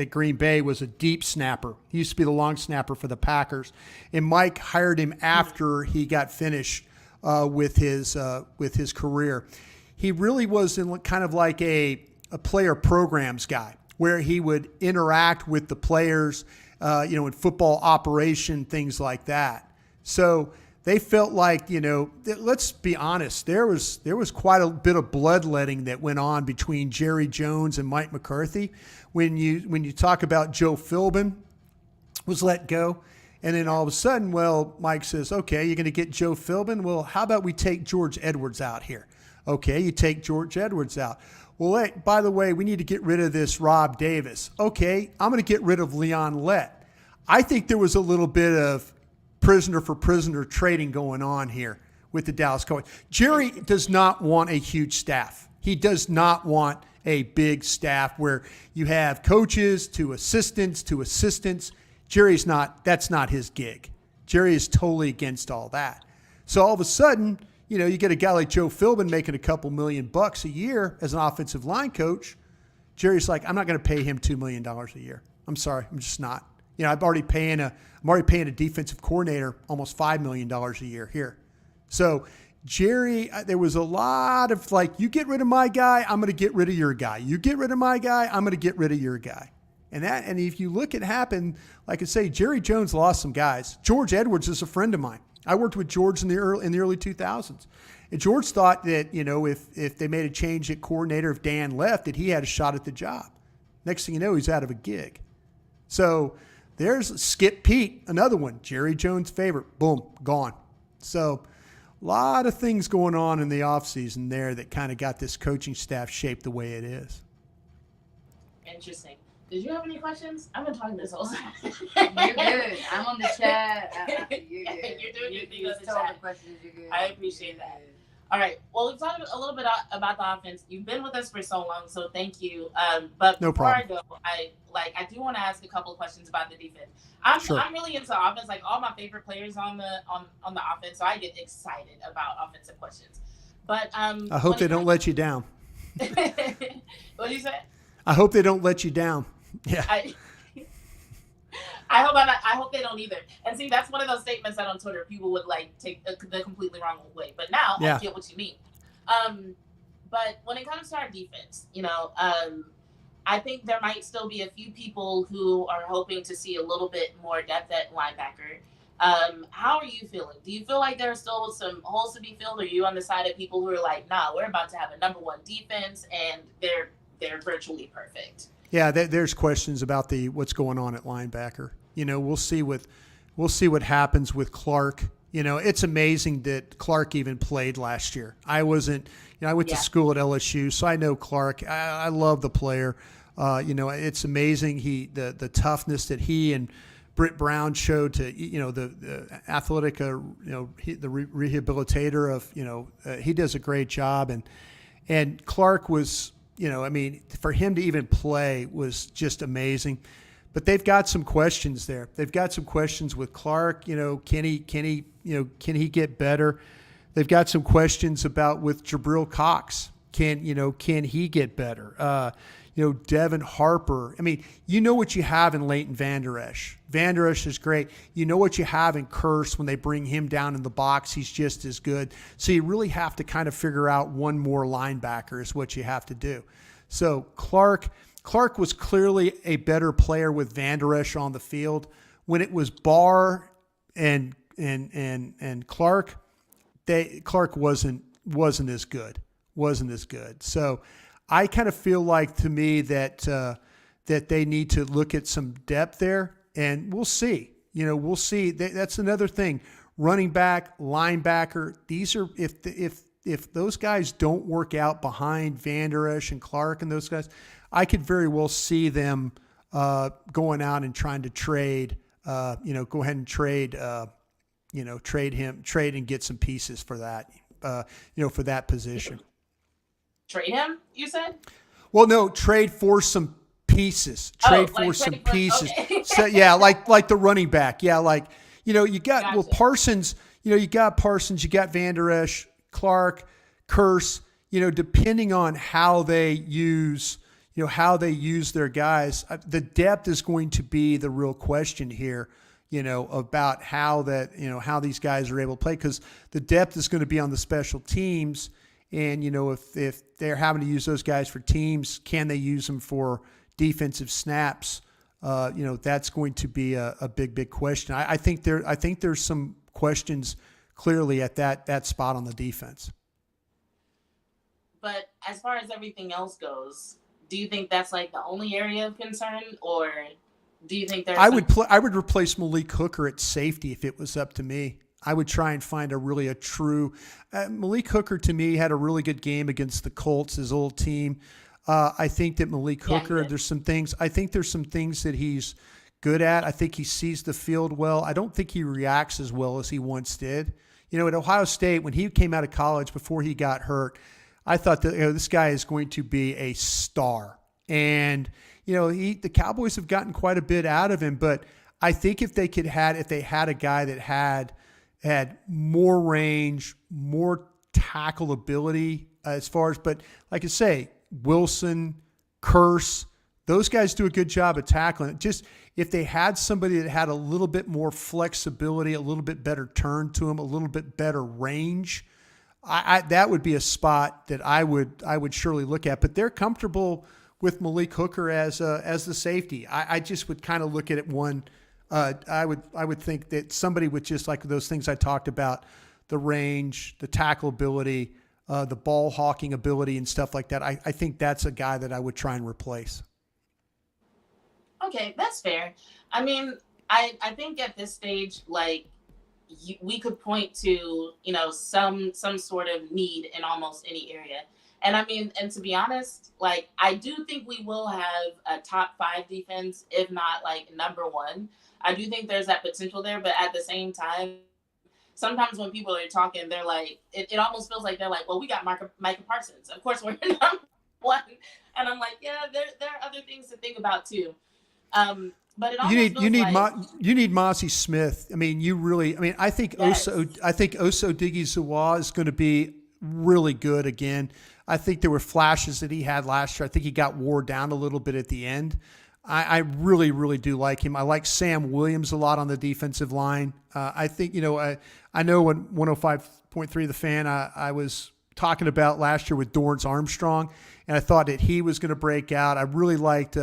Green Bay, was a deep snapper. He used to be the long snapper for the Packers, and Mike hired him after he got finished with his career. He really was in kind of like a player programs guy, where he would interact with the players, in football operation, things like that. So they felt like, let's be honest, there was quite a bit of bloodletting that went on between Jerry Jones and Mike McCarthy. When you talk about Joe Philbin was let go, and then all of a sudden, Mike says, okay, you're going to get Joe Philbin. Well, how about we take George Edwards out here? Okay, you take George Edwards out. Well, hey, by the way, we need to get rid of this Rob Davis. Okay, I'm going to get rid of Leon Lett. I think there was a little bit of prisoner for prisoner trading going on here with the Dallas Cowboys. Jerry does not want a huge staff. He does not want a big staff where you have coaches to assistants. That's not his gig. Jerry is totally against all that. So all of a sudden, you get a guy like Joe Philbin making a couple $1 million a year as an offensive line coach. Jerry's like, I'm not going to pay him $2 million a year. I'm sorry, I'm just not. I'm already paying a defensive coordinator almost $5 million a year here. So Jerry, there was a lot of like, you get rid of my guy, I'm going to get rid of your guy. You get rid of my guy, I'm going to get rid of your guy. And if you look at happen, like I say, Jerry Jones lost some guys. George Edwards is a friend of mine. I worked with George in the early 2000s. And George thought that, if they made a change at coordinator, if Dan left, that he had a shot at the job. Next thing you know, he's out of a gig. So there's Skip Pete, another one, Jerry Jones' favorite. Boom, gone. So a lot of things going on in the offseason there that kind of got this coaching staff shaped the way it is. Interesting. Did you have any questions? I've been talking this whole time. You're good. I'm on the chat. You're good. You're doing your thing on the tell chat. the questions. You're good. I appreciate that. All right. Well, we've talked a little bit about the offense. You've been with us for so long, so thank you. But no before problem. I go, I do want to ask a couple of questions about the defense. I'm really into offense. Like all my favorite players on the offense, so I get excited about offensive questions. But I hope they don't let you down. What did you say? I hope they don't let you down. Yeah. I hope they don't either. And see, that's one of those statements that on Twitter people would like take the completely wrong way. But now I get what you mean. But when it comes to our defense, I think there might still be a few people who are hoping to see a little bit more depth at linebacker. How are you feeling? Do you feel like there are still some holes to be filled? Or are you on the side of people who are like, nah, we're about to have a number one defense and they're virtually perfect? Yeah, there's questions about what's going on at linebacker. We'll see what happens with Clark. It's amazing that Clark even played last year. I wasn't. I went to school at LSU, so I know Clark. I love the player. It's amazing the toughness that he and Britt Brown showed to the athletic the rehabilitator of he does a great job and Clark was. For him to even play was just amazing. But they've got some questions there. They've got some questions with Clark. Can he get better? They've got some questions with Jabril Cox. Can he get better? Devin Harper. What you have in Leighton Vander Esch. Vander Esch is great. You know what you have in Curse when they bring him down in the box. He's just as good. So you really have to kind of figure out one more linebacker is what you have to do. So Clark was clearly a better player with Vander Esch on the field. When it was Barr and Clark, Clark wasn't as good. wasn't as good. So I kind of feel like, to me, that that they need to look at some depth there, and we'll see. We'll see. That's another thing. Running back, linebacker. These are if those guys don't work out behind Van Der Esch and Clark and those guys, I could very well see them going out and trying to trade. Go ahead and trade. Trade and get some pieces for that. For that position. Trade him, you said? Well, no, trade for some pieces. Trade for some pieces. Okay. So yeah, like the running back. Yeah, you got Gotcha. Parsons. You got Parsons. You got Van Der Esch, Clark, Curse. Depending on how they use their guys, the depth is going to be the real question here. About how these guys are able to play, because the depth is going to be on the special teams. And, if they're having to use those guys for teams, can they use them for defensive snaps? That's going to be a big question. I think there's some questions clearly at that spot on the defense. But as far as everything else goes, do you think that's like the only area of concern, or do you think there's? I would replace Malik Hooker at safety if it was up to me. I would try and find a true Malik Hooker. To me, had a really good game against the Colts, his old team. I think that Malik Hooker, there's some things that he's good at. I think he sees the field well. I don't think he reacts as well as he once did. At Ohio State, when he came out of college before he got hurt, I thought that this guy is going to be a star. And the Cowboys have gotten quite a bit out of him, but I think if they had a guy that had more range, more tackle ability but like I say, Wilson, Curse, those guys do a good job of tackling it. Just if they had somebody that had a little bit more flexibility, a little bit better turn to him, a little bit better range, that would be a spot that I would surely look at. But they're comfortable with Malik Hooker as the safety. I just would kind of look at it one. I would think that somebody with just like those things I talked about, the range, the tackle ability, the ball hawking ability and stuff like that. I think that's a guy that I would try and replace. Okay, that's fair. I mean, I think at this stage, we could point to, some sort of need in almost any area. And I mean, and to be honest, I do think we will have a top 5 defense, if not number 1. I do think there's that potential there, but at the same time, sometimes when people are talking, they're it almost feels like they're well, we got Micah Parsons. Of course, we're number 1. And I'm yeah, there are other things to think about too. But it you need Mossy Smith. I mean, I think yes. Oso Diggy-Zawa is going to be really good again. I think there were flashes that he had last year. I think he got wore down a little bit at the end. I really, really do like him. I like Sam Williams a lot on the defensive line. I think, I know when 105.3 The Fan, I was talking about last year with Dorrance Armstrong, and I thought that he was going to break out. I really liked,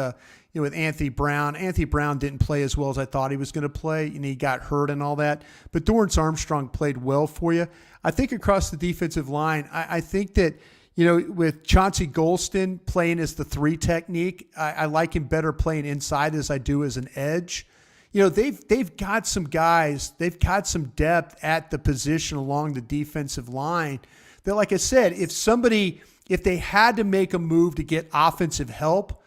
with Anthony Brown. Anthony Brown didn't play as well as I thought he was going to play, and he got hurt and all that. But Dorrance Armstrong played well for you. I think across the defensive line, I think that, with Chauncey Golston playing as the 3 technique, I like him better playing inside as I do as an edge. They've got some guys, they've got some depth at the position along the defensive line that, like I said, if they had to make a move to get offensive help,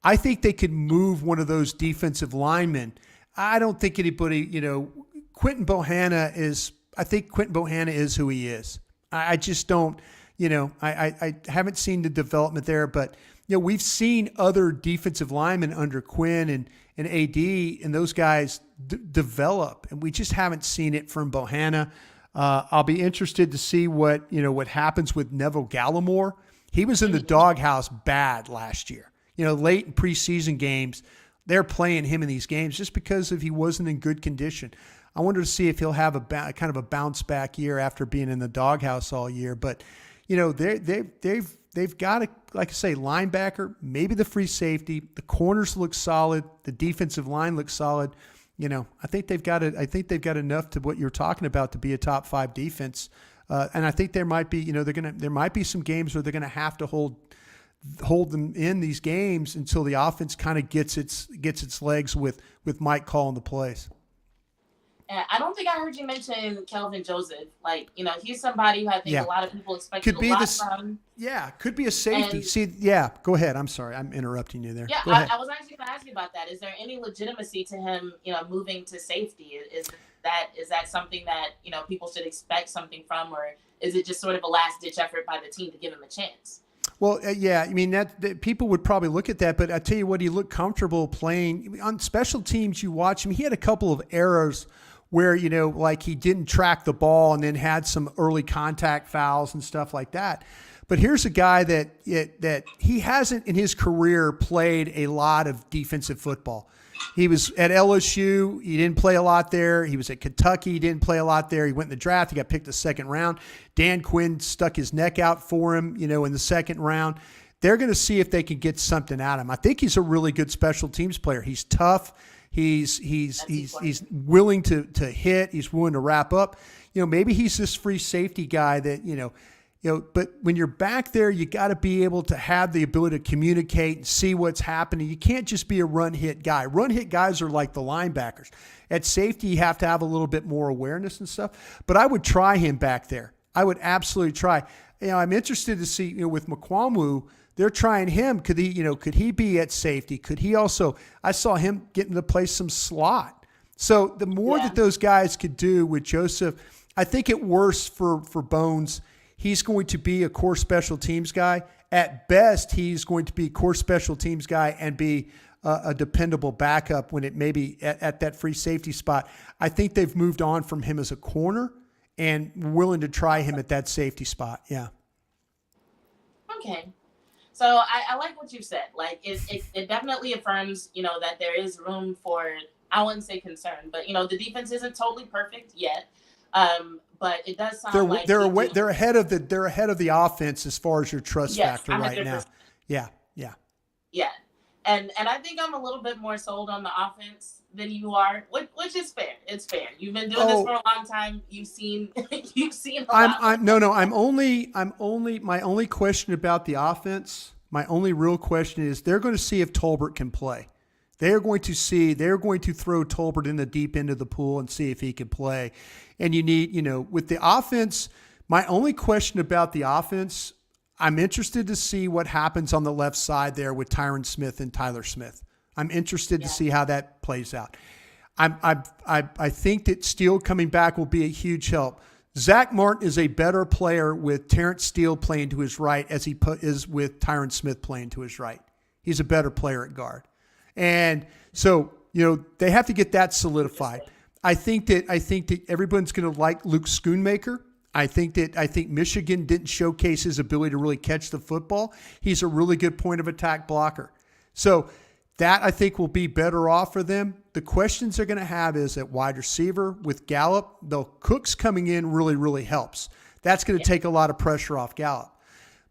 I think they could move one of those defensive linemen. I don't think anybody, Quentin Bohanna is who he is. I just don't. I haven't seen the development there, but, we've seen other defensive linemen under Quinn and AD, and those guys develop, and we just haven't seen it from Bohanna. I'll be interested to see what happens with Neville Gallimore. He was in the doghouse bad last year. Late in preseason games, they're playing him in these games just because he wasn't in good condition. I wonder to see if he'll have kind of a bounce back year after being in the doghouse all year, but. They've got a, like I say, linebacker, maybe the free safety. The corners look solid. The defensive line looks solid. I think they've got enough to what you're talking about to be a top 5 defense And I think there might be, there might be some games where they're going to have to hold them in these games until the offense kind of gets its legs with Mike calling the plays. And I don't think I heard you mention Kelvin Joseph. Like, he's somebody who I think a lot of people expected a lot from. Yeah, could be a safety. Go ahead. I'm sorry. I'm interrupting you there. Yeah, I was actually going to ask you about that. Is there any legitimacy to him, moving to safety? Is that something that, people should expect something from, or is it just sort of a last-ditch effort by the team to give him a chance? Well, yeah, I mean, that people would probably look at that, but I tell you what, he looked comfortable playing. On special teams, you watch him, he had a couple of errors where, like he didn't track the ball and then had some early contact fouls and stuff like that. But here's a guy that he hasn't in his career played a lot of defensive football. He was at LSU. He didn't play a lot there. He was at Kentucky. He didn't play a lot there. He went in the draft. He got picked the second round. Dan Quinn stuck his neck out for him, in the second round. They're going to see if they can get something out of him. I think he's a really good special teams player. He's tough. He's willing to hit. He's willing to wrap up. Maybe he's this free safety guy that, but when you're back there, you got to be able to have the ability to communicate and see what's happening. You can't just be a run hit guy. Run hit guys are like the linebackers. At safety, you have to have a little bit more awareness and stuff. But I would try him back there. I would absolutely try. I'm interested to see, with Mukuamu, they're trying him. Could he be at safety? Could he also? I saw him getting to play some slot. So the more that those guys could do with Joseph, I think it worse for Bones. He's going to be a core special teams guy. At best, he's going to be a core special teams guy and be a dependable backup when it may be at that free safety spot. I think they've moved on from him as a corner and willing to try him at that safety spot. Yeah. Okay. So I like what you said. Like it definitely affirms, that there is room for, I wouldn't say concern, but the defense isn't totally perfect yet. But it does sound like they're ahead of the offense as far as your trust factor 100%. Right now. Yeah. And I think I'm a little bit more sold on the offense than you are, which is fair. It's fair. You've been doing this for a long time. You've seen a lot. My only question about the offense, my only real question is they're going to see if Tolbert can play. They're going to throw Tolbert in the deep end of the pool and see if he can play. And you need, with the offense, my only question about the offense, I'm interested to see what happens on the left side there with Tyron Smith and Tyler Smith. I'm interested to see how that plays out. I think that Steele coming back will be a huge help. Zach Martin is a better player with Terrence Steele playing to his right as he is with Tyron Smith playing to his right. He's a better player at guard. And so, they have to get that solidified. I think that everyone's going to like Luke Schoonmaker. I think Michigan didn't showcase his ability to really catch the football. He's a really good point of attack blocker. So that I think will be better off for them. The questions they're going to have is at wide receiver with Gallup. Though Cooks coming in really, really helps. That's going to take a lot of pressure off Gallup.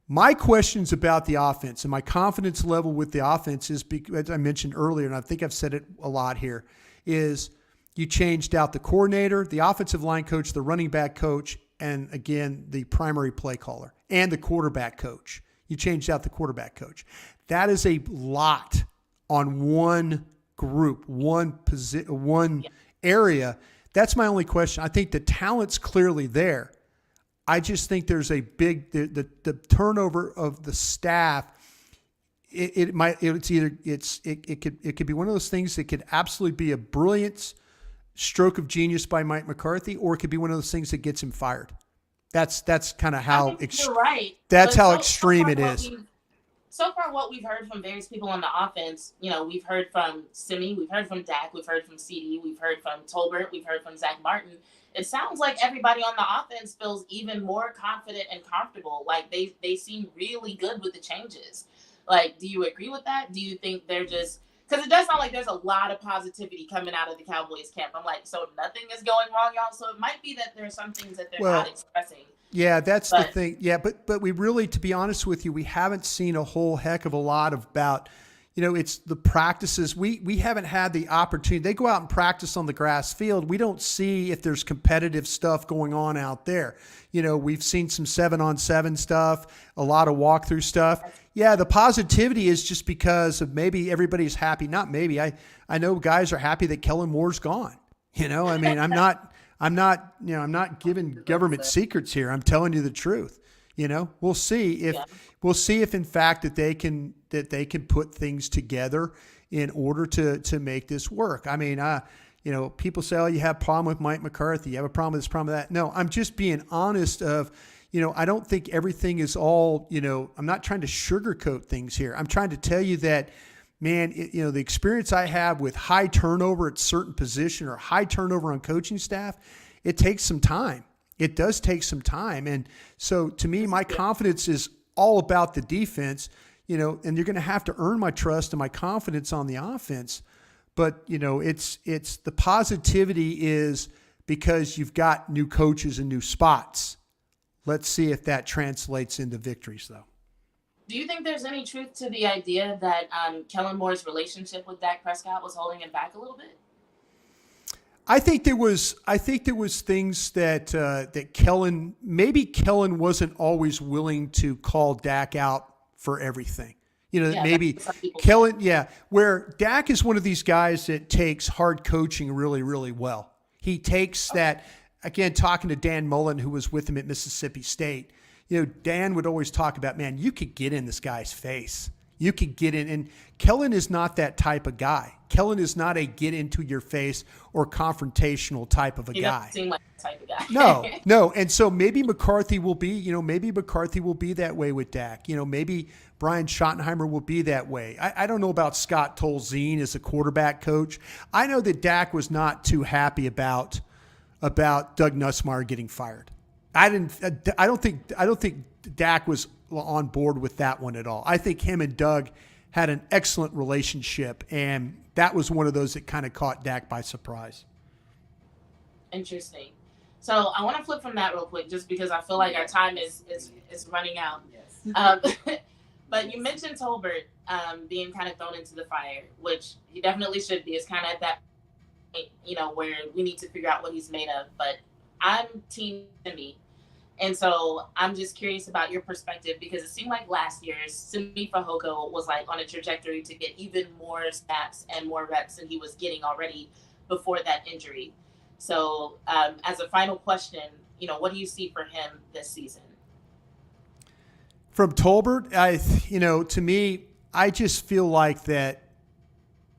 My questions about the offense and my confidence level with the offense is, as I mentioned earlier, and I think I've said it a lot here, is you changed out the coordinator, the offensive line coach, the running back coach, and again, the primary play caller and the quarterback coach. You changed out the quarterback coach. That is a lot on one group, one area. That's my only question. I think the talent's clearly there. I just think there's a big the turnover of the staff. It could be one of those things that could absolutely be a brilliant stroke of genius by Mike McCarthy, or it could be one of those things that gets him fired. That's kind of how you're right. That's how extreme it is. So far, what we've heard from various people on the offense, we've heard from Simi, we've heard from Dak, we've heard from CD, we've heard from Tolbert, we've heard from Zach Martin. It sounds like everybody on the offense feels even more confident and comfortable. Like they seem really good with the changes. Like, do you agree with that? Do you think they're just, because it does sound like there's a lot of positivity coming out of the Cowboys camp. I'm like, so nothing is going wrong, y'all. So it might be that there's some things that they're not expressing. Yeah, that's the thing. Yeah, but we really, to be honest with you, we haven't seen a whole heck of a lot about, it's the practices. We haven't had the opportunity. They go out and practice on the grass field. We don't see if there's competitive stuff going on out there. We've seen some 7-on-7 stuff, a lot of walkthrough stuff. Yeah, the positivity is just because of maybe everybody's happy. Not maybe. I know guys are happy that Kellen Moore's gone. I mean, I'm not giving government secrets here. I'm telling you the truth. We'll see if in fact that they can put things together in order to make this work. I mean, people say, oh, you have a problem with Mike McCarthy. You have a problem with this, problem with that. No, I'm just being honest of, I don't think everything is all, I'm not trying to sugarcoat things here. I'm trying to tell you that, man, the experience I have with high turnover at certain position or high turnover on coaching staff, it takes some time. It does take some time. And so to me, my confidence is all about the defense, and you're going to have to earn my trust and my confidence on the offense. But, it's the positivity is because you've got new coaches and new spots. Let's see if that translates into victories, though. Do you think there's any truth to the idea that Kellen Moore's relationship with Dak Prescott was holding him back a little bit? I think there was things that Kellen wasn't always willing to call Dak out for everything. Maybe Kellen, where Dak is one of these guys that takes hard coaching really, really well. He takes that, again, talking to Dan Mullen, who was with him at Mississippi State, Dan would always talk about, man, you could get in this guy's face. You could get in, and Kellen is not that type of guy. Kellen is not a get into your face or confrontational type of a guy. He doesn't seem like that type of guy. No. And so maybe McCarthy will be that way with Dak. Maybe Brian Schottenheimer will be that way. I don't know about Scott Tolzien as a quarterback coach. I know that Dak was not too happy about Doug Nussmeier getting fired. I don't think Dak was on board with that one at all. I think him and Doug had an excellent relationship, and that was one of those that kind of caught Dak by surprise. Interesting. So I want to flip from that real quick, just because I feel like our time is running out. Yes. But you mentioned Tolbert being kind of thrown into the fire, which he definitely should be. It's kind of at that point, where we need to figure out what he's made of. But I'm team Simi. And so I'm just curious about your perspective, because it seemed like last year Simi Fehoko was like on a trajectory to get even more snaps and more reps than he was getting already before that injury. So as a final question, what do you see for him this season? From Tolbert, to me, I just feel like that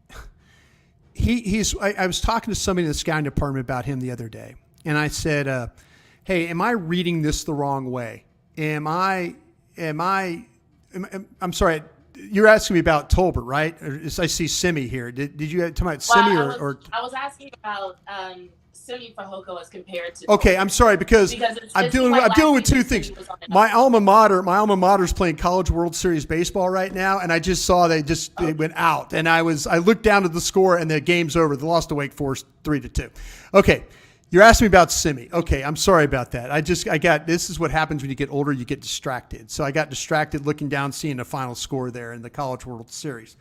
I was talking to somebody in the scouting department about him the other day, and I said, hey, am I reading this the wrong way? I'm sorry, you're asking me about Tolbert, right? I see Simi here. Did you talk about Simi or? I was asking about Simi Fehoko as compared to. Okay, I'm sorry because I'm dealing with two things. My alma mater's playing College World Series baseball right now, and I just saw they went out, and I looked down at the score, and the game's over. They lost to Wake Forest 3-2. Okay. You're asking me about Simi. Okay, I'm sorry about that. This is what happens when you get older, you get distracted. So I got distracted looking down, seeing the final score there in the College World Series.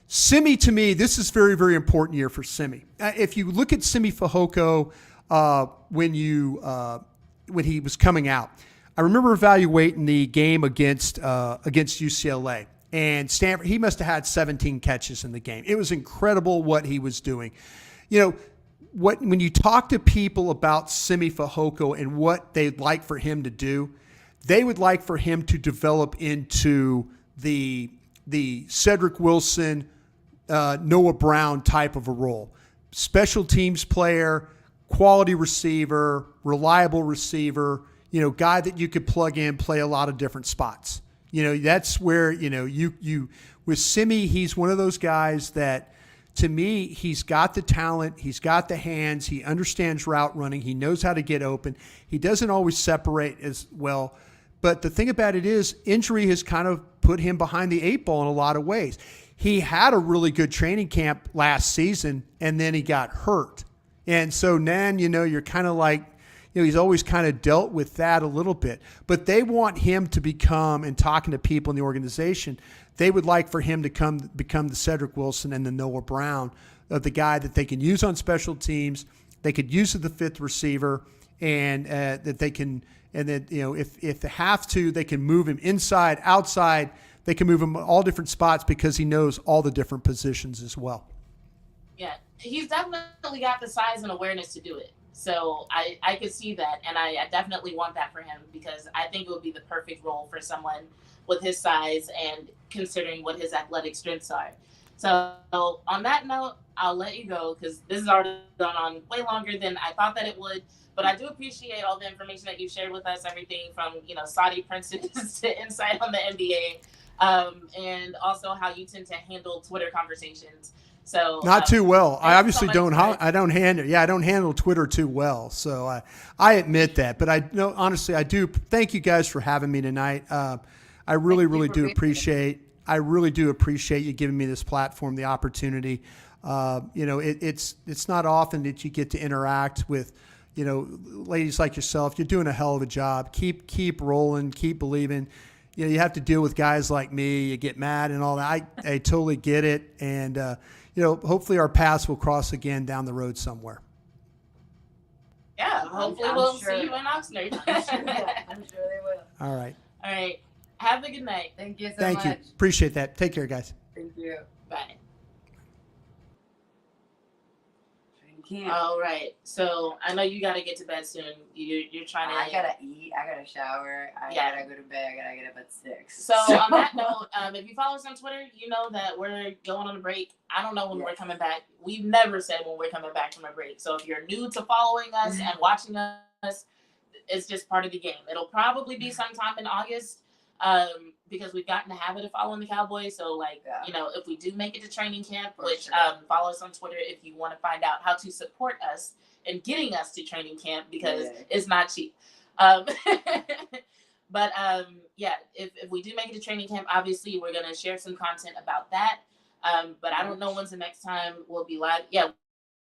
Simi, to me, this is very, very important year for Simi. If you look at Simi Fehoko when he was coming out, I remember evaluating the game against UCLA. And Stanford, he must have had 17 catches in the game. It was incredible what he was doing. When you talk to people about Simi Fehoko and what they'd like for him to do, they would like for him to develop into the Cedric Wilson, Noah Brown type of a role. Special teams player, quality receiver, reliable receiver, guy that you could plug in, play a lot of different spots. That's where, you with Simi, he's one of those guys that, to me, he's got the talent, he's got the hands, he understands route running, he knows how to get open. He doesn't always separate as well. But the thing about it is, injury has kind of put him behind the eight ball in a lot of ways. He had a really good training camp last season, and then he got hurt. And so now, you're kind of like, he's always kind of dealt with that a little bit. But they want him to become, and talking to people in the organization, they would like for him to become the Cedric Wilson and the Noah Brown of the guy that they can use on special teams. They could use as the fifth receiver, and that they can, and that, if they have to, they can move him inside, outside. They can move him all different spots because he knows all the different positions as well. Yeah, he's definitely got the size and awareness to do it. So I could see that, and I definitely want that for him, because I think it would be the perfect role for someone with his size and considering what his athletic strengths are. So on that note, I'll let you go, because this has already gone on way longer than I thought that it would. But I do appreciate all the information that you shared with us, everything from Saudi princes to insight on the NBA, and also how you tend to handle Twitter conversations. So not too well. I obviously so don't. I don't handle Twitter too well. So I admit that. But I know, honestly, I do. Thank you guys for having me tonight. I really do appreciate. I really do appreciate you giving me this platform, the opportunity. It's not often that you get to interact with, ladies like yourself. You're doing a hell of a job. Keep rolling. Keep believing. You have to deal with guys like me. You get mad and all that. I totally get it. And hopefully our paths will cross again down the road somewhere. Yeah, hopefully we'll see you in Oxnard. I'm sure they will. All right. All right. Have a good night. Thank you so much. Thank you. Appreciate that. Take care, guys. Thank you. Bye. Training camp. All right. So I know you got to get to bed soon. You're trying to. I gotta eat. I gotta shower. I gotta go to bed. I gotta get up at 6. So on that note, if you follow us on Twitter, you know that we're going on a break. I don't know when we're coming back. We've never said when we're coming back from a break. So if you're new to following us and watching us, it's just part of the game. It'll probably be sometime in August, because we've gotten the habit of following the Cowboys. So if we do make it to training camp, follow us on Twitter if you want to find out how to support us in getting us to training camp, because it's not cheap. But if we do make it to training camp, obviously we're going to share some content about that. But I don't know when's the next time we'll be live. Yeah, we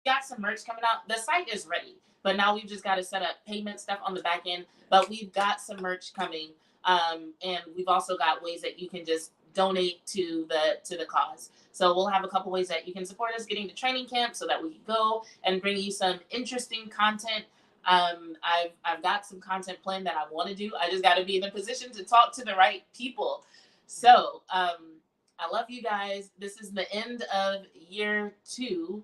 got some merch coming out. The site is ready, but now we've just got to set up payment stuff on the back end. But we've got some merch coming, and we've also got ways that you can just donate to the cause. So we'll have a couple ways that you can support us getting to training camp, so that we can go and bring you some interesting content. I've got some content planned that I want to do. I just got to be in the position to talk to the right people. So I love you guys. This is the end of year 2.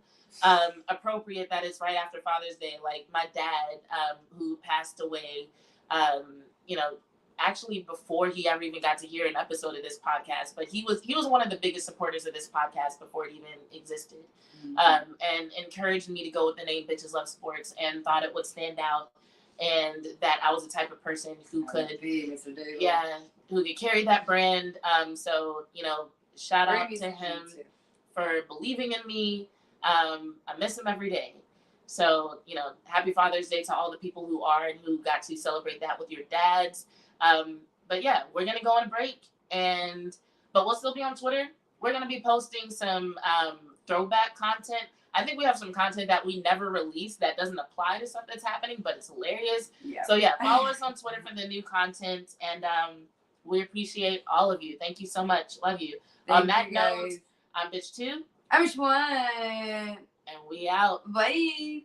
Appropriate that it's right after Father's Day. Like my dad, who passed away, actually before he ever even got to hear an episode of this podcast, but he was one of the biggest supporters of this podcast before it even existed, and encouraged me to go with the name Bitches Love Sports, and thought it would stand out, and that I was the type of person who could who could carry that brand. So shout out to him for believing in me. I miss him every day. So, happy Father's Day to all the people who are and who got to celebrate that with your dads. But yeah, we're going to go on break, but we'll still be on Twitter. We're going to be posting some throwback content. I think we have some content that we never released that doesn't apply to stuff that's happening, but it's hilarious. Yeah. So yeah, follow us on Twitter for the new content, and we appreciate all of you. Thank you so much. Love you. On that note, I'm Bitch 2. I'm Bitch 1. And we out. Bye.